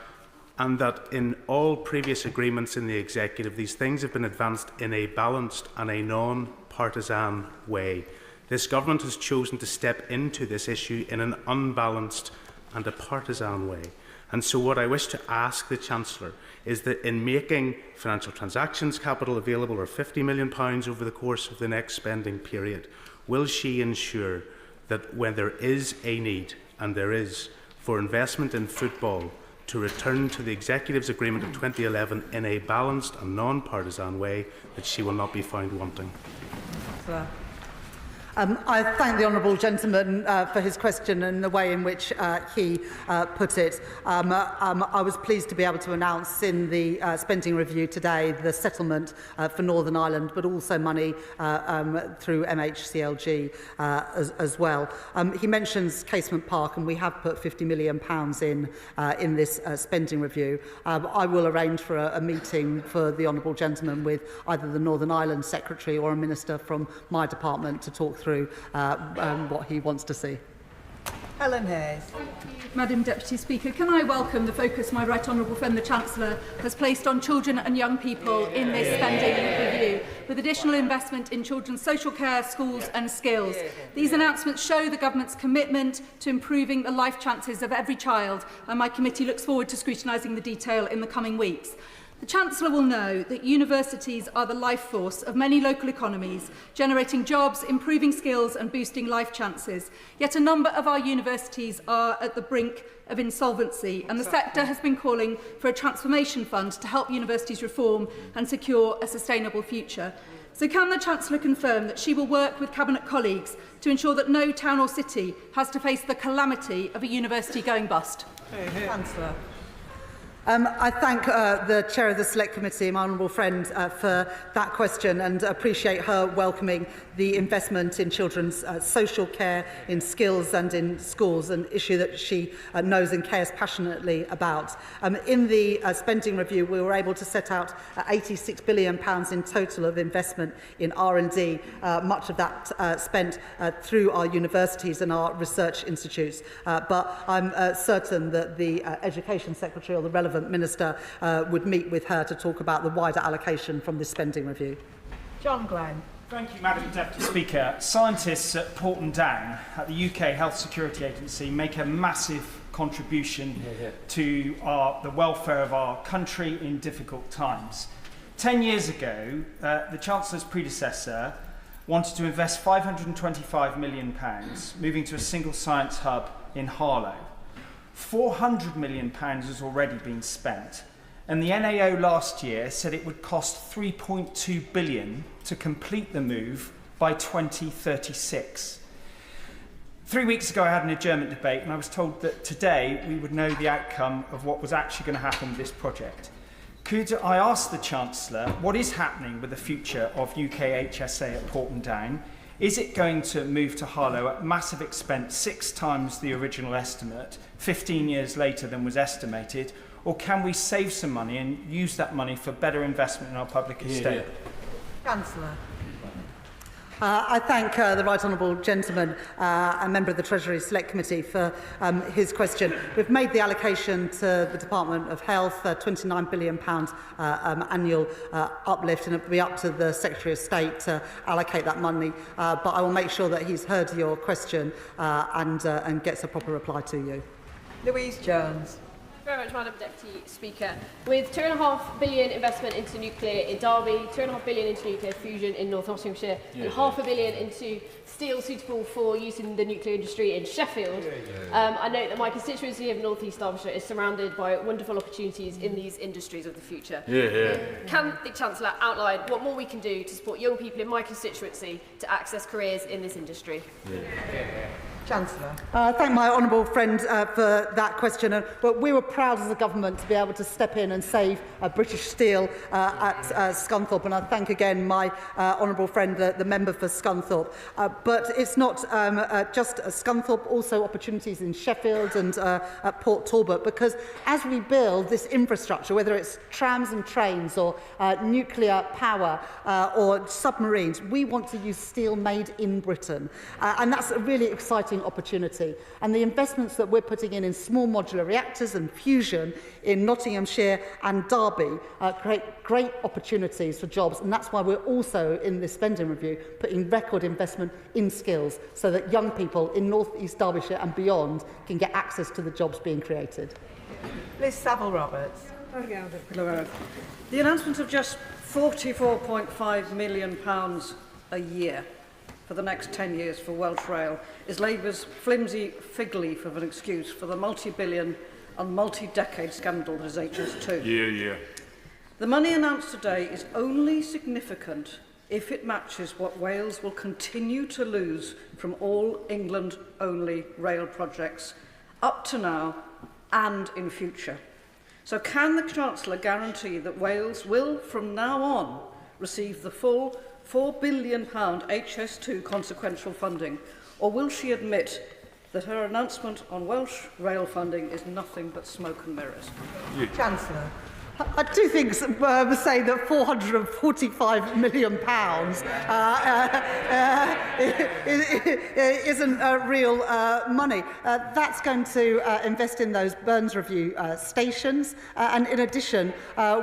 and that in all previous agreements in the Executive, these things have been advanced in a balanced and a non-partisan way. This government has chosen to step into this issue in an unbalanced and a partisan way. And so what I wish to ask the Chancellor is that in making financial transactions capital available, or £50 million over the course of the next spending period, will she ensure that when there is a need, and there is, for investment in football to return to the Executive's agreement of 2011 in a balanced and non-partisan way, that she will not be found wanting? I thank the honourable gentleman for his question and the way in which he put it. I was pleased to be able to announce in the spending review today the settlement for Northern Ireland, but also money through MHCLG as well. He mentions Casement Park, and we have put £50 million in this spending review. I will arrange for a meeting for the honourable gentleman with either the Northern Ireland Secretary or a minister from my department to talk through what he wants to see. Helen Hayes. Madam Deputy Speaker, can I welcome the focus my right honourable friend the Chancellor has placed on children and young people in this spending review, with additional investment in children's social care, schools and skills. These announcements show the Government's commitment to improving the life chances of every child, and my committee looks forward to scrutinising the detail in the coming weeks. The Chancellor will know that universities are the life force of many local economies, generating jobs, improving skills and boosting life chances. Yet a number of our universities are at the brink of insolvency, and the sector has been calling for a transformation fund to help universities reform and secure a sustainable future. So can the Chancellor confirm that she will work with Cabinet colleagues to ensure that no town or city has to face the calamity of a university going bust? Chancellor. I thank the Chair of the Select Committee, my honourable friend, for that question, and appreciate her welcoming the investment in children's social care, in skills and in schools, an issue that she knows and cares passionately about. In the spending review, we were able to set out £86 billion in total of investment in R&D, much of that spent through our universities and our research institutes. But I'm certain that the Education Secretary or the relevant Minister would meet with her to talk about the wider allocation from this spending review. John Glenn. Thank you, Madam Deputy Speaker. Scientists at Porton Down at the UK Health Security Agency make a massive contribution to the welfare of our country in difficult times. 10 years ago, the Chancellor's predecessor wanted to invest £525 million, moving to a single science hub in Harlow. £400 million has already been spent, and the NAO last year said it would cost £3.2 billion to complete the move by 2036. 3 weeks ago I had an adjournment debate, and I was told that today we would know the outcome of what was actually going to happen with this project. Could I ask the Chancellor what is happening with the future of UK HSA at Porton Down? Is it going to move to Harlow at massive expense, 6 times the original estimate, 15 years later than was estimated? Or can we save some money and use that money for better investment in our public estate? Chancellor. I thank the right honourable gentleman, a member of the Treasury Select Committee, for his question. We've made the allocation to the Department of Health, £29 billion annual uplift, and it will be up to the Secretary of State to allocate that money. But I will make sure that he's heard your question and gets a proper reply to you. Louise Jones. Thank you very much, Madam Deputy Speaker. With £2.5 billion investment into nuclear in Derby, £2.5 billion into nuclear fusion in North Nottinghamshire, and £500 million into steel suitable for use in the nuclear industry in Sheffield, I note that my constituency of North East Derbyshire is surrounded by wonderful opportunities in these industries of the future. Can the Chancellor outline what more we can do to support young people in my constituency to access careers in this industry? Chancellor. I thank my honourable friend for that question. But we were proud as a government to be able to step in and save British Steel at Scunthorpe, and I thank again my honourable friend, the member for Scunthorpe. But it's not just Scunthorpe, also opportunities in Sheffield and at Port Talbot, because as we build this infrastructure, whether it's trams and trains or nuclear power or submarines, we want to use steel made in Britain. And that's a really exciting exciting opportunity. And the investments that we're putting in small modular reactors and fusion in Nottinghamshire and Derby create great opportunities for jobs. And that's why we're also, in this spending review, putting record investment in skills so that young people in North East Derbyshire and beyond can get access to the jobs being created. Liz Saville-Roberts. The announcement of just £44.5 million a year for the next 10 years for Welsh Rail is Labour's flimsy fig leaf of an excuse for the multi-billion and multi-decade scandal that is HS2. Yeah. The money announced today is only significant if it matches what Wales will continue to lose from all England-only rail projects up to now and in future. So can the Chancellor guarantee that Wales will, from now on, receive the full £4 billion HS2 consequential funding, or will she admit that her announcement on Welsh rail funding is nothing but smoke and mirrors? Chancellor. I do think saying that £445 million isn't real money. That's going to invest in those Burns Review stations. And in addition,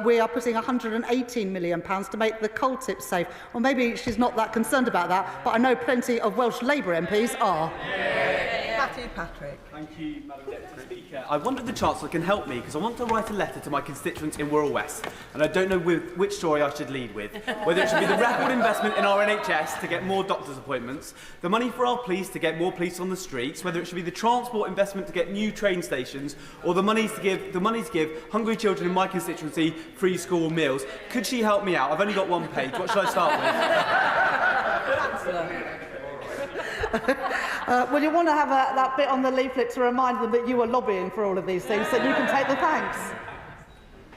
we are putting £118 million to make the coal tip safe. Well, maybe she's not that concerned about that, but I know plenty of Welsh Labour MPs are. Matthew Patrick. Thank you, Madam Deputy Speaker. I wonder if the Chancellor can help me, because I want to write a letter to my constituents in Wirral West, and I don't know which story I should lead with. Whether it should be the record investment in our NHS to get more doctors' appointments, the money for our police to get more police on the streets, whether it should be the transport investment to get new train stations, or the money to give hungry children in my constituency free school meals. Could she help me out? I've only got one page. What should I start with? Chancellor. Well, you want to have that bit on the leaflet to remind them that you were lobbying for all of these things, so you can take the thanks.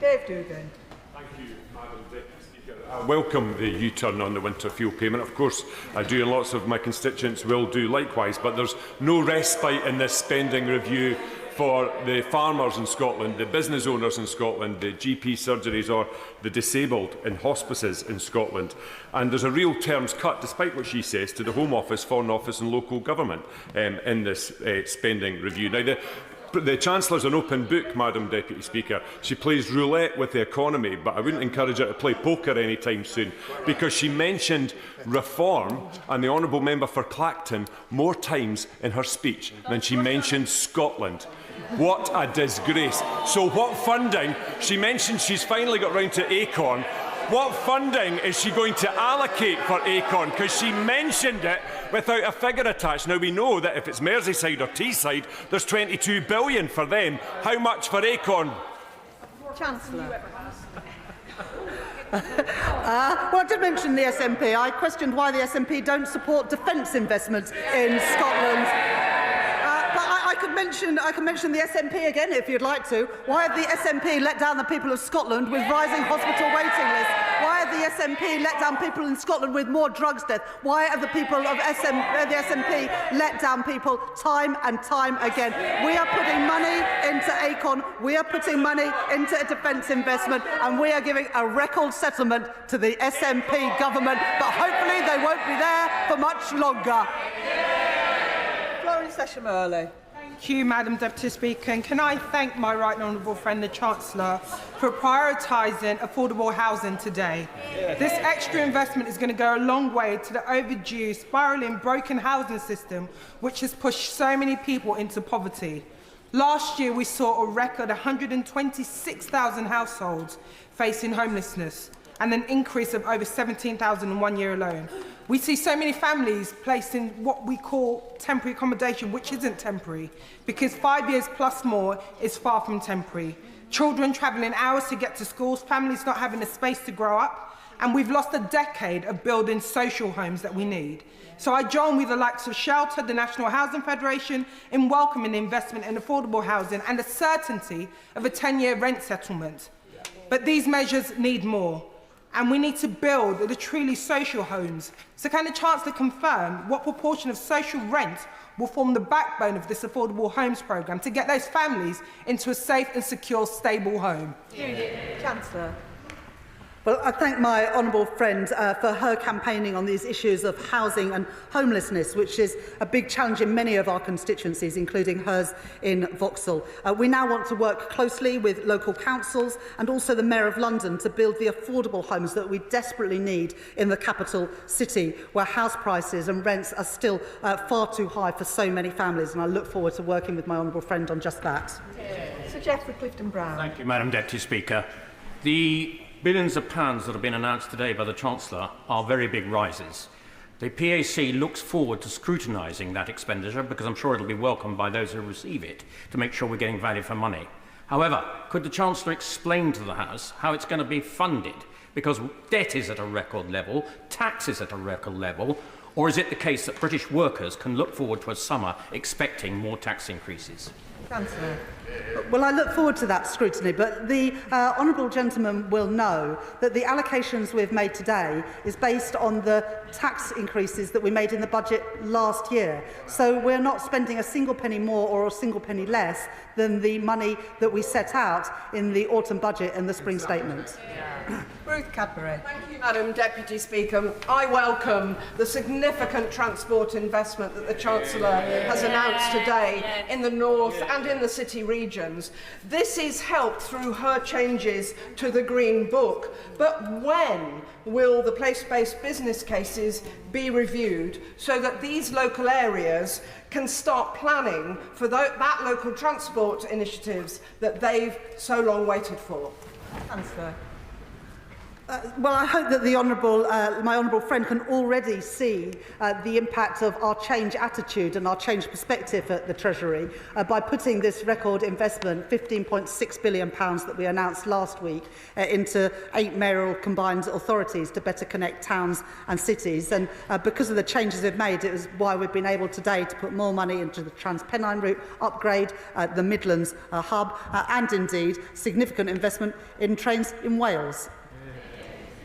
Dave Dugan. Thank you, Madam Deputy Speaker. I welcome the U-turn on the winter fuel payment. Of course, I do, and lots of my constituents will do likewise, but there's no respite in this spending review for the farmers in Scotland, the business owners in Scotland, the GP surgeries or the disabled in hospices in Scotland. And there's a real terms cut, despite what she says, to the Home Office, Foreign Office and local government in this spending review. Now, the Chancellor's an open book, Madam Deputy Speaker. She plays roulette with the economy, but I wouldn't encourage her to play poker anytime soon, because she mentioned reform and the Honourable Member for Clacton more times in her speech than she mentioned Scotland. What a disgrace. So what funding? She mentioned she's finally got round to Acorn. What funding is she going to allocate for Acorn? Because she mentioned it without a figure attached. Now, we know that if it's Merseyside or Teesside, there's £22 billion for them. How much for Acorn? Chancellor. Well, I did mention the SNP. I questioned why the SNP don't support defence investments in Scotland. I can mention the SNP again if you'd like to. Why have the SNP let down the people of Scotland with rising hospital waiting lists? Why have the SNP let down people in Scotland with more drugs death? Why have the people of the SNP let down people time and time again? We are putting money into Acorn, we are putting money into a defence investment, and we are giving a record settlement to the SNP government, but hopefully they won't be there for much longer. Florence Session-Early. Thank you, Madam Deputy Speaker. And can I thank my right honourable friend, the Chancellor, for prioritising affordable housing today. This extra investment is going to go a long way to the overdue, spiralling, broken housing system, which has pushed so many people into poverty. Last year, we saw a record 126,000 households facing homelessness, and an increase of over 17,000 in 1 year alone. We see so many families placed in what we call temporary accommodation, which isn't temporary, because 5 years plus more is far from temporary. Children travelling hours to get to schools, families not having a space to grow up, and we've lost a decade of building social homes that we need. So I join with the likes of Shelter, the National Housing Federation, in welcoming investment in affordable housing and the certainty of a 10-year rent settlement. But these measures need more. And we need to build the truly social homes. So can the Chancellor confirm what proportion of social rent will form the backbone of this affordable homes programme to get those families into a safe and secure, stable home? Chancellor. Well, I thank my honourable friend for her campaigning on these issues of housing and homelessness, which is a big challenge in many of our constituencies, including hers in Vauxhall. We now want to work closely with local councils and also the Mayor of London to build the affordable homes that we desperately need in the capital city, where house prices and rents are still far too high for so many families. And I look forward to working with my honourable friend on just that. Sir Geoffrey Clifton-Brown. Thank you, Madam Deputy Speaker. The billions of pounds that have been announced today by the Chancellor are very big rises. The PAC looks forward to scrutinising that expenditure because I'm sure it will be welcomed by those who receive it to make sure we're getting value for money. However, could the Chancellor explain to the House how it's going to be funded? Because debt is at a record level, tax is at a record level, or is it the case that British workers can look forward to a summer expecting more tax increases? Chancellor. Well, I look forward to that scrutiny, but the honourable gentleman will know that the allocations we've made today is based on the tax increases that we made in the budget last year. So we're not spending a single penny more or a single penny less than the money that we set out in the autumn budget and the spring statement. Ruth Cadbury. Thank you, Madam Deputy Speaker. I welcome the significant transport investment that the Chancellor has announced today in the North and in the city regions. This is helped through her changes to the Green Book. But when will the place-based business cases be reviewed so that these local areas can start planning for that local transport initiatives that they've so long waited for? Chancellor. Well, I hope that my honourable friend can already see the impact of our change attitude and our change perspective at the Treasury by putting this record investment, £15.6 billion that we announced last week, into 8 mayoral combined authorities to better connect towns and cities. And because of the changes we've made, it is why we've been able today to put more money into the Trans-Pennine route upgrade, the Midlands hub, and indeed significant investment in trains in Wales.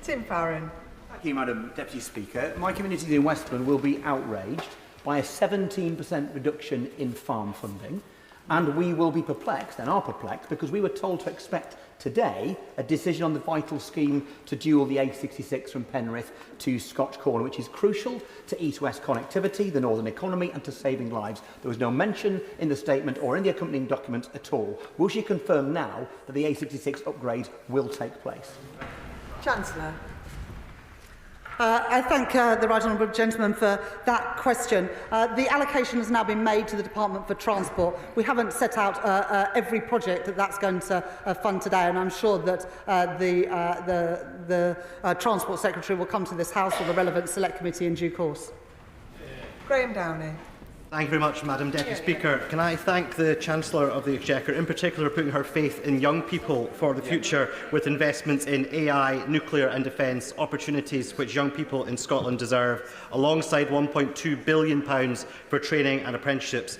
Tim Farron. Thank you, Madam Deputy Speaker. My community in Westbourne will be outraged by a 17% reduction in farm funding, and we will be perplexed, and are perplexed, because we were told to expect today a decision on the vital scheme to dual the A66 from Penrith to Scotch Corner, which is crucial to east-west connectivity, the northern economy, and to saving lives. There was no mention in the statement or in the accompanying document at all. Will she confirm now that the A66 upgrade will take place? Chancellor. I thank the right honourable gentleman for that question. The allocation has now been made to the Department for Transport. We haven't set out every project that's going to fund today, and I'm sure that the Transport Secretary will come to this House or the relevant Select Committee in due course. Graham Downey. Thank you very much, Madam Deputy Speaker. Can I thank the Chancellor of the Exchequer, in particular putting her faith in young people for the future with investments in AI, nuclear and defence, opportunities which young people in Scotland deserve, alongside £1.2 billion for training and apprenticeships.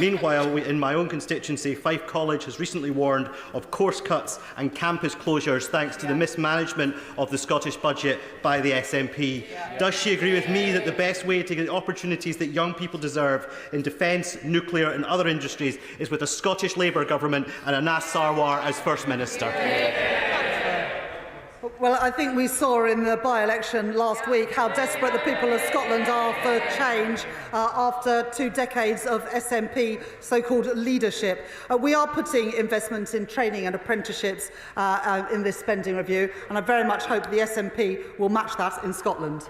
Meanwhile, in my own constituency, Fife College has recently warned of course cuts and campus closures thanks to the mismanagement of the Scottish budget by the SNP. Does she agree with me that the best way to get the opportunities that young people deserve in defence, nuclear and other industries is with a Scottish Labour government and Anas Sarwar as First Minister? Well, I think we saw in the by-election last week how desperate the people of Scotland are for change after 2 decades of SNP so-called leadership. We are putting investments in training and apprenticeships in this spending review, and I very much hope the SNP will match that in Scotland.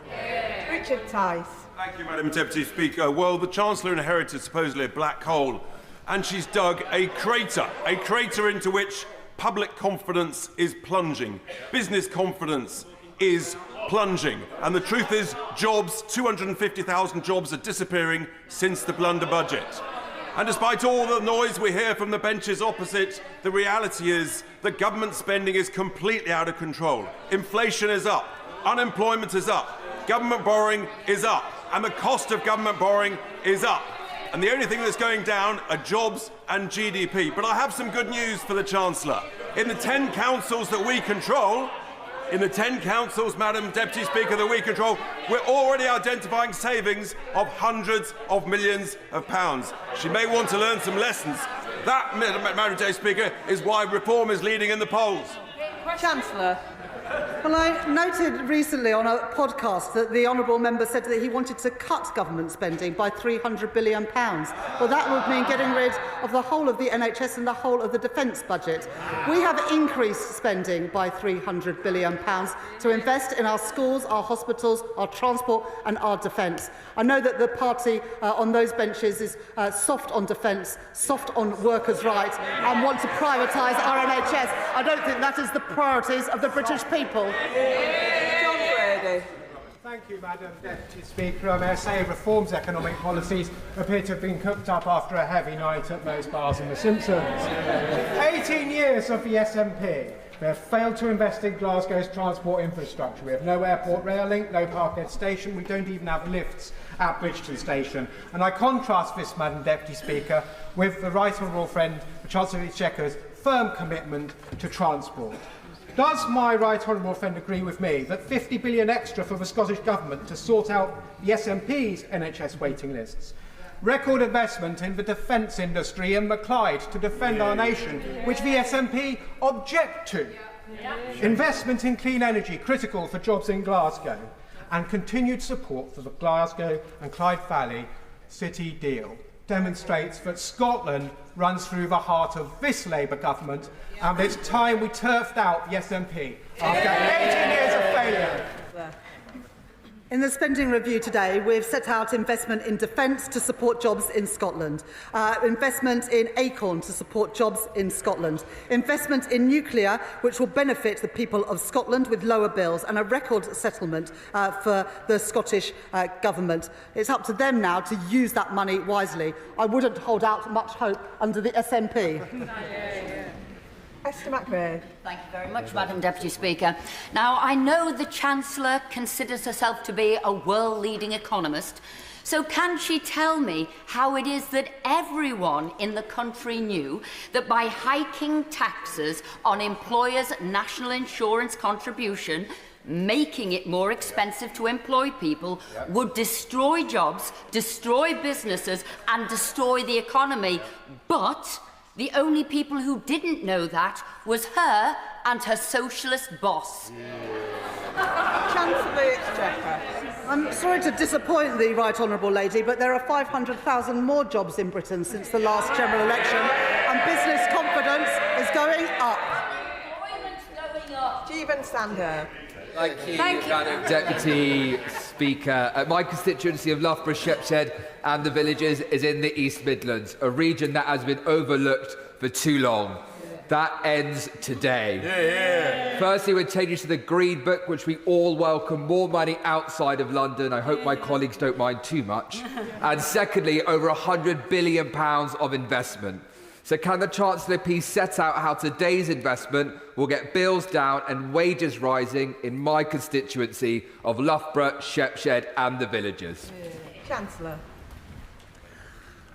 Richard Tice. Thank you, Madam Deputy Speaker. Well, the Chancellor inherited supposedly a black hole, and she's dug a crater into which public confidence is plunging. Business confidence is plunging. And the truth is, 250,000 jobs are disappearing since the blunder budget. And despite all the noise we hear from the benches opposite, the reality is that government spending is completely out of control. Inflation is up, unemployment is up, government borrowing is up, and the cost of government borrowing is up. And the only thing that's going down are jobs and GDP. But I have some good news for the Chancellor. In the 10 councils that we control, Madam Deputy Speaker, that we control, we're already identifying savings of hundreds of millions of pounds. She may want to learn some lessons. That, Madam Deputy Speaker, is why reform is leading in the polls. Chancellor. Well, I noted recently on a podcast that the honourable member said that he wanted to cut government spending by £300 billion. Well, that would mean getting rid of the whole of the NHS and the whole of the defence budget. We have increased spending by £300 billion to invest in our schools, our hospitals, our transport and our defence. I know that the party on those benches is soft on defence, soft on workers' rights and want to privatise our NHS. I don't think that is the priorities of the British people. John Brady. Thank you, Madam Deputy Speaker. I may say reforms economic policies appear to have been cooked up after a heavy night at Moe's Bars and the Simpsons. 18 years of the SNP. We have failed to invest in Glasgow's transport infrastructure. We have no airport rail link, no Parkhead station. We don't even have lifts at Bridgeton Station. And I contrast this, Madam Deputy Speaker, with the Right Honourable Friend, the Chancellor of the Exchequer's firm commitment to transport. Does my Right Honourable Friend agree with me that £50 billion extra for the Scottish Government to sort out the SNP's NHS waiting lists, record investment in the defence industry in Clyde to defend our nation, which the SNP object to, investment in clean energy critical for jobs in Glasgow, and continued support for the Glasgow and Clyde Valley City deal demonstrates that Scotland runs through the heart of this Labour government, and it's time we turfed out the SNP after 18 years of failure. In the spending review today, we've set out investment in defence to support jobs in Scotland, investment in Acorn to support jobs in Scotland, investment in nuclear, which will benefit the people of Scotland with lower bills, and a record settlement for the Scottish Government. It's up to them now to use that money wisely. I wouldn't hold out much hope under the SNP. Esther McVeigh. Thank you very much, Madam Deputy Speaker. Now, I know the Chancellor considers herself to be a world-leading economist, so can she tell me how it is that everyone in the country knew that by hiking taxes on employers' national insurance contribution, making it more expensive to employ people, would destroy jobs, destroy businesses and destroy the economy, but the only people who didn't know that was her and her socialist boss. Chancellor of the Exchequer. I'm sorry to disappoint the Right Honourable Lady, but there are 500,000 more jobs in Britain since the last general election, and business confidence is going up. Jeevan Sandhu. Thank you, Madam Deputy Speaker. My constituency of Loughborough, Shepshed and the Villages is in the East Midlands, a region that has been overlooked for too long. That ends today. Firstly, we're changing to the Green Book, which we all welcome, more money outside of London. I hope my colleagues don't mind too much. And secondly, over £100 billion of investment. So can the Chancellor please set out how today's investment will get bills down and wages rising in my constituency of Loughborough, Shepshed and the Villages? Chancellor.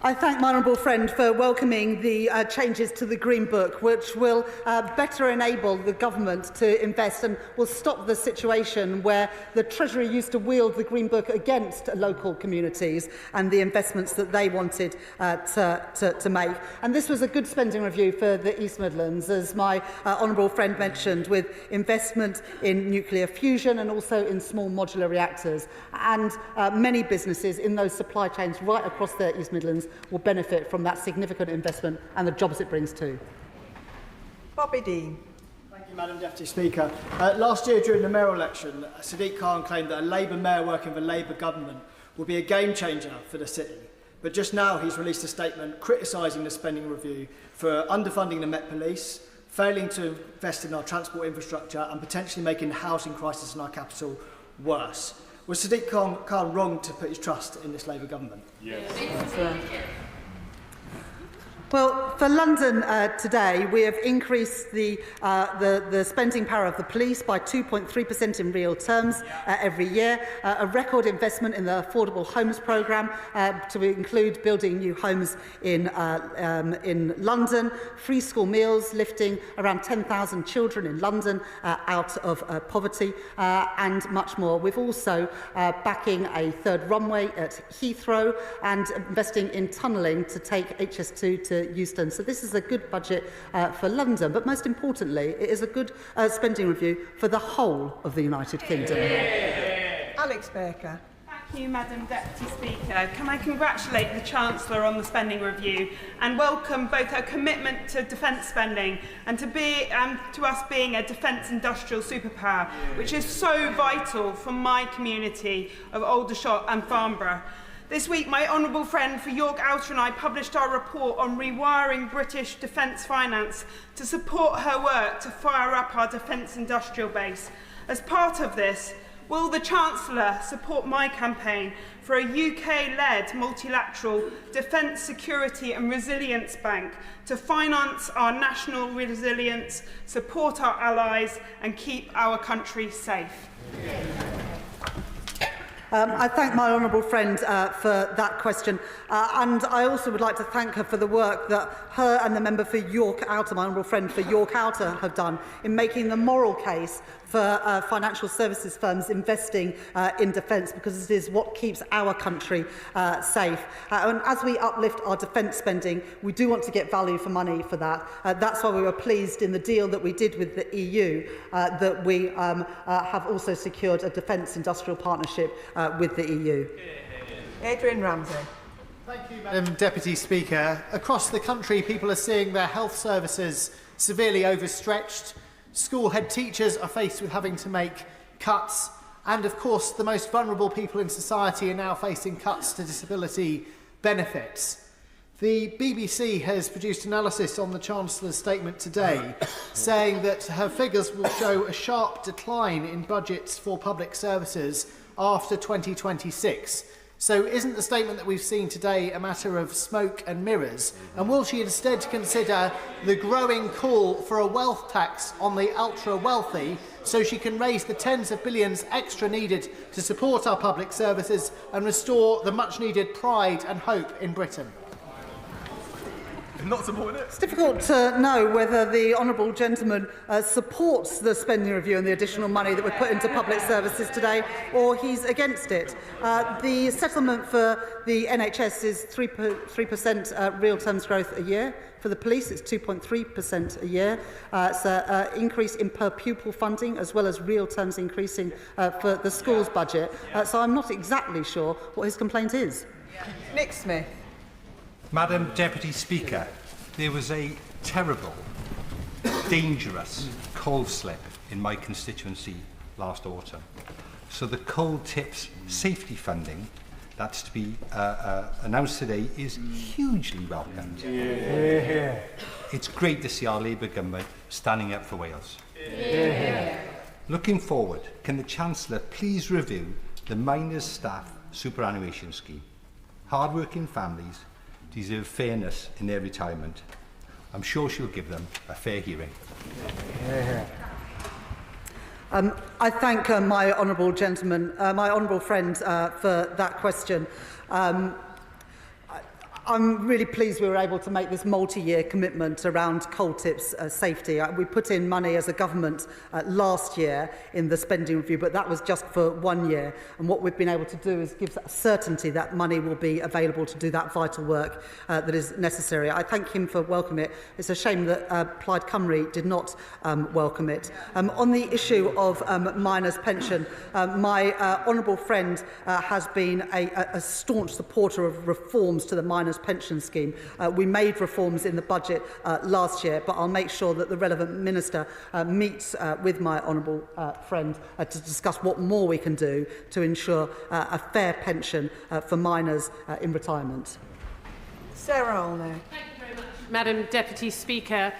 I thank my honourable friend for welcoming the changes to the Green Book, which will better enable the government to invest and will stop the situation where the Treasury used to wield the Green Book against local communities and the investments that they wanted to make. And this was a good spending review for the East Midlands, as my honourable friend mentioned, with investment in nuclear fusion and also in small modular reactors. And many businesses in those supply chains right across the East Midlands will benefit from that significant investment and the jobs it brings too. Bobby Dean. Thank you, Madam Deputy Speaker. Last year during the mayoral election, Sadiq Khan claimed that a Labour mayor working for the Labour government would be a game changer for the city. But just now he's released a statement criticising the spending review for underfunding the Met Police, failing to invest in our transport infrastructure and potentially making the housing crisis in our capital worse. Was Sadiq Khan wrong to put his trust in this Labour government? Yes. Well, for London today, we have increased the spending power of the police by 2.3% in real terms every year, a record investment in the Affordable Homes Programme to include building new homes in London, free school meals, lifting around 10,000 children in London out of poverty, and much more. We've also backing a third runway at Heathrow and investing in tunnelling to take HS2 to into Euston. So this is a good budget for London, but most importantly, it is a good spending review for the whole of the United Kingdom. Alex Baker. Thank you, Madam Deputy Speaker. Can I congratulate the Chancellor on the spending review and welcome both her commitment to defence spending and to us being a defence industrial superpower, which is so vital for my community of Aldershot and Farnborough. This week, my honourable friend for York Outer and I published our report on rewiring British defence finance to support her work to fire up our defence industrial base. As part of this, will the Chancellor support my campaign for a UK-led multilateral defence, security and resilience bank to finance our national resilience, support our allies and keep our country safe? I thank my honourable friend for that question, and I also would like to thank her for the work that her and the member for York Outer, my honourable friend for York Outer, have done in making the moral case for financial services firms investing in defence, because it is what keeps our country safe. And as we uplift our defence spending, we do want to get value for money for that. That's why we were pleased in the deal that we did with the EU that we have also secured a defence industrial partnership with the EU. Adrian Ramsey. Thank you, Madam Deputy Speaker. Across the country, people are seeing their health services severely overstretched. School head teachers are faced with having to make cuts. And of course, the most vulnerable people in society are now facing cuts to disability benefits. The BBC has produced analysis on the Chancellor's statement today, saying that her figures will show a sharp decline in budgets for public services after 2026. So isn't the statement that we've seen today a matter of smoke and mirrors? And will she instead consider the growing call for a wealth tax on the ultra-wealthy so she can raise the tens of billions extra needed to support our public services and restore the much-needed pride and hope in Britain? Not supporting it. It's difficult to know whether the honourable gentleman supports the spending review and the additional money that we put into public services today, or he's against it. The settlement for the NHS is 3% real terms growth a year. For the police, it's 2.3% a year. It's an increase in per pupil funding, as well as real terms increasing for the school's budget. So I'm not exactly sure what his complaint is. Nick Smith. Madam Deputy Speaker, there was a terrible, dangerous coal slip in my constituency last autumn. So the coal tips safety funding that's to be announced today is hugely welcomed. Yeah. It's great to see our Labour government standing up for Wales. Yeah. Looking forward, can the Chancellor please review the miners' staff superannuation scheme? Hard-working families deserve fairness in their retirement. I'm sure she'll give them a fair hearing. Yeah. I thank my honourable gentleman, my honourable friend, for that question. I'm really pleased we were able to make this multi-year commitment around coal tips safety. We put in money as a government last year in the spending review, but that was just for 1 year. And what we've been able to do is give certainty that money will be available to do that vital work that is necessary. I thank him for welcoming it. It's a shame that Plaid Cymru did not welcome it. On the issue of miners' pension, my honourable friend has been a staunch supporter of reforms to the miners' pension scheme. We made reforms in the budget last year, but I'll make sure that the relevant minister meets with my honourable friend to discuss what more we can do to ensure a fair pension for miners in retirement. Sarah Olney. Thank you very much, Madam Deputy Speaker.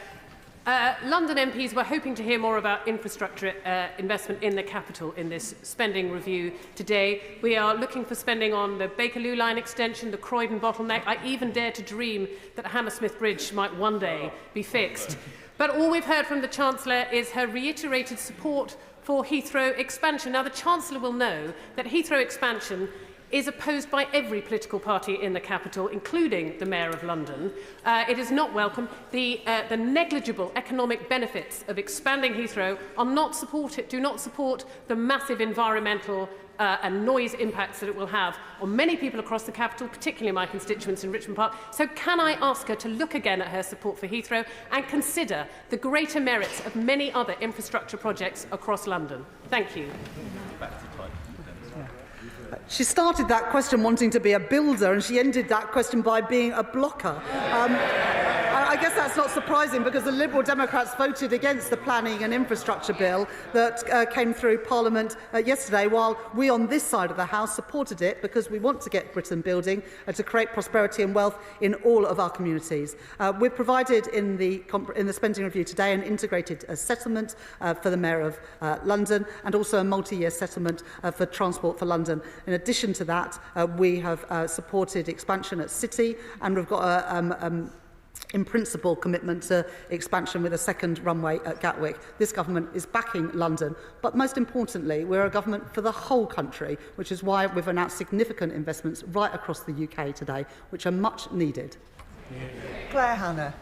London MPs were hoping to hear more about infrastructure investment in the capital in this spending review today. We are looking for spending on the Bakerloo line extension, the Croydon bottleneck. I even dare to dream that Hammersmith Bridge might one day be fixed. But all we've heard from the Chancellor is her reiterated support for Heathrow expansion. Now, the Chancellor will know that Heathrow expansion is opposed by every political party in the capital, including the Mayor of London. It is not welcome. The negligible economic benefits of expanding Heathrow are not supported, do not support the massive environmental and noise impacts that it will have on many people across the capital, particularly my constituents in Richmond Park. So can I ask her to look again at her support for Heathrow and consider the greater merits of many other infrastructure projects across London? Thank you. She started that question wanting to be a builder, and she ended that question by being a blocker. I guess that's not surprising, because the Liberal Democrats voted against the planning and infrastructure bill that came through Parliament yesterday, while we on this side of the House supported it because we want to get Britain building to create prosperity and wealth in all of our communities. We've provided in the spending review today an integrated settlement for the Mayor of London, and also a multi-year settlement for Transport for London. In addition to that, we have supported expansion at City, and we've got a in principle commitment to expansion with a second runway at Gatwick. This government is backing London, but most importantly, we're a government for the whole country, which is why we've announced significant investments right across the UK today, which are much needed. Claire Hannah.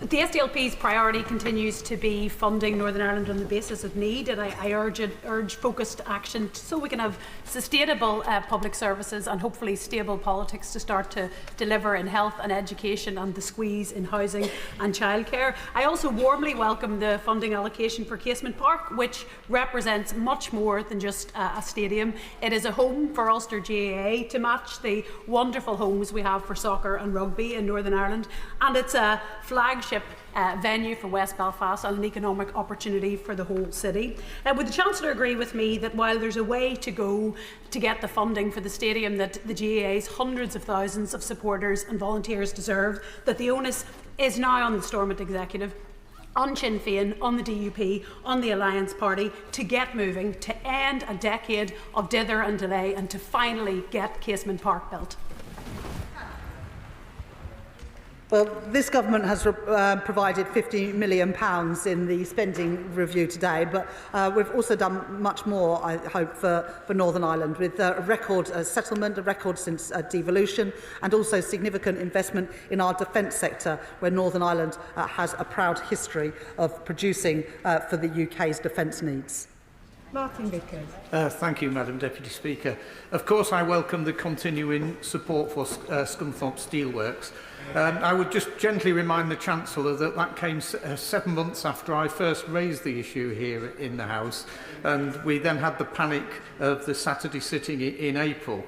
The SDLP's priority continues to be funding Northern Ireland on the basis of need, and I urge focused action so we can have sustainable public services and hopefully stable politics to start to deliver in health and education and the squeeze in housing and childcare. I also warmly welcome the funding allocation for Casement Park, which represents much more than just a stadium. It is a home for Ulster GAA to match the wonderful homes we have for soccer and rugby in Northern Ireland, and it's a flagship venue for West Belfast and an economic opportunity for the whole city. Would the Chancellor agree with me that while there's a way to go to get the funding for the stadium that the GAA's hundreds of thousands of supporters and volunteers deserve, that the onus is now on the Stormont Executive, on Sinn Féin, on the DUP, on the Alliance Party to get moving, to end a decade of dither and delay, and to finally get Casement Park built? Well, this government has provided £50 million in the spending review today, but we've also done much more, I hope, for Northern Ireland, with a record settlement, a record since devolution, and also significant investment in our defence sector, where Northern Ireland has a proud history of producing for the UK's defence needs. Martin Vickers. Thank you, Madam Deputy Speaker. Of course, I welcome the continuing support for Scunthorpe Steelworks. I would just gently remind the Chancellor that that came 7 months after I first raised the issue here in the House, and we then had the panic of the Saturday sitting in April.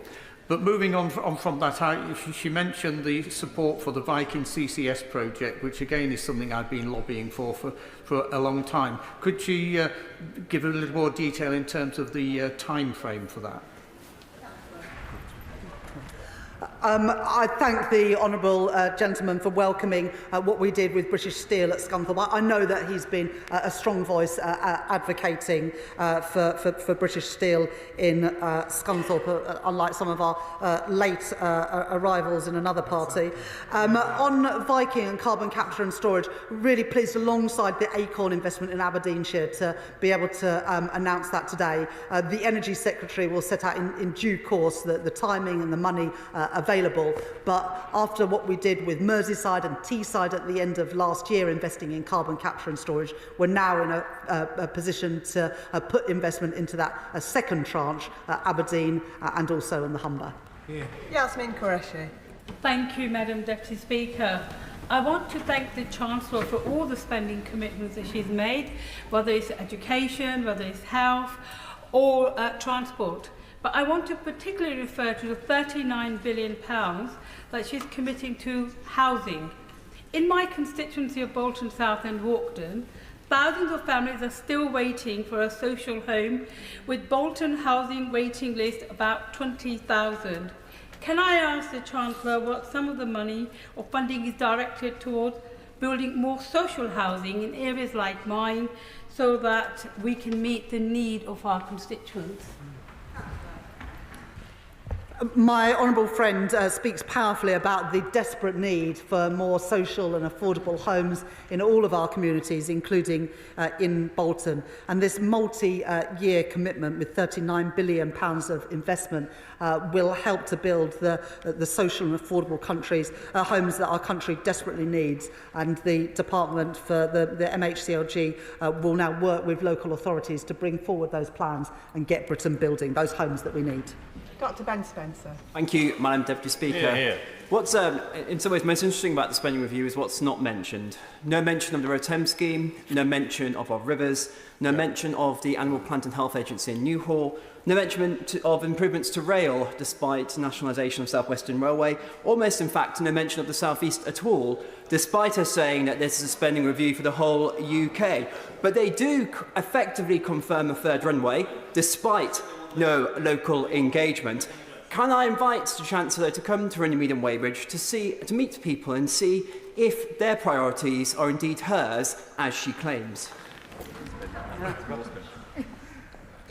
But moving on from that, she mentioned the support for the Viking CCS project, which again is something I've been lobbying for a long time. Could she give a little more detail in terms of the time frame for that? I thank the honourable gentleman for welcoming what we did with British Steel at Scunthorpe. I know that he's been a strong voice advocating for British Steel in Scunthorpe, unlike some of our late arrivals in another party. On Viking and carbon capture and storage, really pleased alongside the Acorn investment in Aberdeenshire to be able to announce that today. The Energy Secretary will set out in due course the timing and the money available, but after what we did with Merseyside and Teesside at the end of last year, investing in carbon capture and storage, we're now in a position to put investment into that second tranche, Aberdeen and also in the Humber. Yeah. Yasmin Qureshi. Thank you, Madam Deputy Speaker. I want to thank the Chancellor for all the spending commitments that she's made, whether it's education, whether it's health or transport. But I want to particularly refer to the £39 billion that she's committing to housing. In my constituency of Bolton South and Walkden, thousands of families are still waiting for a social home, with Bolton housing waiting list about 20,000. Can I ask the Chancellor what some of the money or funding is directed towards building more social housing in areas like mine, so that we can meet the need of our constituents? My honourable friend speaks powerfully about the desperate need for more social and affordable homes in all of our communities, including in Bolton. And this multi-year commitment with £39 billion of investment will help to build the social and affordable homes that our country desperately needs. And the Department for the MHCLG will now work with local authorities to bring forward those plans and get Britain building those homes that we need. Dr Ben Spencer. Thank you, Madam Deputy Speaker. What's in some ways most interesting about the spending review is what's not mentioned. No mention of the Road Thames scheme, no mention of our rivers, no mention of the Animal Plant and Health Agency in Newhall, no mention of improvements to rail despite nationalisation of South Western Railway, almost in fact no mention of the South East at all, despite us saying that this is a spending review for the whole UK. But they do effectively confirm a third runway, despite no local engagement. Can I invite the Chancellor to come to Runnymede and Weybridge to meet people and see if their priorities are indeed hers, as she claims?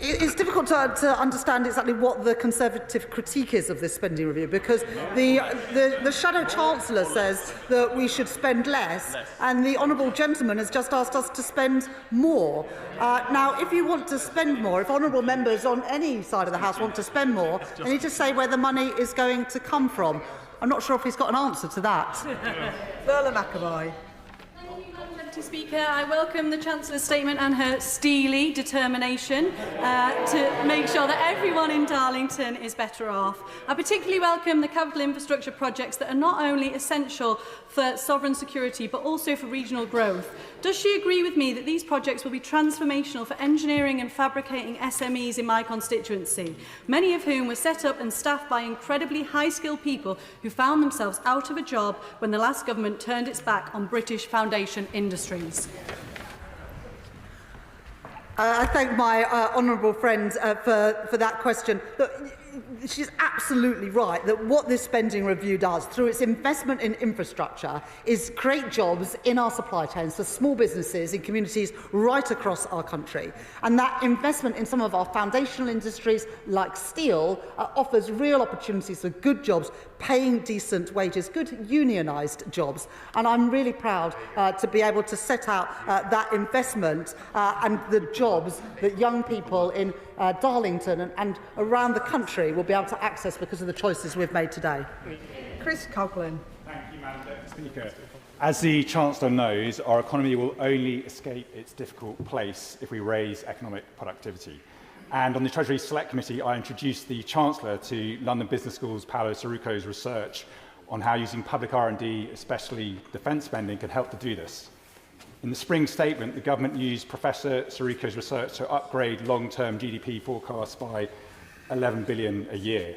It's difficult to understand exactly what the Conservative critique is of this spending review, because the Shadow Chancellor says that we should spend less, and the Honourable Gentleman has just asked us to spend more. Now, if you want to spend more, if honourable members on any side of the House want to spend more, they need to say where the money is going to come from. I'm not sure if he's got an answer to that. Verla McAvoy. Deputy Speaker, I welcome the Chancellor's statement and her steely determination to make sure that everyone in Darlington is better off. I particularly welcome the capital infrastructure projects that are not only essential for sovereign security but also for regional growth. Does she agree with me that these projects will be transformational for engineering and fabricating SMEs in my constituency, many of whom were set up and staffed by incredibly high-skilled people who found themselves out of a job when the last government turned its back on British foundation industries? I thank my honourable friend for that question. Look, she's absolutely right that what this spending review does through its investment in infrastructure is create jobs in our supply chains for small businesses in communities right across our country. And that investment in some of our foundational industries like steel offers real opportunities for good jobs, paying decent wages, good unionised jobs. And I'm really proud to be able to set out that investment and the jobs that young people in Darlington and around the country will be able to access because of the choices we've made today. Chris Coughlin. Thank you, Madam Deputy Speaker. As the Chancellor knows, our economy will only escape its difficult place if we raise economic productivity. And on the Treasury Select Committee, I introduced the Chancellor to London Business School's Paolo Sirocco's research on how using public R&D, especially defence spending, can help to do this. In the spring statement, the government used Professor Sirocco's research to upgrade long-term GDP forecasts by 11 billion a year.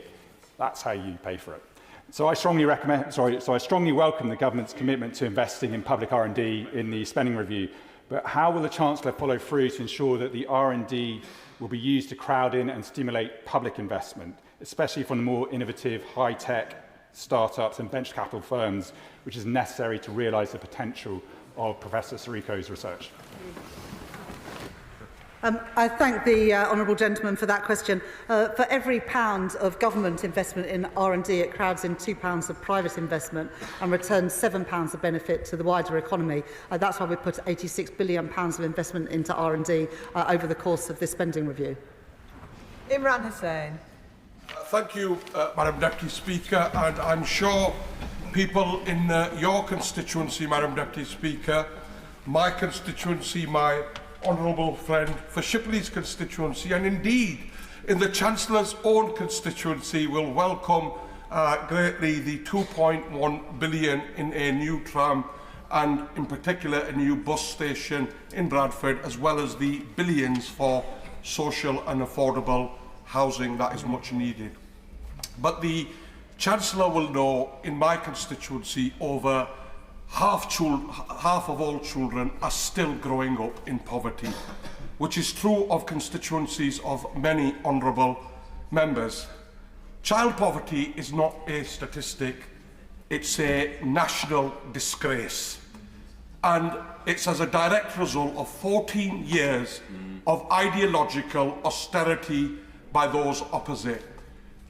That's how you pay for it. So I strongly welcome the government's commitment to investing in public R&D in the spending review. But how will the Chancellor follow through to ensure that the R&D will be used to crowd in and stimulate public investment, especially from the more innovative, high-tech startups and venture capital firms, which is necessary to realise the potential of Professor Sirocco's research? I thank the honourable gentleman for that question. For every £1 of government investment in R&D, it crowds in £2 of private investment and returns £7 of benefit to the wider economy. That's why we put £86 billion of investment into R&D over the course of this spending review. Imran Hussain. Thank you, Madam Deputy Speaker, and I'm sure people in your constituency, Madam Deputy Speaker, my constituency, my honourable friend for Shipley's constituency, and indeed in the Chancellor's own constituency, will welcome greatly the £2.1 billion in a new tram and in particular a new bus station in Bradford, as well as the billions for social and affordable housing that is much needed. But the Chancellor will know in my constituency over half of all children are still growing up in poverty, which is true of constituencies of many honourable members. Child poverty is not a statistic, it's a national disgrace. And it's as a direct result of 14 years of ideological austerity by those opposite.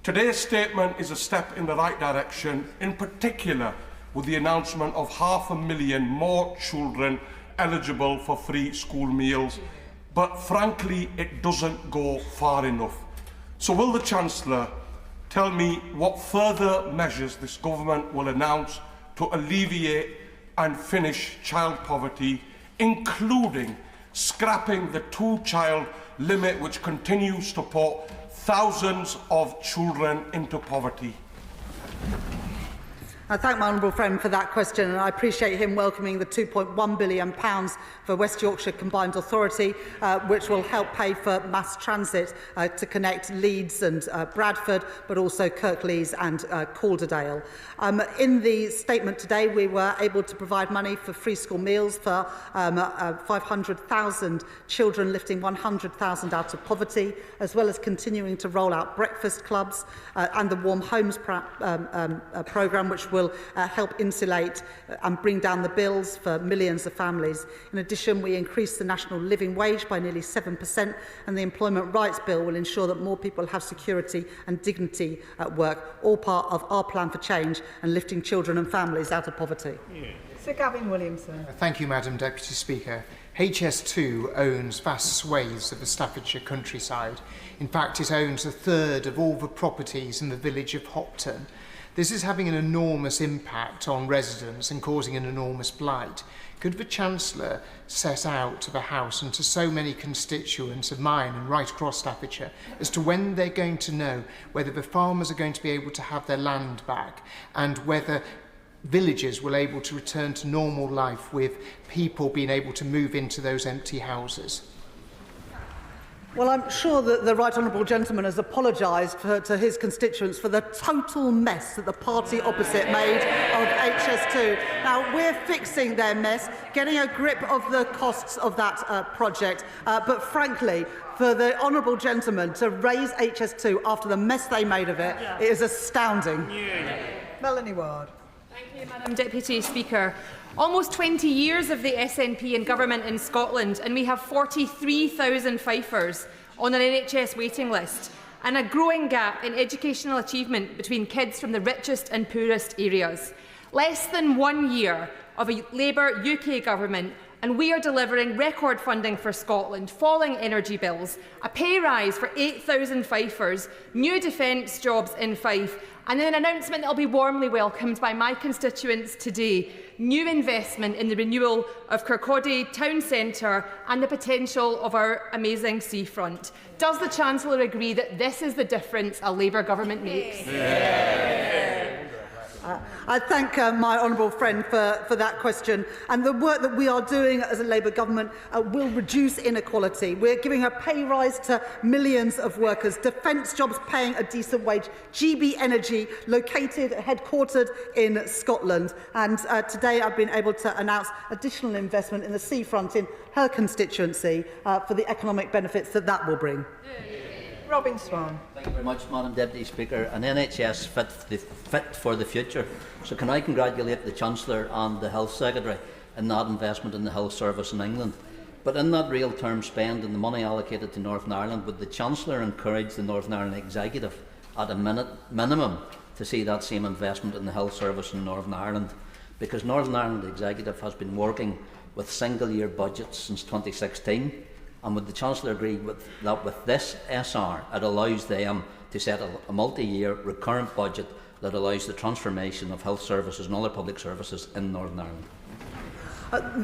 Today's statement is a step in the right direction, in particular with the announcement of 500,000 more children eligible for free school meals. But frankly, it doesn't go far enough. So will the Chancellor tell me what further measures this government will announce to alleviate and finish child poverty, including scrapping the two-child limit which continues to put thousands of children into poverty? I thank my honourable friend for that question, and I appreciate him welcoming the £2.1 billion for West Yorkshire Combined Authority, which will help pay for mass transit to connect Leeds and Bradford, but also Kirklees and Calderdale. In the statement today, we were able to provide money for free school meals for 500,000 children, lifting 100,000 out of poverty, as well as continuing to roll out breakfast clubs and the Warm Homes programme, which will help insulate and bring down the bills for millions of families. In addition, we increased the national living wage by nearly 7%, and the Employment Rights Bill will ensure that more people have security and dignity at work, all part of our plan for change and lifting children and families out of poverty. Sir Gavin Williamson. Thank you, Madam Deputy Speaker. HS2 owns vast swathes of the Staffordshire countryside. In fact, it owns a third of all the properties in the village of Hopton. This is having an enormous impact on residents and causing an enormous blight. Could the Chancellor set out to the House and to so many constituents of mine and right across Staffordshire as to when they're going to know whether the farmers are going to be able to have their land back and whether villagers will be able to return to normal life with people being able to move into those empty houses? Well, I'm sure that the right honourable gentleman has apologised to his constituents for the total mess that the party opposite made of HS2. Now, we're fixing their mess, getting a grip of the costs of that project. But frankly, for the honourable gentleman to raise HS2 after the mess they made of it, it is astounding. Melanie Ward. Thank you, Madam Deputy Speaker. Almost 20 years of the SNP in government in Scotland, and we have 43,000 Fifers on an NHS waiting list, and a growing gap in educational achievement between kids from the richest and poorest areas. Less than 1 year of a Labour UK government, and we are delivering record funding for Scotland, falling energy bills, a pay rise for 8,000 Fifers, new defence jobs in Fife, and an announcement that will be warmly welcomed by my constituents today, new investment in the renewal of Kirkcaldy Town Centre and the potential of our amazing seafront. Does the Chancellor agree that this is the difference a Labour government makes? I thank my honourable friend for that question. And the work that we are doing as a Labour government will reduce inequality. We're giving a pay rise to millions of workers, defence jobs paying a decent wage, GB Energy headquartered in Scotland. And today I've been able to announce additional investment in the seafront in her constituency for the economic benefits that will bring. Robin Swan. Thank you very much, Madam Deputy Speaker. An NHS fit for the future. So can I congratulate the Chancellor and the Health Secretary in that investment in the health service in England. But in that real term spend and the money allocated to Northern Ireland, would the Chancellor encourage the Northern Ireland Executive at a minimum to see that same investment in the health service in Northern Ireland? Because Northern Ireland Executive has been working with single-year budgets since 2016. And would the Chancellor agree that with this SR, it allows them to set a multi-year recurrent budget that allows the transformation of health services and other public services in Northern Ireland?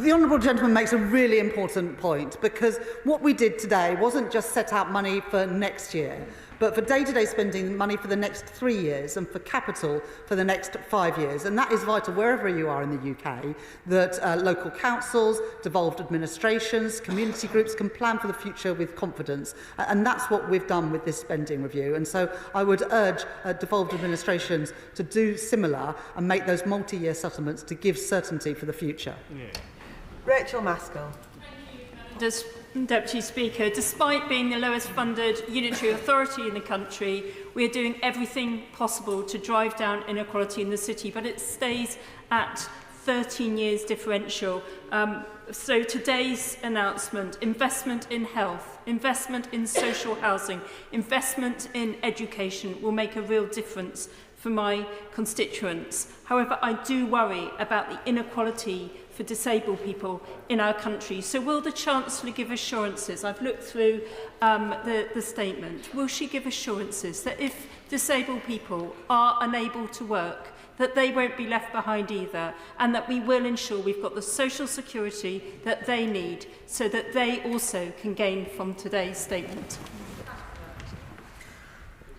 The honourable gentleman makes a really important point, because what we did today wasn't just set out money for next year, but for day-to-day spending money for the next 3 years and for capital for the next 5 years. And that is vital wherever you are in the UK, that local councils, devolved administrations, community groups can plan for the future with confidence. And that's what we've done with this spending review. And so I would urge devolved administrations to do similar and make those multi-year settlements to give certainty for the future. Rachel Maskell. Deputy Speaker, despite being the lowest funded unitary authority in the country, we are doing everything possible to drive down inequality in the city, but it stays at 13 years differential. So today's announcement, investment in health, investment in social housing, investment in education will make a real difference for my constituents. However, I do worry about the inequality for disabled people in our country. So will the Chancellor give assurances? I've looked through the statement. Will she give assurances that if disabled people are unable to work, that they won't be left behind either, and that we will ensure we've got the social security that they need so that they also can gain from today's statement?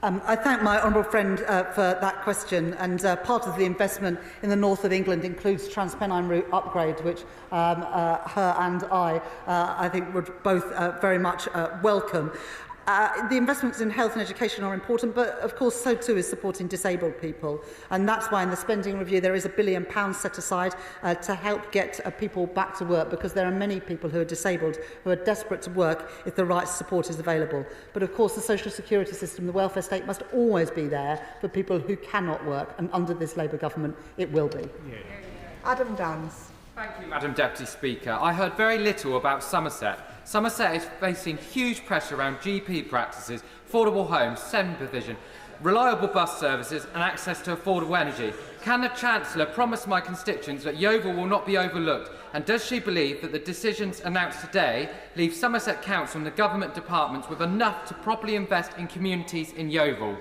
I thank my honourable friend for that question, and part of the investment in the north of England includes Transpennine Route upgrade, which her and I think would both very much welcome. The investments in health and education are important, but of course so too is supporting disabled people, and that's why in the spending review there is £1 billion set aside to help get people back to work, because there are many people who are disabled who are desperate to work if the right support is available. But of course the social security system, the welfare state, must always be there for people who cannot work, and under this Labour government it will be. Adam Dance. Thank you, Madam Deputy Speaker. I heard very little about Somerset. Somerset is facing huge pressure around GP practices, affordable homes, SEND provision, reliable bus services and access to affordable energy. Can the Chancellor promise my constituents that Yeovil will not be overlooked? And does she believe that the decisions announced today leave Somerset Council and the government departments with enough to properly invest in communities in Yeovil?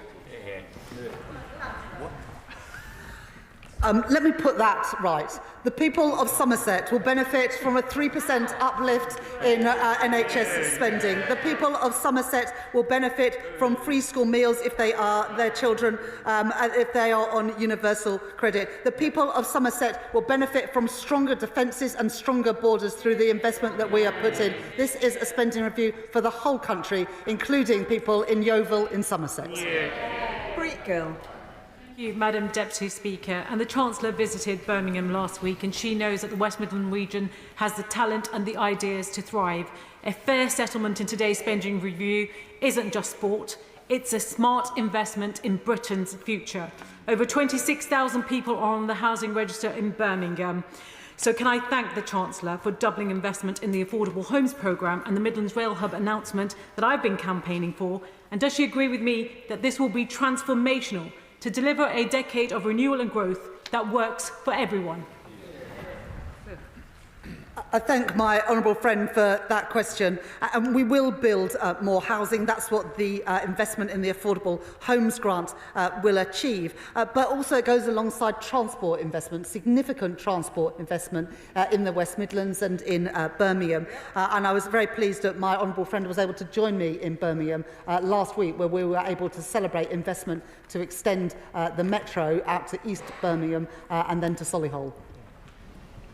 Let me put that right. The people of Somerset will benefit from a 3% uplift in NHS spending. The people of Somerset will benefit from free school meals if they are their children, if they are on universal credit. The people of Somerset will benefit from stronger defences and stronger borders through the investment that we have put in. This is a spending review for the whole country, including people in Yeovil in Somerset. Breat Gill. Thank you, Madam Deputy Speaker. And the Chancellor visited Birmingham last week, and she knows that the West Midlands region has the talent and the ideas to thrive. A fair settlement in today's spending review isn't just sport, it's a smart investment in Britain's future. Over 26,000 people are on the housing register in Birmingham. So can I thank the Chancellor for doubling investment in the Affordable Homes Programme and the Midlands Rail Hub announcement that I've been campaigning for? And does she agree with me that this will be transformational to deliver a decade of renewal and growth that works for everyone? I thank my honourable friend for that question. And we will build more housing. That's what the investment in the Affordable Homes Grant will achieve. But also it goes alongside transport investment, significant transport investment in the West Midlands and in Birmingham. And I was very pleased that my honourable friend was able to join me in Birmingham last week, where we were able to celebrate investment to extend the metro out to East Birmingham and then to Solihull.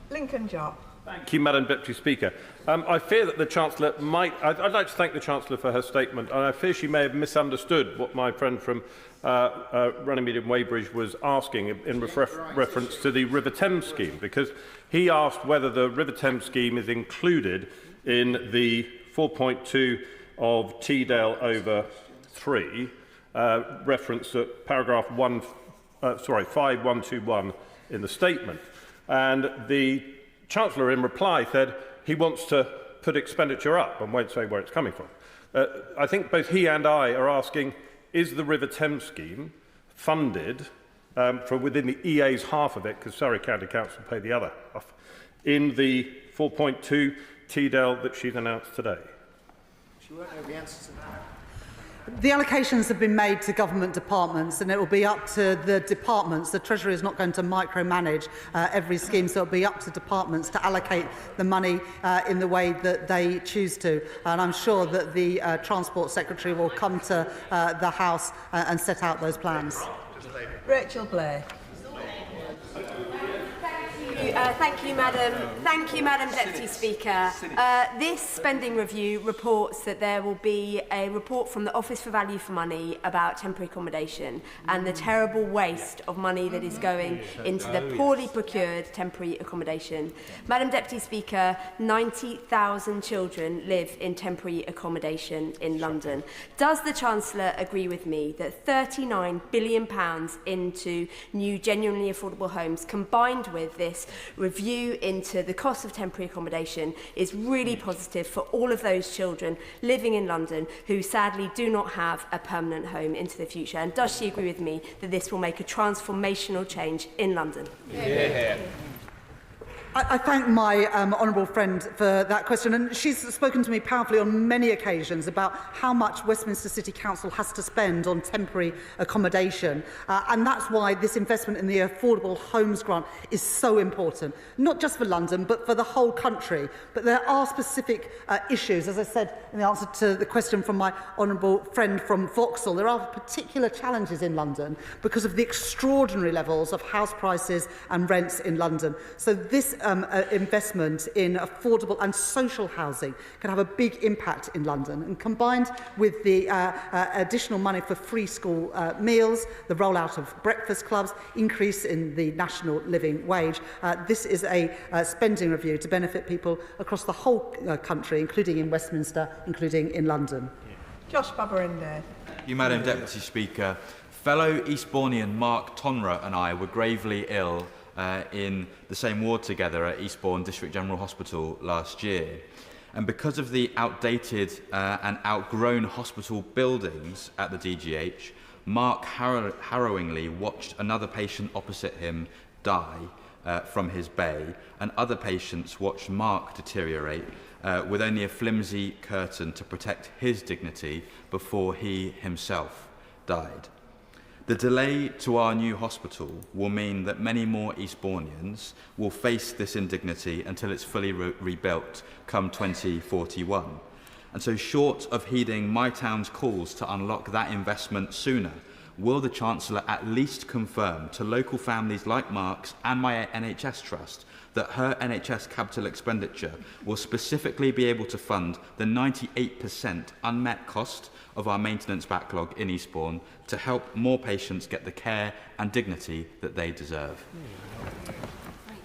Lincoln Jopp. Thank you, Madam Deputy Speaker. I fear that the Chancellor might... I'd like to thank the Chancellor for her statement, and I fear she may have misunderstood what my friend from Runnymede and Weybridge was asking in reference to the River Thames scheme, because he asked whether the River Thames scheme is included in the 4.2 of Teedale over 3, reference to paragraph 5121 in the statement. And the Chancellor in reply said he wants to put expenditure up and won't say where it's coming from. I think both he and I are asking, is the River Thames scheme funded for within the EA's half of it, because Surrey County Council pay the other half, in the 4.2 Teedale that she's announced today? She won't know the answer to that. The allocations have been made to government departments, and it will be up to the departments. The Treasury is not going to micromanage every scheme, so it will be up to departments to allocate the money in the way that they choose to. And I'm sure that the Transport Secretary will come to the House and set out those plans. Rachel Blair. Thank you, Madam Deputy Speaker. This spending review reports that there will be a report from the Office for Value for Money about temporary accommodation and the terrible waste of money that is going into the poorly procured temporary accommodation. Madam Deputy Speaker, 90,000 children live in temporary accommodation in London. Does the Chancellor agree with me that £39 billion into new genuinely affordable homes, combined with this review into the cost of temporary accommodation is really positive for all of those children living in London who sadly do not have a permanent home into the future? And does she agree with me that this will make a transformational change in London? Yeah. I thank my honourable friend for that question, and she's spoken to me powerfully on many occasions about how much Westminster City Council has to spend on temporary accommodation, and that's why this investment in the Affordable Homes Grant is so important, not just for London but for the whole country. But there are specific issues, as I said in the answer to the question from my honourable friend from Vauxhall. There are particular challenges in London because of the extraordinary levels of house prices and rents in London. So this investment in affordable and social housing can have a big impact in London, and combined with the additional money for free school meals, the rollout of breakfast clubs, increase in the national living wage, this is a spending review to benefit people across the whole country, including in Westminster, including in London. Josh Babarinde. Thank you, Madam Deputy Speaker. Fellow Eastbournian Mark Tonra and I were gravely ill in the same ward together at Eastbourne District General Hospital last year. And because of the outdated and outgrown hospital buildings at the DGH, Mark harrowingly watched another patient opposite him die from his bay, and other patients watched Mark deteriorate with only a flimsy curtain to protect his dignity before he himself died. The delay to our new hospital will mean that many more Eastbournians will face this indignity until it's fully rebuilt come 2041. And so, short of heeding my town's calls to unlock that investment sooner, will the Chancellor at least confirm to local families like Mark's and my NHS Trust that her NHS capital expenditure will specifically be able to fund the 98% unmet cost of our maintenance backlog in Eastbourne to help more patients get the care and dignity that they deserve?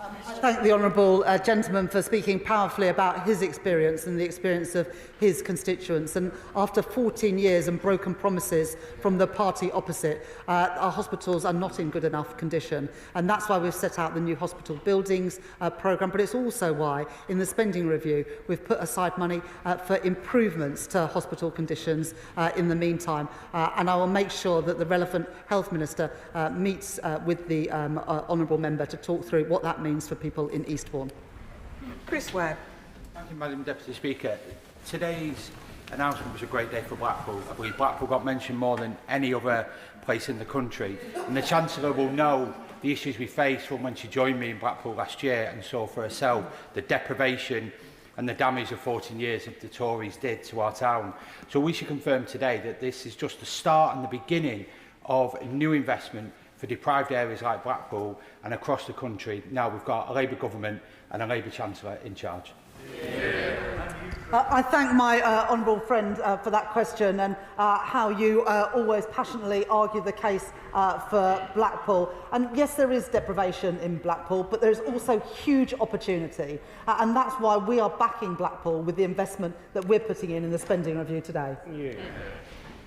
I thank the honourable gentleman for speaking powerfully about his experience and the experience of his constituents. And after 14 years and broken promises from the party opposite, our hospitals are not in good enough condition. And that's why we've set out the new hospital buildings programme. But it's also why, in the spending review, we've put aside money for improvements to hospital conditions in the meantime. And I will make sure that the relevant health minister meets with the honourable member to talk through what that means for people in Eastbourne. Chris Webb. Thank you, Madam Deputy Speaker. Today's announcement was a great day for Blackpool. I believe Blackpool got mentioned more than any other place in the country, and the Chancellor will know the issues we faced from when she joined me in Blackpool last year and saw for herself the deprivation and the damage of 14 years that the Tories did to our town. So we should confirm today that this is just the start and the beginning of a new investment for deprived areas like Blackpool and across the country. Now we've got a Labour government and a Labour Chancellor in charge. I thank my honourable friend for that question and how you always passionately argue the case for Blackpool. And yes, there is deprivation in Blackpool, but there is also huge opportunity. And that's why we are backing Blackpool with the investment that we're putting in the spending review today.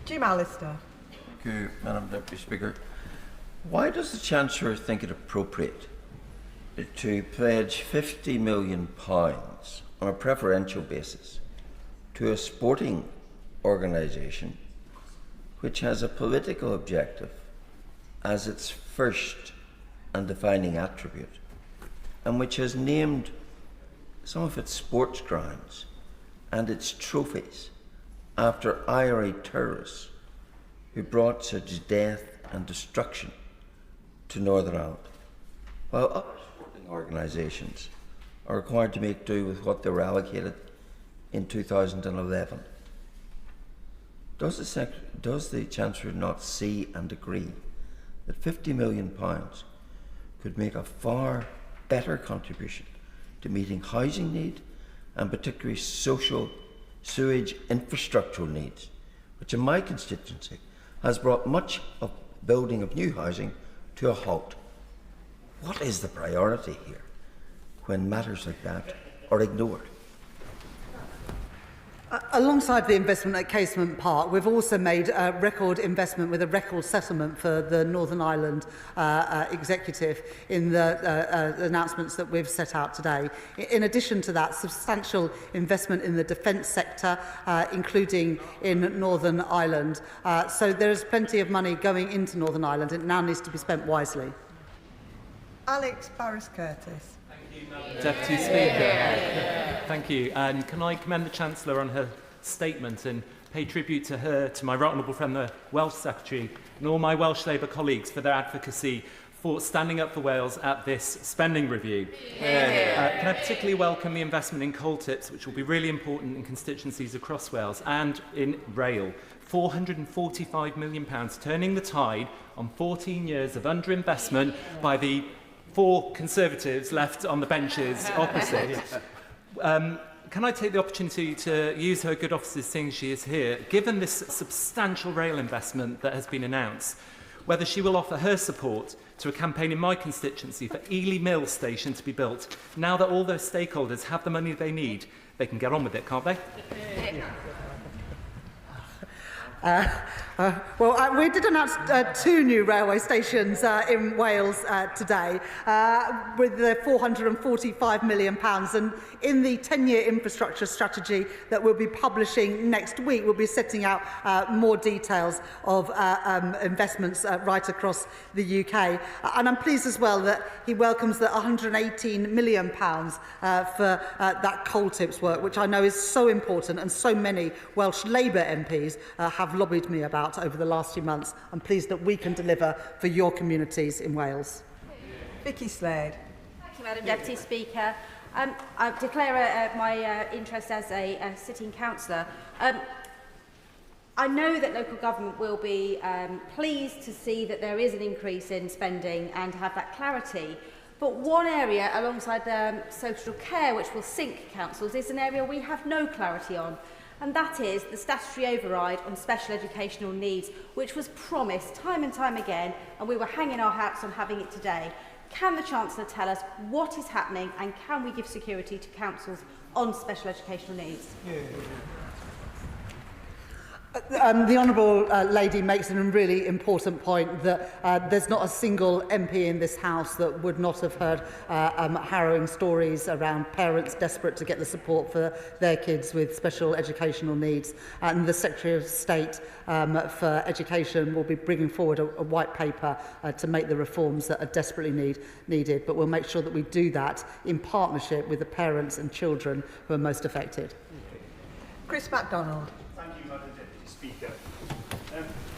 Jim Allister. Thank you, Madam Deputy Speaker. Why does the Chancellor think it appropriate to pledge £50 million on a preferential basis to a sporting organisation which has a political objective as its first and defining attribute, and which has named some of its sports grounds and its trophies after IRA terrorists who brought such death and destruction to Northern Ireland, while other sporting organisations are required to make do with what they were allocated in 2011. Does the Chancellor not see and agree that £50 million could make a far better contribution to meeting housing need and particularly social sewage infrastructural needs, which in my constituency has brought much of building of new housing to a halt? What is the priority here when matters like that are ignored? Alongside the investment at Casement Park, we've also made a record investment with a record settlement for the Northern Ireland Executive in the announcements that we've set out today. In addition to that, substantial investment in the defence sector, including in Northern Ireland. So there is plenty of money going into Northern Ireland. It now needs to be spent wisely. Alex Barris-Curtis. Deputy Speaker, thank you. And can I commend the Chancellor on her statement and pay tribute to her, to my right honourable friend, the Welsh Secretary, and all my Welsh Labour colleagues for their advocacy for standing up for Wales at this spending review. Can I particularly welcome the investment in coal tips, which will be really important in constituencies across Wales, and in rail. £445 million, turning the tide on 14 years of underinvestment by the 4 Conservatives left on the benches opposite. Can I take the opportunity to use her good offices, seeing she is here, given this substantial rail investment that has been announced, whether she will offer her support to a campaign in my constituency for Ely Mill Station to be built. Now that all those stakeholders have the money they need, they can get on with it, can't they? We did announce 2 new railway stations in Wales today with the £445 million, and in the 10-year infrastructure strategy that we'll be publishing next week, we'll be setting out more details of investments right across the UK. And I'm pleased as well that he welcomes the £118 million for that coal tips work, which I know is so important, and so many Welsh Labour MPs have lobbied me about over the last few months. I'm pleased that we can deliver for your communities in Wales. Vicky Slade. Thank you, Madam Deputy Speaker. I declare my interest as a sitting councillor. I know that local government will be pleased to see that there is an increase in spending and have that clarity. But one area alongside social care which will sink councils is an area we have no clarity on. And that is the statutory override on special educational needs, which was promised time and time again, and we were hanging our hats on having it today. Can the Chancellor tell us what is happening, and can we give security to councils on special educational needs? The Honourable Lady makes a really important point that there's not a single MP in this House that would not have heard harrowing stories around parents desperate to get the support for their kids with special educational needs. And the Secretary of State for Education will be bringing forward a white paper to make the reforms that are desperately needed. But we'll make sure that we do that in partnership with the parents and children who are most affected. Chris MacDonald. Speaker.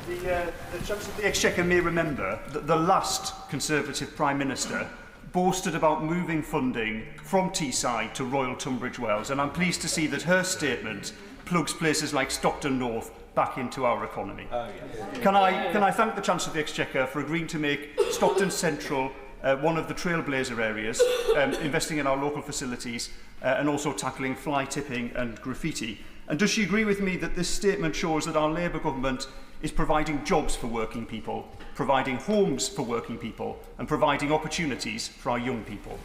The Chancellor of the Exchequer may remember that the last Conservative Prime Minister boasted about moving funding from Teesside to Royal Tunbridge Wells, and I'm pleased to see that her statement plugs places like Stockton North back into our economy. Can I thank the Chancellor of the Exchequer for agreeing to make Stockton Central one of the trailblazer areas, investing in our local facilities and also tackling fly tipping and graffiti. And does she agree with me that this statement shows that our Labour government is providing jobs for working people, providing homes for working people, and providing opportunities for our young people?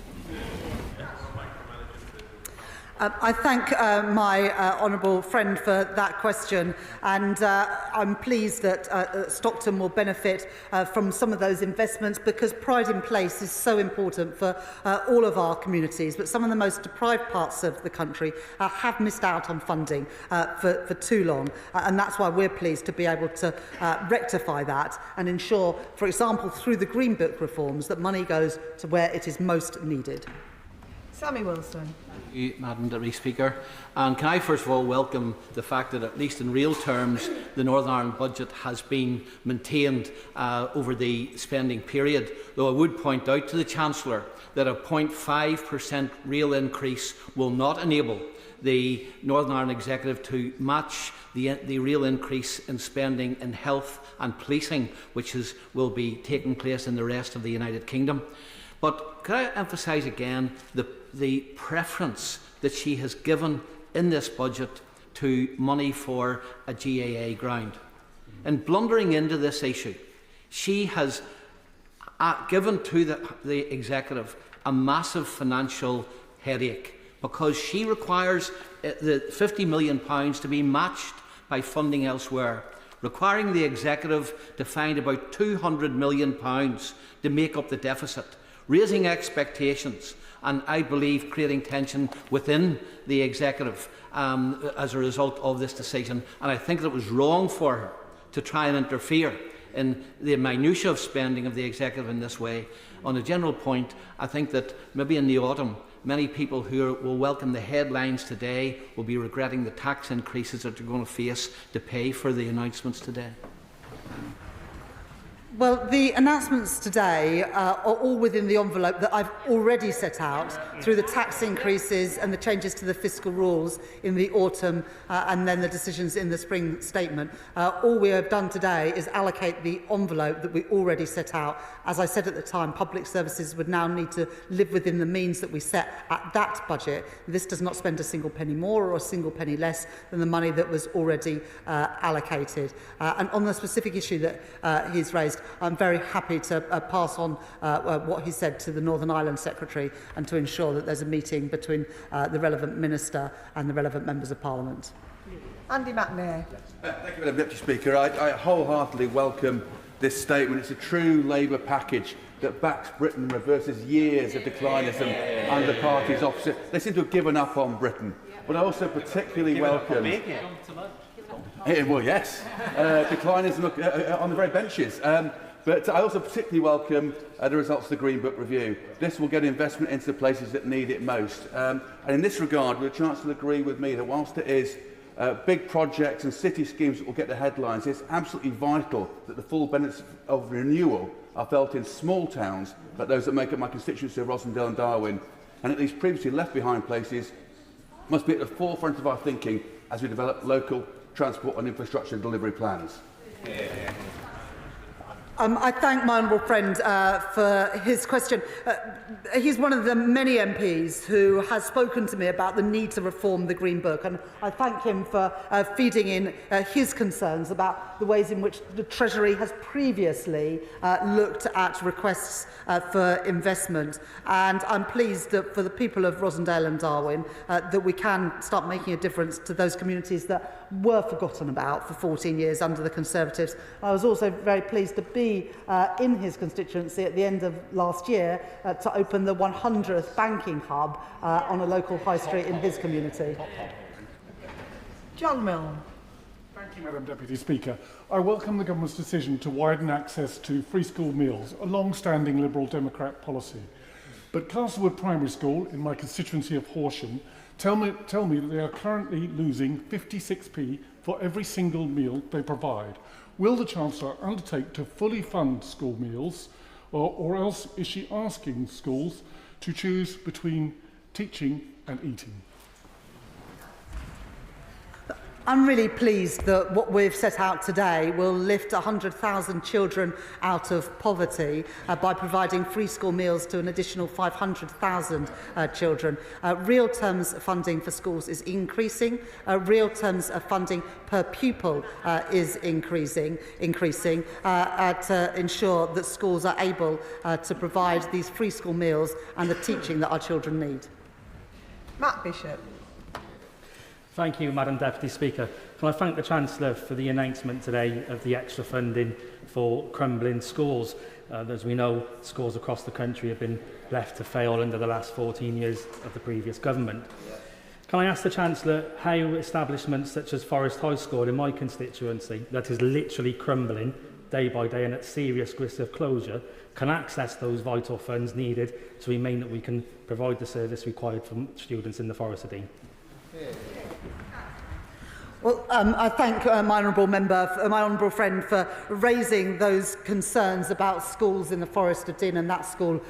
I thank my honourable friend for that question, and I'm pleased that Stockton will benefit from some of those investments, because pride in place is so important for all of our communities. But some of the most deprived parts of the country have missed out on funding for too long, and that's why we're pleased to be able to rectify that and ensure, for example, through the Green Book reforms, that money goes to where it is most needed. Sammy Wilson. You, Madam Deputy Speaker. And can I first of all welcome the fact that, at least in real terms, the Northern Ireland budget has been maintained over the spending period, though I would point out to the Chancellor that a 0.5% real increase will not enable the Northern Ireland Executive to match the real increase in spending in health and policing, which will be taking place in the rest of the United Kingdom. But could I emphasise again the preference that she has given in this budget to money for a GAA ground? In blundering into this issue, she has given to the Executive a massive financial headache because she requires the £50 million to be matched by funding elsewhere, requiring the Executive to find about £200 million to make up the deficit, raising expectations and, I believe, creating tension within the Executive as a result of this decision. And I think that it was wrong for her to try and interfere in the minutiae of spending of the Executive in this way. On a general point, I think that maybe in the autumn, many people who will welcome the headlines today will be regretting the tax increases that they're going to face to pay for the announcements today. Well, the announcements today are all within the envelope that I've already set out through the tax increases and the changes to the fiscal rules in the autumn and then the decisions in the spring statement. All we have done today is allocate the envelope that we already set out. As I said at the time, public services would now need to live within the means that we set at that budget. This does not spend a single penny more or a single penny less than the money that was already allocated. And on the specific issue that he's raised, I'm very happy to pass on what he said to the Northern Ireland Secretary and to ensure that there's a meeting between the relevant Minister and the relevant Members of Parliament. Andy McNair. Thank you, Madam Deputy Speaker. I wholeheartedly welcome this statement. It's a true Labour package that backs Britain and reverses years of declinism under parties opposite. They seem to have given up on Britain. But I also particularly welcome... well, yes. Declinism on the very benches. But I also particularly welcome the results of the Green Book review. This will get investment into the places that need it most. And in this regard, will the Chancellor agree with me that whilst it is big projects and city schemes that will get the headlines, it's absolutely vital that the full benefits of renewal are felt in small towns, but those that make up my constituency of Rosendale and Darwin, and at these previously left behind places, must be at the forefront of our thinking as we develop local transport and infrastructure delivery plans. I thank my honourable friend for his question. He's one of the many MPs who has spoken to me about the need to reform the Green Book, and I thank him for feeding in his concerns about the ways in which the Treasury has previously looked at requests for investment. And I'm pleased that for the people of Rosendale and Darwin that we can start making a difference to those communities that were forgotten about for 14 years under the Conservatives. I was also very pleased to be in his constituency at the end of last year to open the 100th banking hub on a local high street in his community. John Milne. Thank you, Madam Deputy Speaker. I welcome the Government's decision to widen access to free school meals, a long-standing Liberal Democrat policy. But Castlewood Primary School, in my constituency of Horsham, tell me that they are currently losing 56p for every single meal they provide. Will the Chancellor undertake to fully fund school meals, or else is she asking schools to choose between teaching and eating? I'm really pleased that what we've set out today will lift 100,000 children out of poverty by providing free school meals to an additional 500,000 children. Real terms funding for schools is increasing. Real terms of funding per pupil is increasing to ensure that schools are able to provide these free school meals and the teaching that our children need. Matt Bishop. Thank you, Madam Deputy Speaker. Can I thank the Chancellor for the announcement today of the extra funding for crumbling schools. As we know, schools across the country have been left to fail under the last 14 years of the previous government. Can I ask the Chancellor how establishments such as Forest High School in my constituency, that is literally crumbling day by day and at serious risk of closure, can access those vital funds needed to remain that we can provide the service required for students in the Forest of Dean? Well, I thank my honourable friend for raising those concerns about schools in the Forest of Dean and that school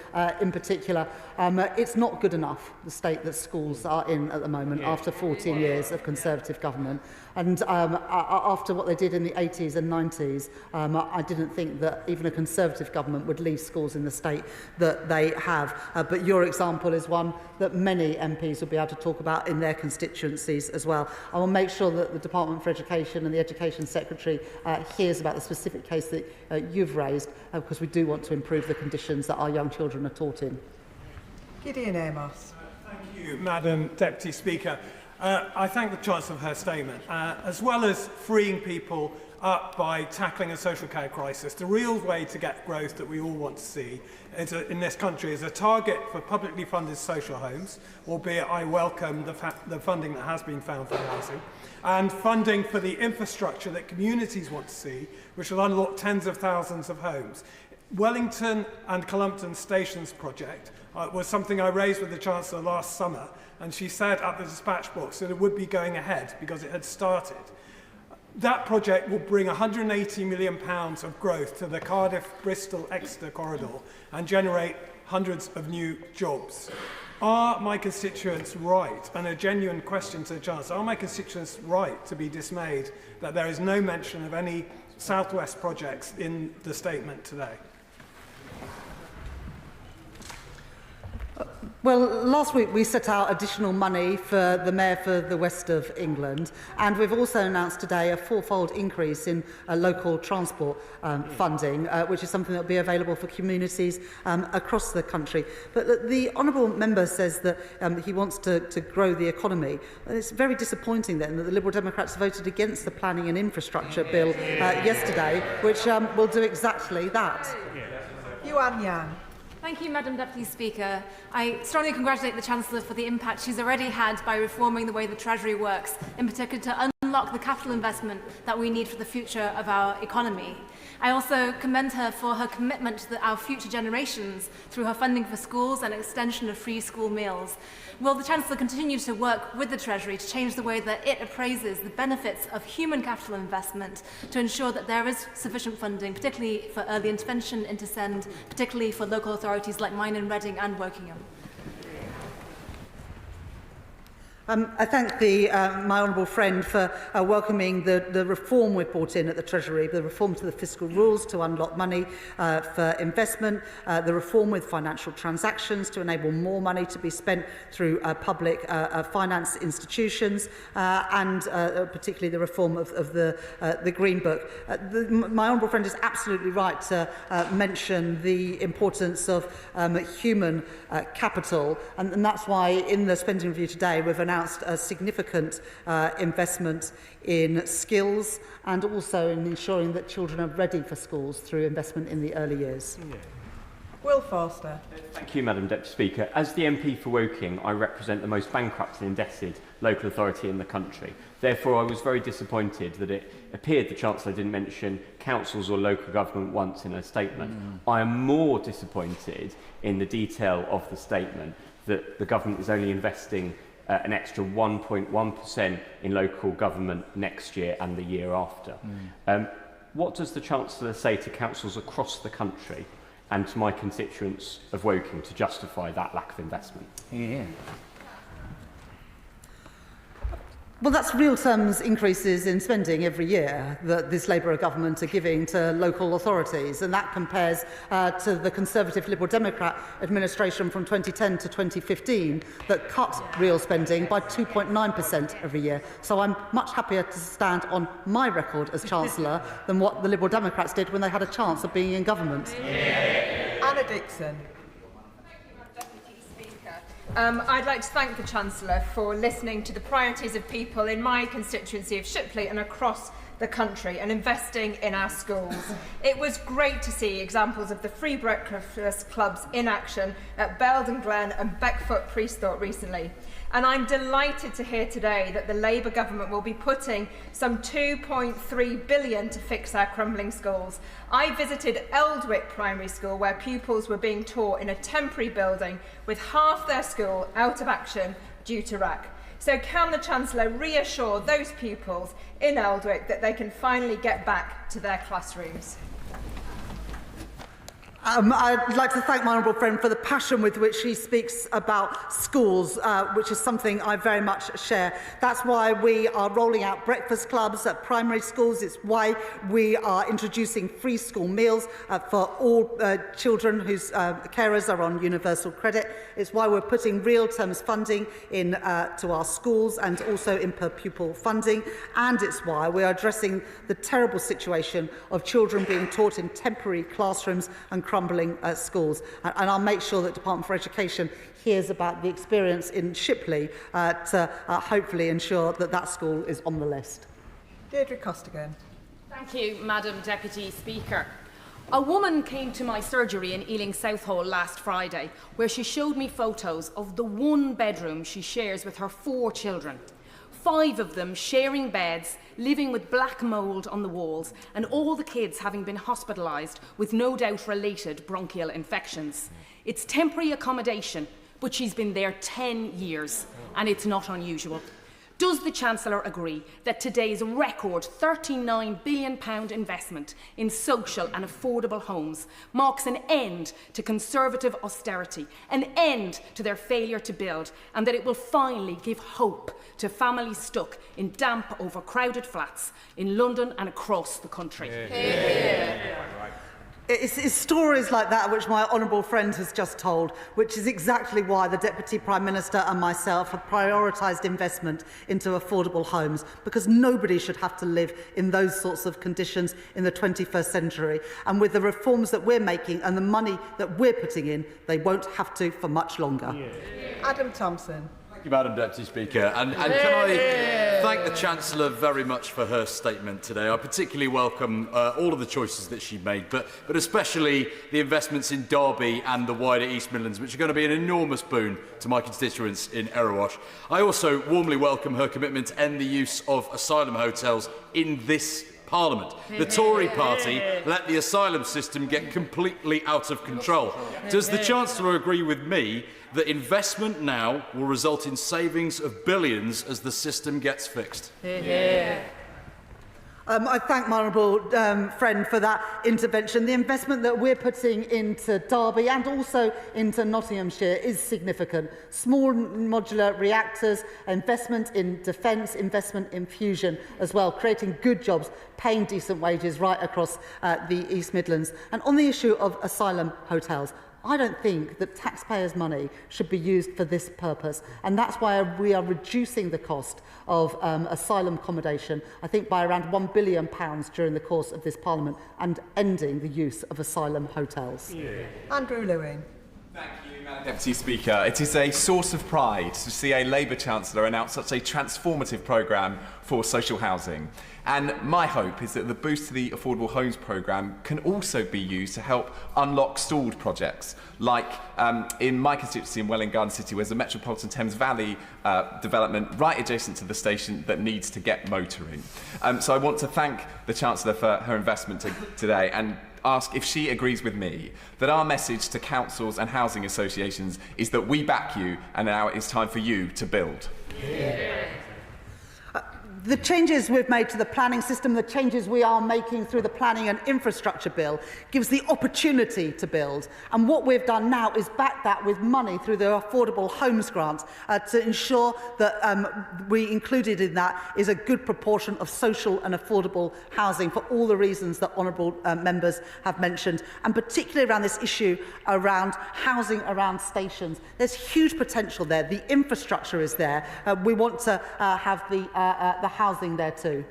in particular. It's not good enough, the state that schools are in at the moment after 14 years of Conservative government. And after what they did in the 80s and 90s, I didn't think that even a Conservative government would leave schools in the state that they have. But your example is one that many MPs will be able to talk about in their constituencies as well. I will make sure that the Department for Education and the Education Secretary hears about the specific case that you've raised, because we do want to improve the conditions that our young children are taught in. Gideon Amos. Thank you, Madam Deputy Speaker. I thank the Chancellor for her statement. As well as freeing people up by tackling a social care crisis, the real way to get growth that we all want to see in this country is a target for publicly funded social homes, albeit I welcome the funding that has been found for housing, and funding for the infrastructure that communities want to see, which will unlock tens of thousands of homes. Wellington and Columpton Stations project was something I raised with the Chancellor last summer, and she said at the dispatch box that it would be going ahead because it had started. That project will bring £180 million of growth to the Cardiff-Bristol-Exeter corridor and generate hundreds of new jobs. Are my constituents right, and a genuine question to the Chancellor, are my constituents right to be dismayed that there is no mention of any South West projects in the statement today? Well, last week we set out additional money for the Mayor for the West of England, and we've also announced today a fourfold increase in local transport funding, which is something that will be available for communities across the country. But the Honourable Member says that he wants to grow the economy. And it's very disappointing then that the Liberal Democrats voted against the Planning and Infrastructure Bill yesterday, which will do exactly that. Yuan Yang. Thank you, Madam Deputy Speaker. I strongly congratulate the Chancellor for the impact she's already had by reforming the way the Treasury works, in particular to unlock the capital investment that we need for the future of our economy. I also commend her for her commitment to our future generations through her funding for schools and extension of free school meals. Will the Chancellor continue to work with the Treasury to change the way that it appraises the benefits of human capital investment to ensure that there is sufficient funding, particularly for early intervention into SEND, particularly for local authorities like mine in Reading and Wokingham? I thank my honourable friend for welcoming the reform we've brought in at the Treasury, the reform to the fiscal rules to unlock money for investment, the reform with financial transactions to enable more money to be spent through public finance institutions, and particularly the reform of the Green Book. My honourable friend is absolutely right to mention the importance of human capital, and that's why in the spending review today we've announced a significant investment in skills and also in ensuring that children are ready for schools through investment in the early years. Will Forster. Thank you, Madam Deputy Speaker. As the MP for Woking, I represent the most bankrupt and indebted local authority in the country. Therefore, I was very disappointed that it appeared the Chancellor didn't mention councils or local government once in her statement. I am more disappointed in the detail of the statement that the government is only investing an extra 1.1% in local government next year and the year after. What does the Chancellor say to councils across the country and to my constituents of Woking to justify that lack of investment? Well, that's real terms increases in spending every year that this Labour government are giving to local authorities, and that compares to the Conservative Liberal Democrat administration from 2010 to 2015 that cut real spending by 2.9% every year. So I'm much happier to stand on my record as Chancellor than what the Liberal Democrats did when they had a chance of being in government. Anna Dixon. I'd like to thank the Chancellor for listening to the priorities of people in my constituency of Shipley and across the country and investing in our schools. It was great to see examples of the free breakfast clubs in action at Belden Glen and Beckfoot Priestthorpe recently. And I'm delighted to hear today that the Labour government will be putting some £2.3 billion to fix our crumbling schools. I visited Eldwick Primary School, where pupils were being taught in a temporary building with half their school out of action due to RAC. So can the Chancellor reassure those pupils in Eldwick that they can finally get back to their classrooms? I'd like to thank my honourable friend for the passion with which she speaks about schools, which is something I very much share. That's why we are rolling out breakfast clubs at primary schools. It's why we are introducing free school meals for all children whose carers are on universal credit. It's why we're putting real terms funding in to our schools and also in per pupil funding. And it's why we are addressing the terrible situation of children being taught in temporary classrooms and crumbling schools. And I'll make sure that Department for Education hears about the experience in Shipley to hopefully ensure that that school is on the list. Deirdre Costigan. Thank you, Madam Deputy Speaker. A woman came to my surgery in Ealing Southall last Friday, where she showed me photos of the one bedroom she shares with her 4 children. 5 of them sharing beds, living with black mould on the walls, and all the kids having been hospitalised with no doubt related bronchial infections. It's temporary accommodation, but she's been there 10 years, and it's not unusual. Does the Chancellor agree that today's record £39 billion investment in social and affordable homes marks an end to Conservative austerity, an end to their failure to build, and that it will finally give hope to families stuck in damp, overcrowded flats in London and across the country? It's stories like that which my honourable friend has just told, which is exactly why the Deputy Prime Minister and myself have prioritised investment into affordable homes, because nobody should have to live in those sorts of conditions in the 21st century. And with the reforms that we're making and the money that we're putting in, they won't have to for much longer. Adam Thompson. Thank you, Madam Deputy Speaker. And can I thank the Chancellor very much for her statement today. I particularly welcome all of the choices that she made, but especially the investments in Derby and the wider East Midlands, which are going to be an enormous boon to my constituents in Erewash. I also warmly welcome her commitment to end the use of asylum hotels in this Parliament. The Tory party let the asylum system get completely out of control. Does the Chancellor agree with me that investment now will result in savings of billions as the system gets fixed? I thank my honourable friend for that intervention. The investment that we're putting into Derby and also into Nottinghamshire is significant. Small modular reactors, investment in defence, investment in fusion as well, creating good jobs, paying decent wages right across the East Midlands. And on the issue of asylum hotels, I don't think that taxpayers' money should be used for this purpose, and that's why we are reducing the cost of asylum accommodation, I think by around £1 billion during the course of this Parliament, and ending the use of asylum hotels. Andrew Lewin. Thank you, Madam Deputy Speaker. It is a source of pride to see a Labour Chancellor announce such a transformative programme for social housing. And my hope is that the boost to the Affordable Homes programme can also be used to help unlock stalled projects, like in my constituency in Welwyn Garden City, where's a Metropolitan Thames Valley development right adjacent to the station that needs to get motoring. So I want to thank the Chancellor for her investment today and ask if she agrees with me that our message to councils and housing associations is that we back you and now it is time for you to build. The changes we've made to the planning system, the changes we are making through the Planning and Infrastructure Bill, gives the opportunity to build. And what we've done now is back that with money through the Affordable Homes Grant to ensure that we included in that is a good proportion of social and affordable housing for all the reasons that honourable members have mentioned, and particularly around this issue around housing around stations. There's huge potential there. The infrastructure is there. We want to have the housing there too.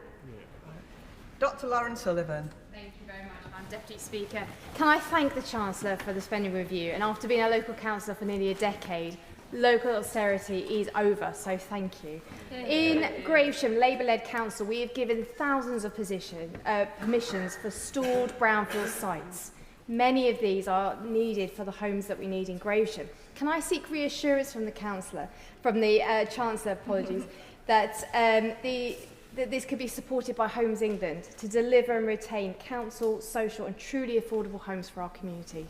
Dr. Lauren Sullivan. Thank you very much, Madam Deputy Speaker. Can I thank the Chancellor for the spending review? And after being a local councillor for nearly a decade, local austerity is over, so thank you. In Gravesham, Labour-led council, we have given thousands of permissions for stored brownfield sites. Many of these are needed for the homes that we need in Gravesham. Can I seek reassurance from the Chancellor, apologies, that this could be supported by Homes England to deliver and retain council, social and truly affordable homes for our community?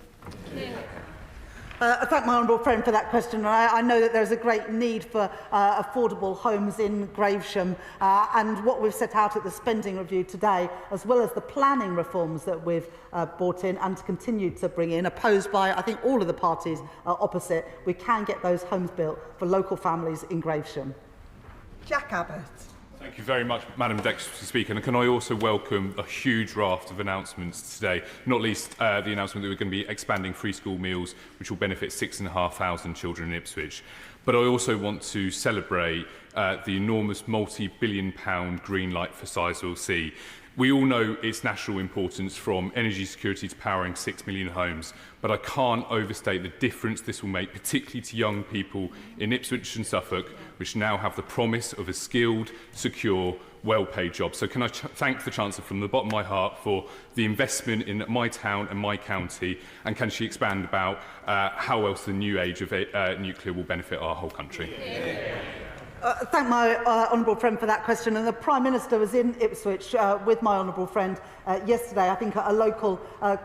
I thank my honourable friend for that question. I know that there's a great need for affordable homes in Gravesham, and what we've set out at the spending review today, as well as the planning reforms that we've brought in and continue to bring in, opposed by, I think, all of the parties opposite, we can get those homes built for local families in Gravesham. Jack Abbott. Thank you very much, Madam Deputy Speaker. And can I also welcome a huge raft of announcements today, not least the announcement that we're going to be expanding free school meals, which will benefit 6,500 children in Ipswich. But I also want to celebrate the enormous multi-billion-pound green light for Sizewell C. We all know its national importance, from energy security to powering 6 million homes, but I can't overstate the difference this will make, particularly to young people in Ipswich and Suffolk, which now have the promise of a skilled, secure, well-paid job. So can I thank the Chancellor from the bottom of my heart for the investment in my town and my county, and can she expand about how else the new age of nuclear will benefit our whole country? Thank my honourable friend for that question. And the Prime Minister was in Ipswich with my honourable friend yesterday, I think at a local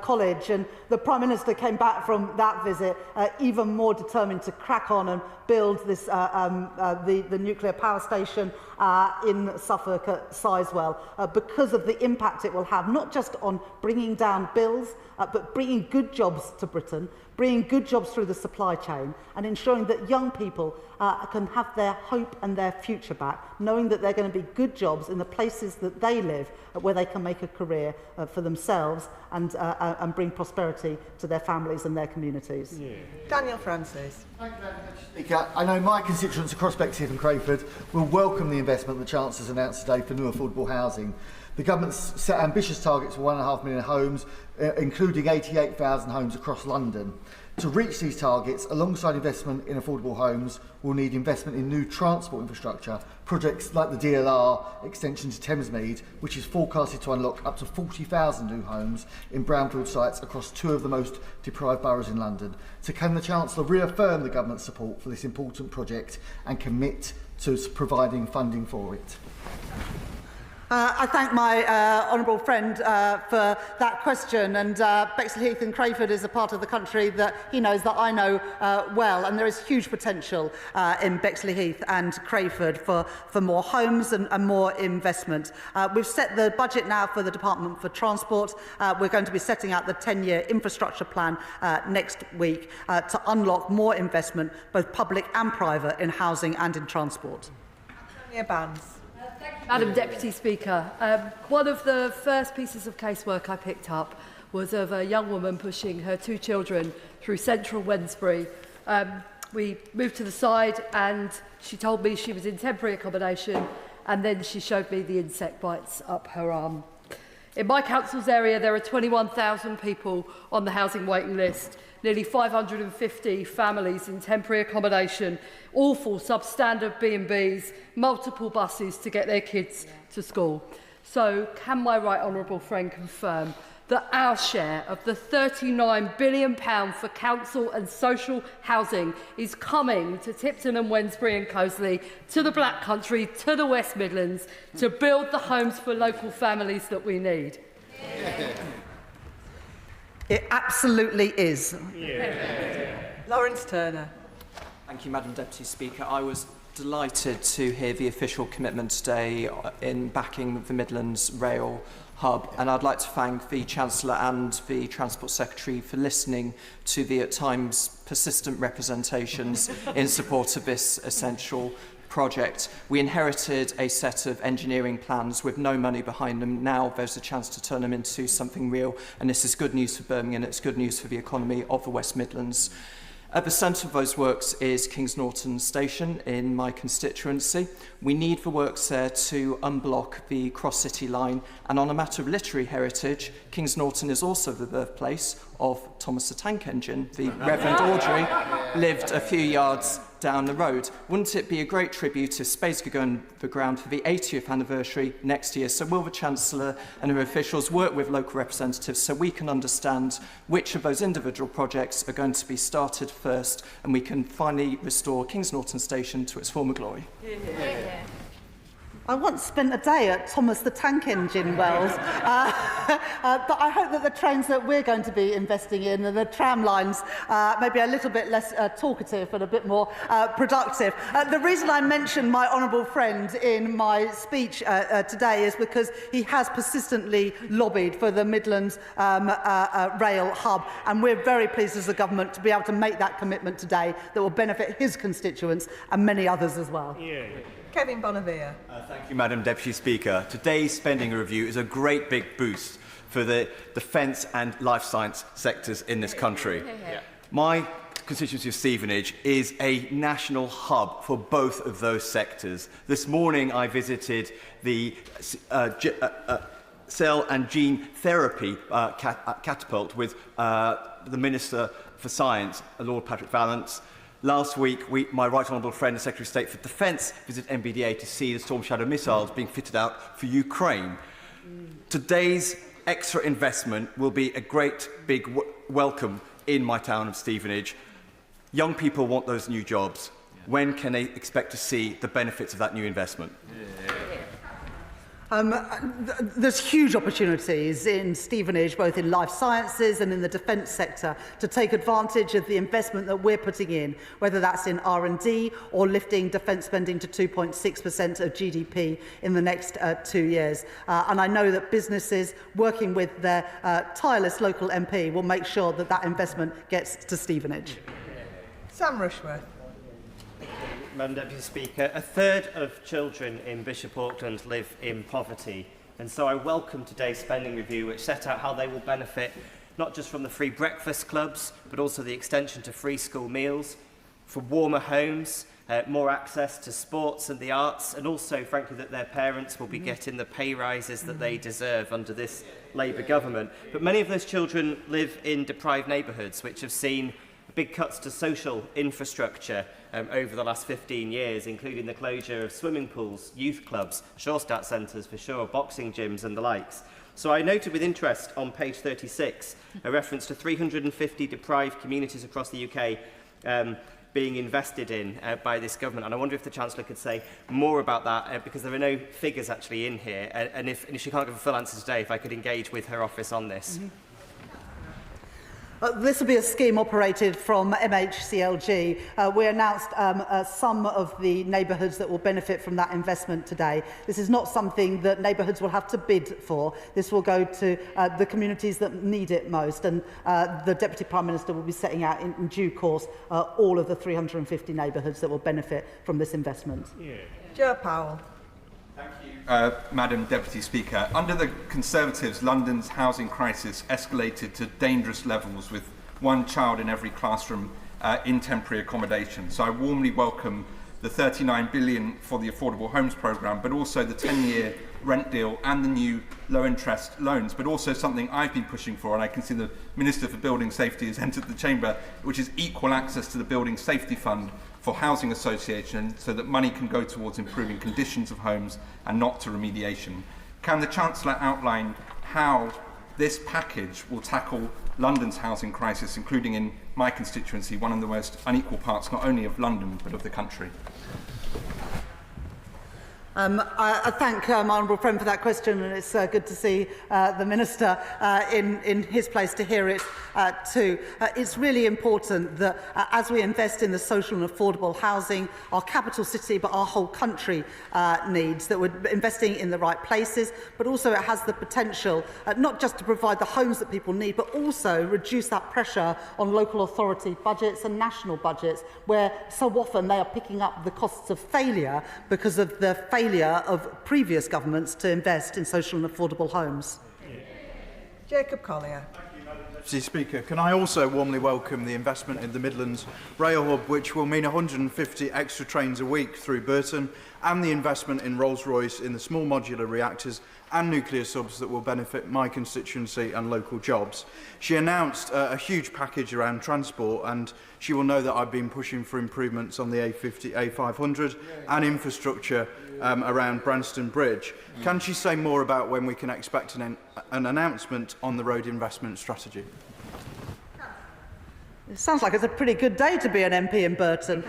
college, and the Prime Minister came back from that visit even more determined to crack on and build this, the nuclear power station in Suffolk at Sizewell, because of the impact it will have, not just on bringing down bills, but bringing good jobs to Britain, bringing good jobs through the supply chain, and ensuring that young people can have their hope and their future back, knowing that they're going to be good jobs in the places that they live, where they can make a career for themselves and bring prosperity to their families and their communities. Yeah. Daniel Francis. Thank you very much, Speaker. I know my constituents across Bexleyheath and Crayford will welcome the investment the Chancellor's announced today for new affordable housing. The government's set ambitious targets for 1.5 million homes, including 88,000 homes across London. To reach these targets, alongside investment in affordable homes, we'll need investment in new transport infrastructure, projects like the DLR extension to Thamesmead, which is forecasted to unlock up to 40,000 new homes in brownfield sites across 2 of the most deprived boroughs in London. So can the Chancellor reaffirm the government's support for this important project and commit to providing funding for it? I thank my honourable friend for that question, and Bexleyheath and Crayford is a part of the country that he knows, that I know well, and there is huge potential in Bexleyheath and Crayford for more homes and more investment. We've set the budget now for the Department for Transport. We're going to be setting out the 10-year infrastructure plan next week to unlock more investment, both public and private, in housing and in transport. Antonia Bands. Madam Deputy Speaker, one of the first pieces of casework I picked up was of a young woman pushing her 2 children through central Wednesbury. We moved to the side and she told me she was in temporary accommodation, and then she showed me the insect bites up her arm. In my council's area, there are 21,000 people on the housing waiting list, nearly 550 families in temporary accommodation, all for substandard B&Bs, multiple buses to get their kids to school. So can my right honourable friend confirm that our share of the £39 billion for council and social housing is coming to Tipton and Wednesbury and Coseley, to the Black Country, to the West Midlands, to build the homes for local families that we need? It absolutely is. Lawrence Turner. Thank you, Madam Deputy Speaker. I was delighted to hear the official commitment today in backing the Midlands Rail Hub, and I'd like to thank the Chancellor and the Transport Secretary for listening to the at times persistent representations in support of this essential project. We inherited a set of engineering plans with no money behind them. Now there's a chance to turn them into something real, and this is good news for Birmingham. It's good news for the economy of the West Midlands. At the centre of those works is Kings Norton Station in my constituency. We need the works there to unblock the cross-city line, and on a matter of literary heritage, Kings Norton is also the birthplace of Thomas the Tank Engine. The Reverend Audrey lived a few yards down the road. Wouldn't it be a great tribute if space could go on the ground for the 80th anniversary next year? So will the Chancellor and her officials work with local representatives so we can understand which of those individual projects are going to be started first, and we can finally restore Kings Norton Station to its former glory? I once spent a day at Thomas the Tank Engine Wells, but I hope that the trains that we're going to be investing in and the tram lines may be a little bit less talkative and a bit more productive. The reason I mentioned my honourable friend in my speech today is because he has persistently lobbied for the Midlands Rail Hub, and we're very pleased as a government to be able to make that commitment today that will benefit his constituents and many others as well. Kevin Bonavia. Thank you, Madam Deputy Speaker. Today's spending review is a great big boost for the defence and life science sectors in this country. My constituency of Stevenage is a national hub for both of those sectors. This morning I visited the cell and gene therapy catapult with the Minister for Science, Lord Patrick Vallance. Last week, my Right Honourable friend, the Secretary of State for Defence, visited MBDA to see the Storm Shadow missiles being fitted out for Ukraine. Today's extra investment will be a great big welcome in my town of Stevenage. Young people want those new jobs. When can they expect to see the benefits of that new investment? There's huge opportunities in Stevenage, both in life sciences and in the defence sector, to take advantage of the investment that we're putting in, whether that's in R&D or lifting defence spending to 2.6% of GDP in the next 2 years. And I know that businesses, working with their tireless local MP, will make sure that that investment gets to Stevenage. Sam Rushworth. Madam Deputy Speaker, a third of children in Bishop Auckland live in poverty, and so I welcome today's spending review, which set out how they will benefit not just from the free breakfast clubs, but also the extension to free school meals, for warmer homes, more access to sports and the arts, and also, frankly, that their parents will be getting the pay rises that they deserve under this Labour government. But many of those children live in deprived neighbourhoods, which have seen big cuts to social infrastructure over the last 15 years, including the closure of swimming pools, youth clubs, Shorestat centres for sure, boxing gyms and the likes. So I noted with interest on page 36 a reference to 350 deprived communities across the UK being invested in by this government. And I wonder if the Chancellor could say more about that, because there are no figures actually in here. And if she can't give a full answer today, if I could engage with her office on this. This will be a scheme operated from MHCLG. We announced some of the neighbourhoods that will benefit from that investment today. This is not something that neighbourhoods will have to bid for. This will go to the communities that need it most. And the Deputy Prime Minister will be setting out in due course all of the 350 neighbourhoods that will benefit from this investment. Joe Powell. Madam Deputy Speaker, under the Conservatives, London's housing crisis escalated to dangerous levels, with one child in every classroom in temporary accommodation. So I warmly welcome the £39 billion for the Affordable Homes Programme, but also the 10-year rent deal and the new low-interest loans, but also something I've been pushing for, and I can see the Minister for Building Safety has entered the chamber, which is equal access to the Building Safety Fund for housing associations, so that money can go towards improving conditions of homes and not to remediation. Can the Chancellor outline how this package will tackle London's housing crisis, including in my constituency, one of the most unequal parts not only of London but of the country? I thank my honourable friend for that question, and it's good to see the Minister in his place to hear it too. It's really important that as we invest in the social and affordable housing our capital city but our whole country needs, that we're investing in the right places, but also it has the potential not just to provide the homes that people need, but also reduce that pressure on local authority budgets and national budgets, where so often they are picking up the costs of failure because of the failure of previous governments to invest in social and affordable homes. Jacob Collier. Deputy Speaker, can I also warmly welcome the investment in the Midlands Rail Hub, which will mean 150 extra trains a week through Burton, and the investment in Rolls-Royce in the small modular reactors and nuclear subs that will benefit my constituency and local jobs. She announced a huge package around transport, and she will know that I've been pushing for improvements on the A50, A500 and infrastructure around Branston Bridge. Can she say more about when we can expect an announcement on the road investment strategy? It sounds like it's a pretty good day to be an MP in Burton.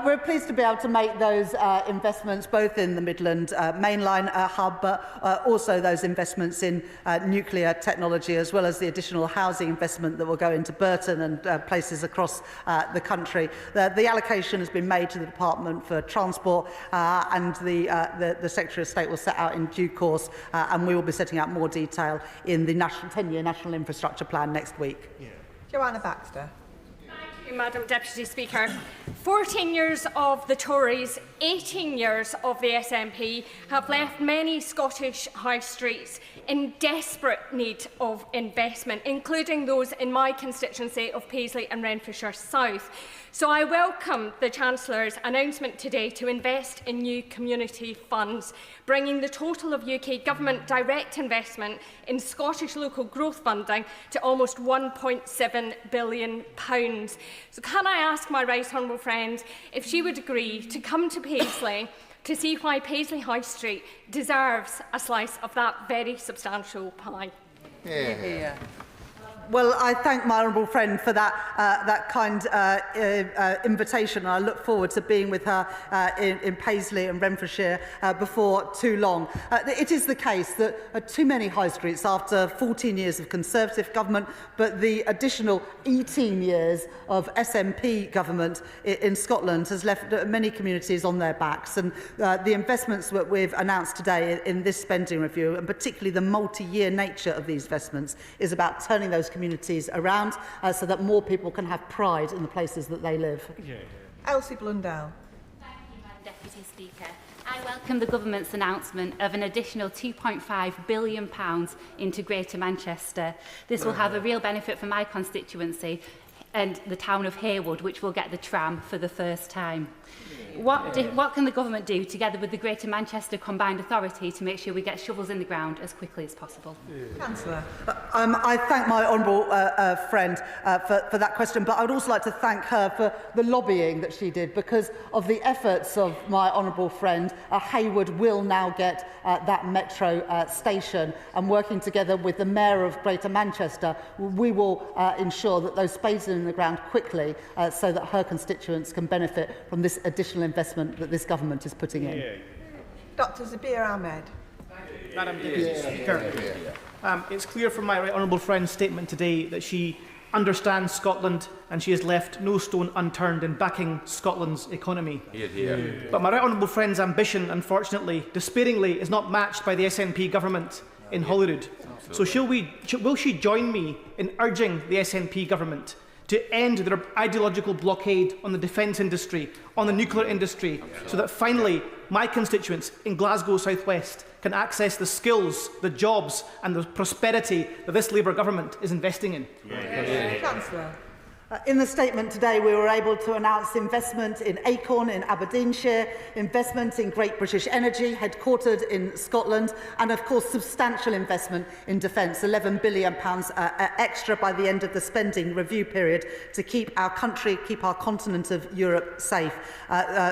We're pleased to be able to make those investments both in the Midland mainline hub, but also those investments in nuclear technology, as well as the additional housing investment that will go into Burton and places across the country. The allocation has been made to the Department for Transport, and the Secretary of State will set out in due course, and we will be setting out more detail in the 10-year National Infrastructure Plan next week. Joanna Baxter. Thank you, Madam Deputy Speaker. 14 years of the Tories 18 years of the SNP have left many Scottish high streets in desperate need of investment, including those in my constituency of Paisley and Renfrewshire South. So I welcome the Chancellor's announcement today to invest in new community funds, bringing the total of UK Government direct investment in Scottish local growth funding to almost £1.7 billion. So can I ask my right honourable friend if she would agree to come to Paisley to see why Paisley High Street deserves a slice of that very substantial pie? Yeah. Well, I thank my honourable friend for that kind invitation. I look forward to being with her in Paisley and Renfrewshire before too long. It is the case that too many high streets, after 14 years of Conservative government, but the additional 18 years of SNP government in Scotland has left many communities on their backs. And the investments that we've announced today in this spending review, and particularly the multi-year nature of these investments, is about turning those communities around so that more people can have pride in the places that they live. Elsie Blundell. Thank you, Madam Deputy Speaker. I welcome the Government's announcement of an additional £2.5 billion into Greater Manchester. This will have a real benefit for my constituency and the town of Haywood, which will get the tram for the first time. What can the Government do, together with the Greater Manchester Combined Authority, to make sure we get shovels in the ground as quickly as possible? Councillor. I thank my honourable friend for that question, but I would also like to thank her for the lobbying that she did. Because of the efforts of my honourable friend, Haywood will now get that metro station, and working together with the Mayor of Greater Manchester, we will ensure that those spaces are in the ground quickly so that her constituents can benefit from this additional investment that this government is putting in. Dr Zabir Ahmed. Madam Deputy Speaker, it's clear from my right honourable friend's statement today that she understands Scotland and she has left no stone unturned in backing Scotland's economy. But my right honourable friend's ambition, unfortunately, despairingly, is not matched by the SNP government in Holyrood. So will she join me in urging the SNP government to end their ideological blockade on the defence industry, on the nuclear industry, so that finally my constituents in Glasgow South West can access the skills, the jobs and the prosperity that this Labour government is investing in? Councillor. In the statement today, we were able to announce investment in Acorn in Aberdeenshire, investment in Great British Energy, headquartered in Scotland, and of course substantial investment in defence, £11 billion extra by the end of the spending review period to keep our country, keep our continent of Europe safe.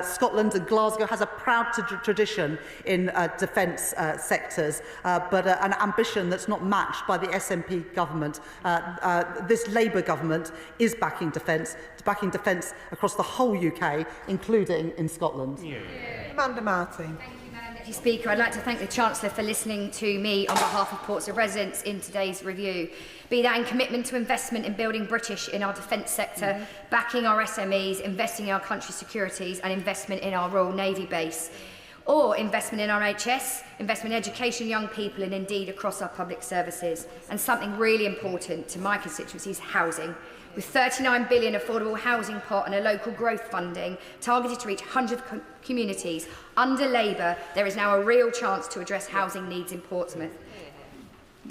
Scotland and Glasgow has a proud tradition in defence sectors, but an ambition that's not matched by the SNP government. This Labour government is backing defence across the whole UK, including in Scotland. Amanda Martin. Thank you, Madam Deputy Speaker. I'd like to thank the Chancellor for listening to me on behalf of Portsmouth residents in today's review. Be that in commitment to investment in building British in our defence sector, backing our SMEs, investing in our country's securities and investment in our Royal Navy base. Or investment in our NHS, investment in education, young people and indeed across our public services. And something really important to my constituency is housing. With £39 billion affordable housing pot and a local growth funding targeted to reach 100 communities, under Labour there is now a real chance to address housing needs in Portsmouth.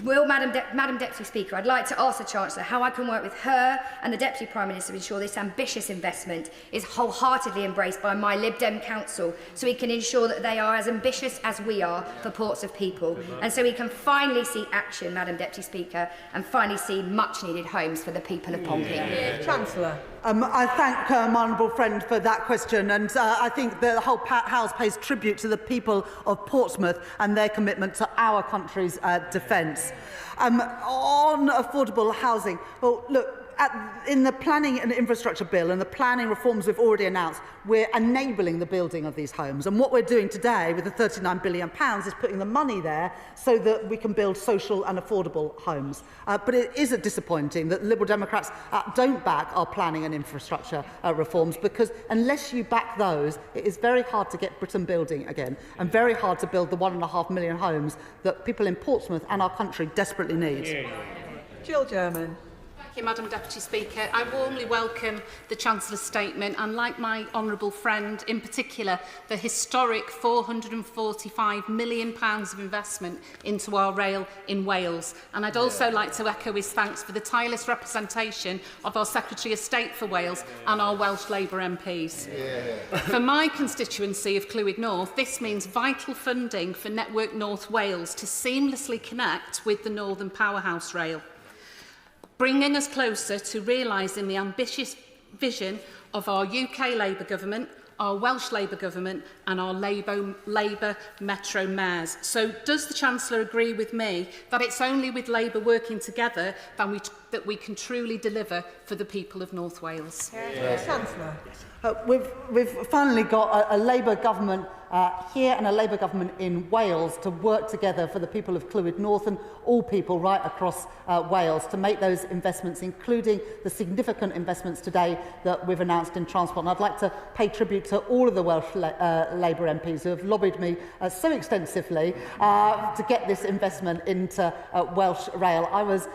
Madam Deputy Speaker, I'd like to ask the Chancellor how I can work with her and the Deputy Prime Minister to ensure this ambitious investment is wholeheartedly embraced by my Lib Dem Council, so we can ensure that they are as ambitious as we are for Portsmouth people, and so we can finally see action, Madam Deputy Speaker, and finally see much needed homes for the people of Pompey. Chancellor. I thank my honourable friend for that question, and I think the whole House pays tribute to the people of Portsmouth and their commitment to our country's defence. On affordable housing, well, look, in the Planning and Infrastructure Bill and the planning reforms we've already announced, we're enabling the building of these homes. And what we're doing today with the £39 billion is putting the money there so that we can build social and affordable homes. But it is disappointing that Liberal Democrats don't back our planning and infrastructure reforms, because unless you back those, it is very hard to get Britain building again and very hard to build the 1.5 million homes that people in Portsmouth and our country desperately need. Jill German. Thank you, Madam Deputy Speaker. I warmly welcome the Chancellor's statement and, like my honourable friend, in particular, the historic £445 million of investment into our rail in Wales. And I'd also like to echo his thanks for the tireless representation of our Secretary of State for Wales and our Welsh Labour MPs. For my constituency of Clwyd North, this means vital funding for Network North Wales to seamlessly connect with the Northern Powerhouse Rail, bringing us closer to realising the ambitious vision of our UK Labour Government, our Welsh Labour Government and our Labour Metro mayors. So does the Chancellor agree with me that it's only with Labour working together that we can truly deliver for the people of North Wales? Chancellor. We've finally got a Labour government here and a Labour government in Wales to work together for the people of Clwyd North and all people right across Wales to make those investments, including the significant investments today that we've announced in transport. And I'd like to pay tribute to all of the Welsh Labour MPs who have lobbied me so extensively to get this investment into Welsh Rail. I was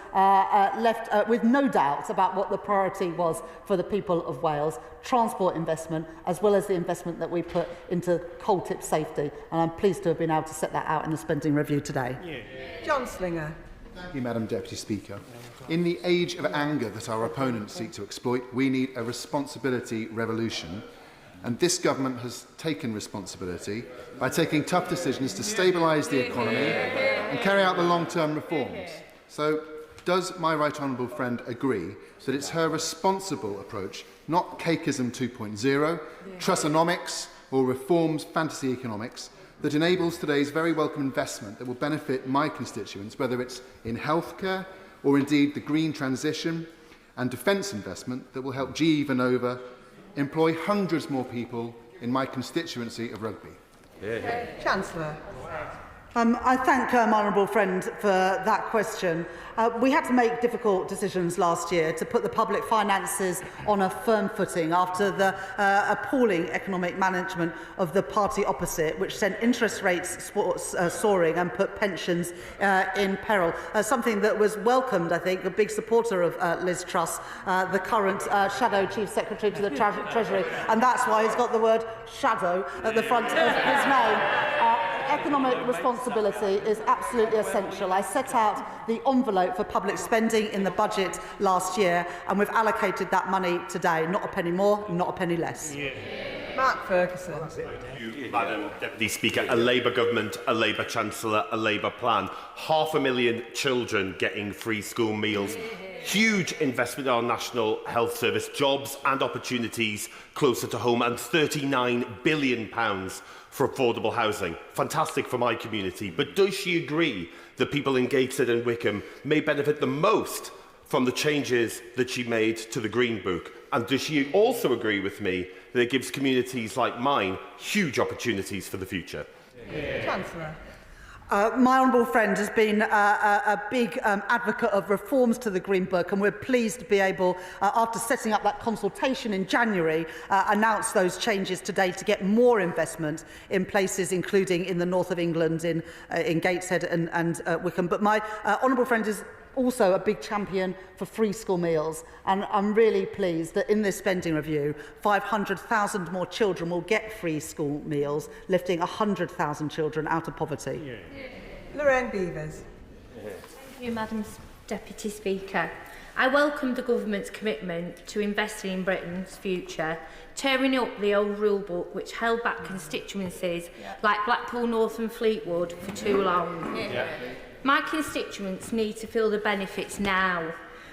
left with no doubts about what the priority was for the people of Wales: transport investment, as well as the investment that we put into coal tip safety. And I'm pleased to have been able to set that out in the spending review today. John Slinger. Thank you, Madam Deputy Speaker. In the age of anger that our opponents seek to exploit, we need a responsibility revolution. And this government has taken responsibility by taking tough decisions to stabilise the economy and carry out the long-term reforms. So, does my right honourable friend agree that it's her responsible approach, not cakeism 2.0, Trussonomics or reforms fantasy economics, that enables today's very welcome investment that will benefit my constituents, whether it's in healthcare or indeed the green transition and defence investment that will help GE Vernova employ hundreds more people in my constituency of Rugby? Chancellor. I thank my honourable friend for that question. We had to make difficult decisions last year to put the public finances on a firm footing after the appalling economic management of the party opposite, which sent interest rates soaring and put pensions in peril. Something that was welcomed, I think, a big supporter of Liz Truss, the current Shadow Chief Secretary to the Treasury, and that's why he's got the word shadow at the front of his name. Economic responsibility is absolutely essential. I set out the envelope for public spending in the budget last year, and we've allocated that money today. Not a penny more, not a penny less. Mark Ferguson. Thank you, Madam Deputy Speaker. A Labour government, a Labour Chancellor, a Labour plan. 500,000 children getting free school meals. Huge investment in our National Health Service, jobs and opportunities closer to home, and £39 billion for affordable housing. Fantastic for my community. But does she agree that people in Gateshead and Wickham may benefit the most from the changes that she made to the Green Book? And does she also agree with me that it gives communities like mine huge opportunities for the future? Chancellor. My honourable friend has been a big advocate of reforms to the Green Book, and we're pleased to be able, after setting up that consultation in January, announce those changes today to get more investment in places including in the north of England, in Gateshead and Wickham. But my honourable friend is also a big champion for free school meals, and I'm really pleased that in this spending review 500,000 more children will get free school meals, lifting 100,000 children out of poverty. Lorraine Beavers. Thank you, Madam Deputy Speaker. I welcome the Government's commitment to investing in Britain's future, tearing up the old rule book which held back constituencies like Blackpool North and Fleetwood for too long. My constituents need to feel the benefits now.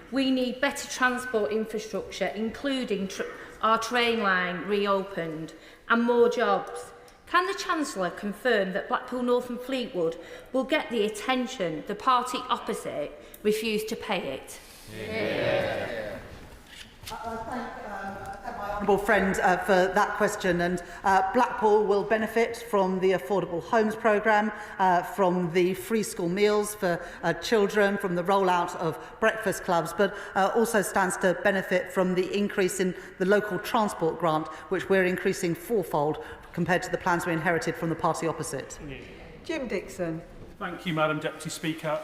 We need better transport infrastructure, including our train line reopened, and more jobs. Can the Chancellor confirm that Blackpool North and Fleetwood will get the attention the party opposite refused to pay it? I thank my honourable friend for that question, and Blackpool will benefit from the Affordable Homes programme, from the free school meals for children, from the rollout of breakfast clubs, but also stands to benefit from the increase in the local transport grant, which we're increasing fourfold compared to the plans we inherited from the party opposite. Jim Dixon. Thank you, Madam Deputy Speaker.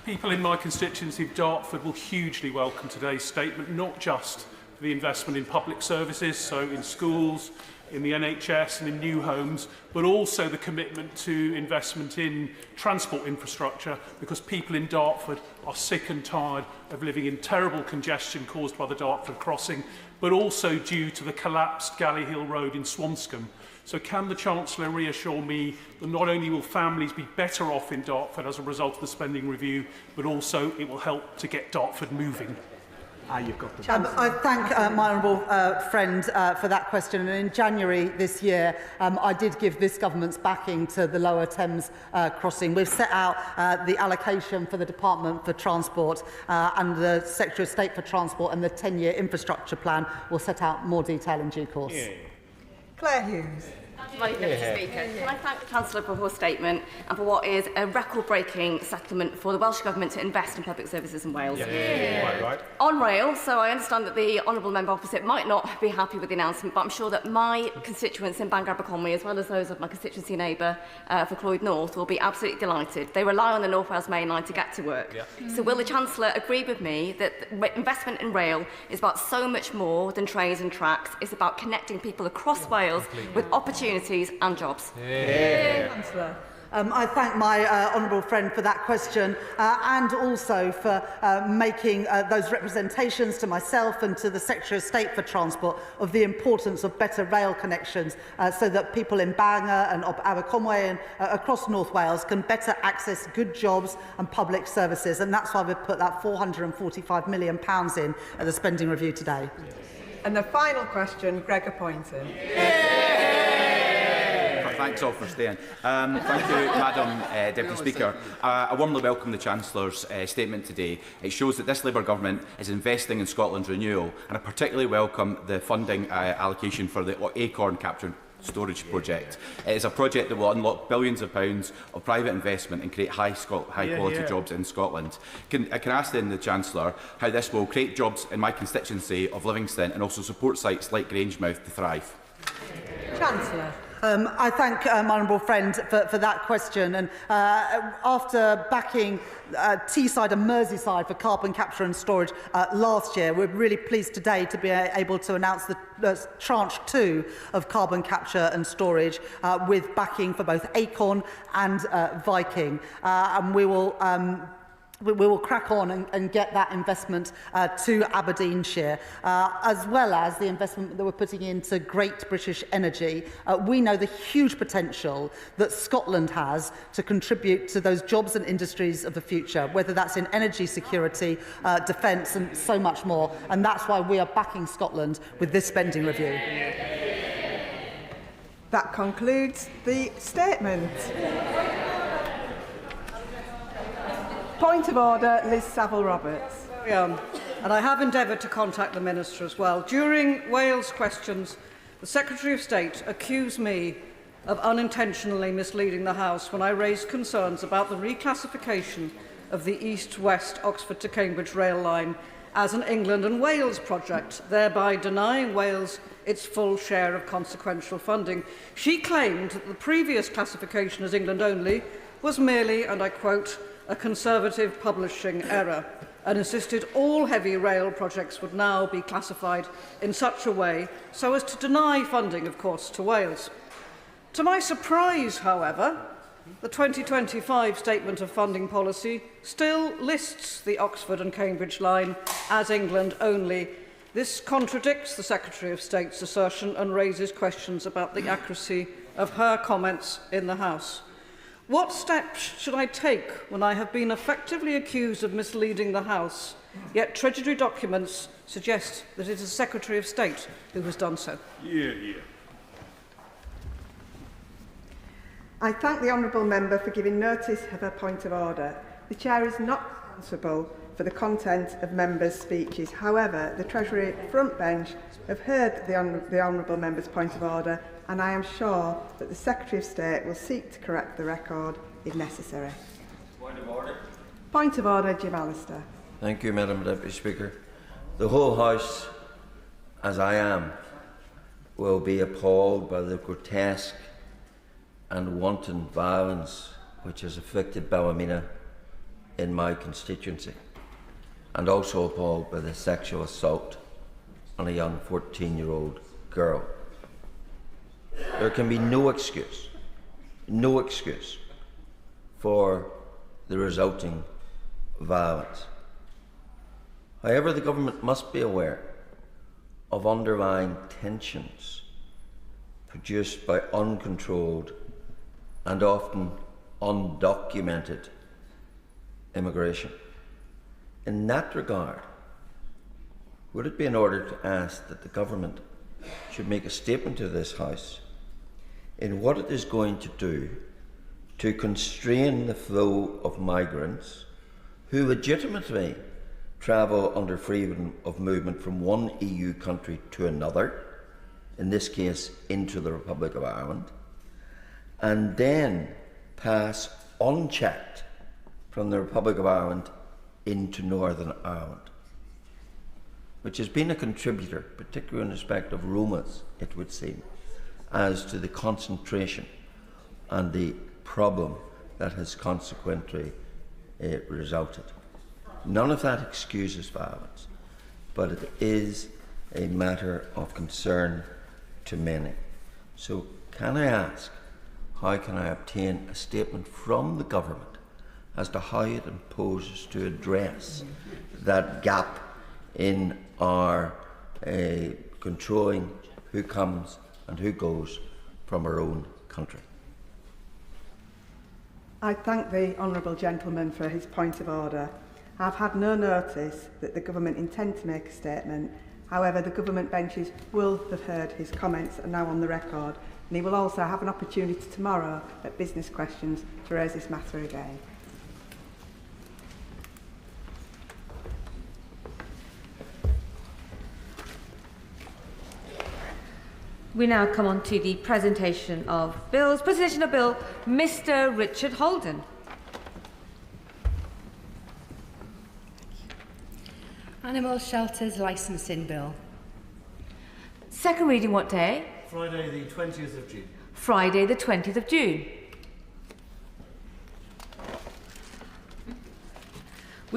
People in my constituency of Dartford will hugely welcome today's statement, not just for the investment in public services, so in schools, in the NHS and in new homes, but also the commitment to investment in transport infrastructure, because people in Dartford are sick and tired of living in terrible congestion caused by the Dartford crossing, but also due to the collapsed Galley Hill Road in Swanscombe. So can the Chancellor reassure me that not only will families be better off in Dartford as a result of the spending review, but also it will help to get Dartford moving? You've got the I thank my honourable friend for that question. And in January this year, I did give this government's backing to the Lower Thames crossing. We've set out the allocation for the Department for Transport and the Secretary of State for Transport, and the 10-year infrastructure plan will set out more detail in due course. Yeah. Claire Hughes. Mr. Speaker, can I thank the Chancellor for her statement and for what is a record-breaking settlement for the Welsh Government to invest in public services in Wales. Right. On rail, so I understand that the honourable member opposite might not be happy with the announcement, but I'm sure that my constituents in Bangor Aberconwy, as well as those of my constituency neighbour for Clwyd North, will be absolutely delighted. They rely on the North Wales Main Line to get to work. So will the Chancellor agree with me that investment in rail is about so much more than trains and tracks? It's about connecting people across Wales with opportunities and jobs. Councillor. I thank my honourable friend for that question and also for making those representations to myself and to the Secretary of State for Transport of the importance of better rail connections so that people in Bangor and Aberconwy and across North Wales can better access good jobs and public services. And that's why we've put that £445 million in at the spending review today. And the final question, Gregor Poynton. Thanks all for staying. Thank you, Madam Deputy Speaker. I warmly welcome the Chancellor's statement today. It shows that this Labour Government is investing in Scotland's renewal, and I particularly welcome the funding allocation for the Acorn Capture and Storage project. It is a project that will unlock billions of pounds of private investment and create high-quality jobs in Scotland. Can I ask then the Chancellor how this will create jobs in my constituency of Livingston and also support sites like Grangemouth to thrive? Chancellor. I thank my honourable friend for that question. And after backing Teesside and Merseyside for carbon capture and storage last year, we're really pleased today to be able to announce the tranche 2 of carbon capture and storage with backing for both Acorn and Viking. And we will crack on and get that investment to Aberdeenshire, as well as the investment that we're putting into Great British Energy. We know the huge potential that Scotland has to contribute to those jobs and industries of the future, whether that's in energy security, defence and so much more. And that's why we are backing Scotland with this spending review. That concludes the statement. Point of order, Liz Saville-Roberts. And I have endeavoured to contact the Minister as well. During Wales questions, the Secretary of State accused me of unintentionally misleading the House when I raised concerns about the reclassification of the East-West Oxford to Cambridge rail line as an England and Wales project, thereby denying Wales its full share of consequential funding. She claimed that the previous classification as England only was merely, and I quote, a Conservative publishing error, and insisted all heavy rail projects would now be classified in such a way so as to deny funding, of course, to Wales. To my surprise, however, the 2025 Statement of Funding Policy still lists the Oxford and Cambridge line as England only. This contradicts the Secretary of State's assertion and raises questions about the accuracy of her comments in the House. What steps should I take when I have been effectively accused of misleading the House, yet Treasury documents suggest that it is the Secretary of State who has done so? I thank the honourable member for giving notice of her point of order. The Chair is not responsible for the content of members' speeches. However, the Treasury front bench have heard the honourable member's point of order, and I am sure that the Secretary of State will seek to correct the record if necessary. Point of order. Point of order, Jim Allister. Thank you, Madam Deputy Speaker. The whole House, as I am, will be appalled by the grotesque and wanton violence which has afflicted Ballymena in my constituency, and also appalled by the sexual assault on a young 14-year-old girl. There can be no excuse for the resulting violence. However, the government must be aware of underlying tensions produced by uncontrolled and often undocumented immigration. In that regard, would it be in order to ask that the government should make a statement to this House in what it is going to do to constrain the flow of migrants who legitimately travel under freedom of movement from one EU country to another, in this case into the Republic of Ireland, and then pass unchecked from the Republic of Ireland into Northern Ireland, which has been a contributor, particularly in respect of Romas, it would seem, as to the concentration and the problem that has consequently resulted. None of that excuses violence, but it is a matter of concern to many. So can I ask, how can I obtain a statement from the government as to how it imposes to address that gap in our controlling who comes and who goes from our own country? I thank the honourable gentleman for his point of order. I've had no notice that the government intend to make a statement. However, the government benches will have heard his comments and now on the record, and he will also have an opportunity tomorrow at business questions to raise this matter again. We now come on to the presentation of bills. Presentation of Bill, Mr. Richard Holden. Animal Shelters Licensing Bill. Second reading what day? Friday the 20th of June. Friday the 20th of June.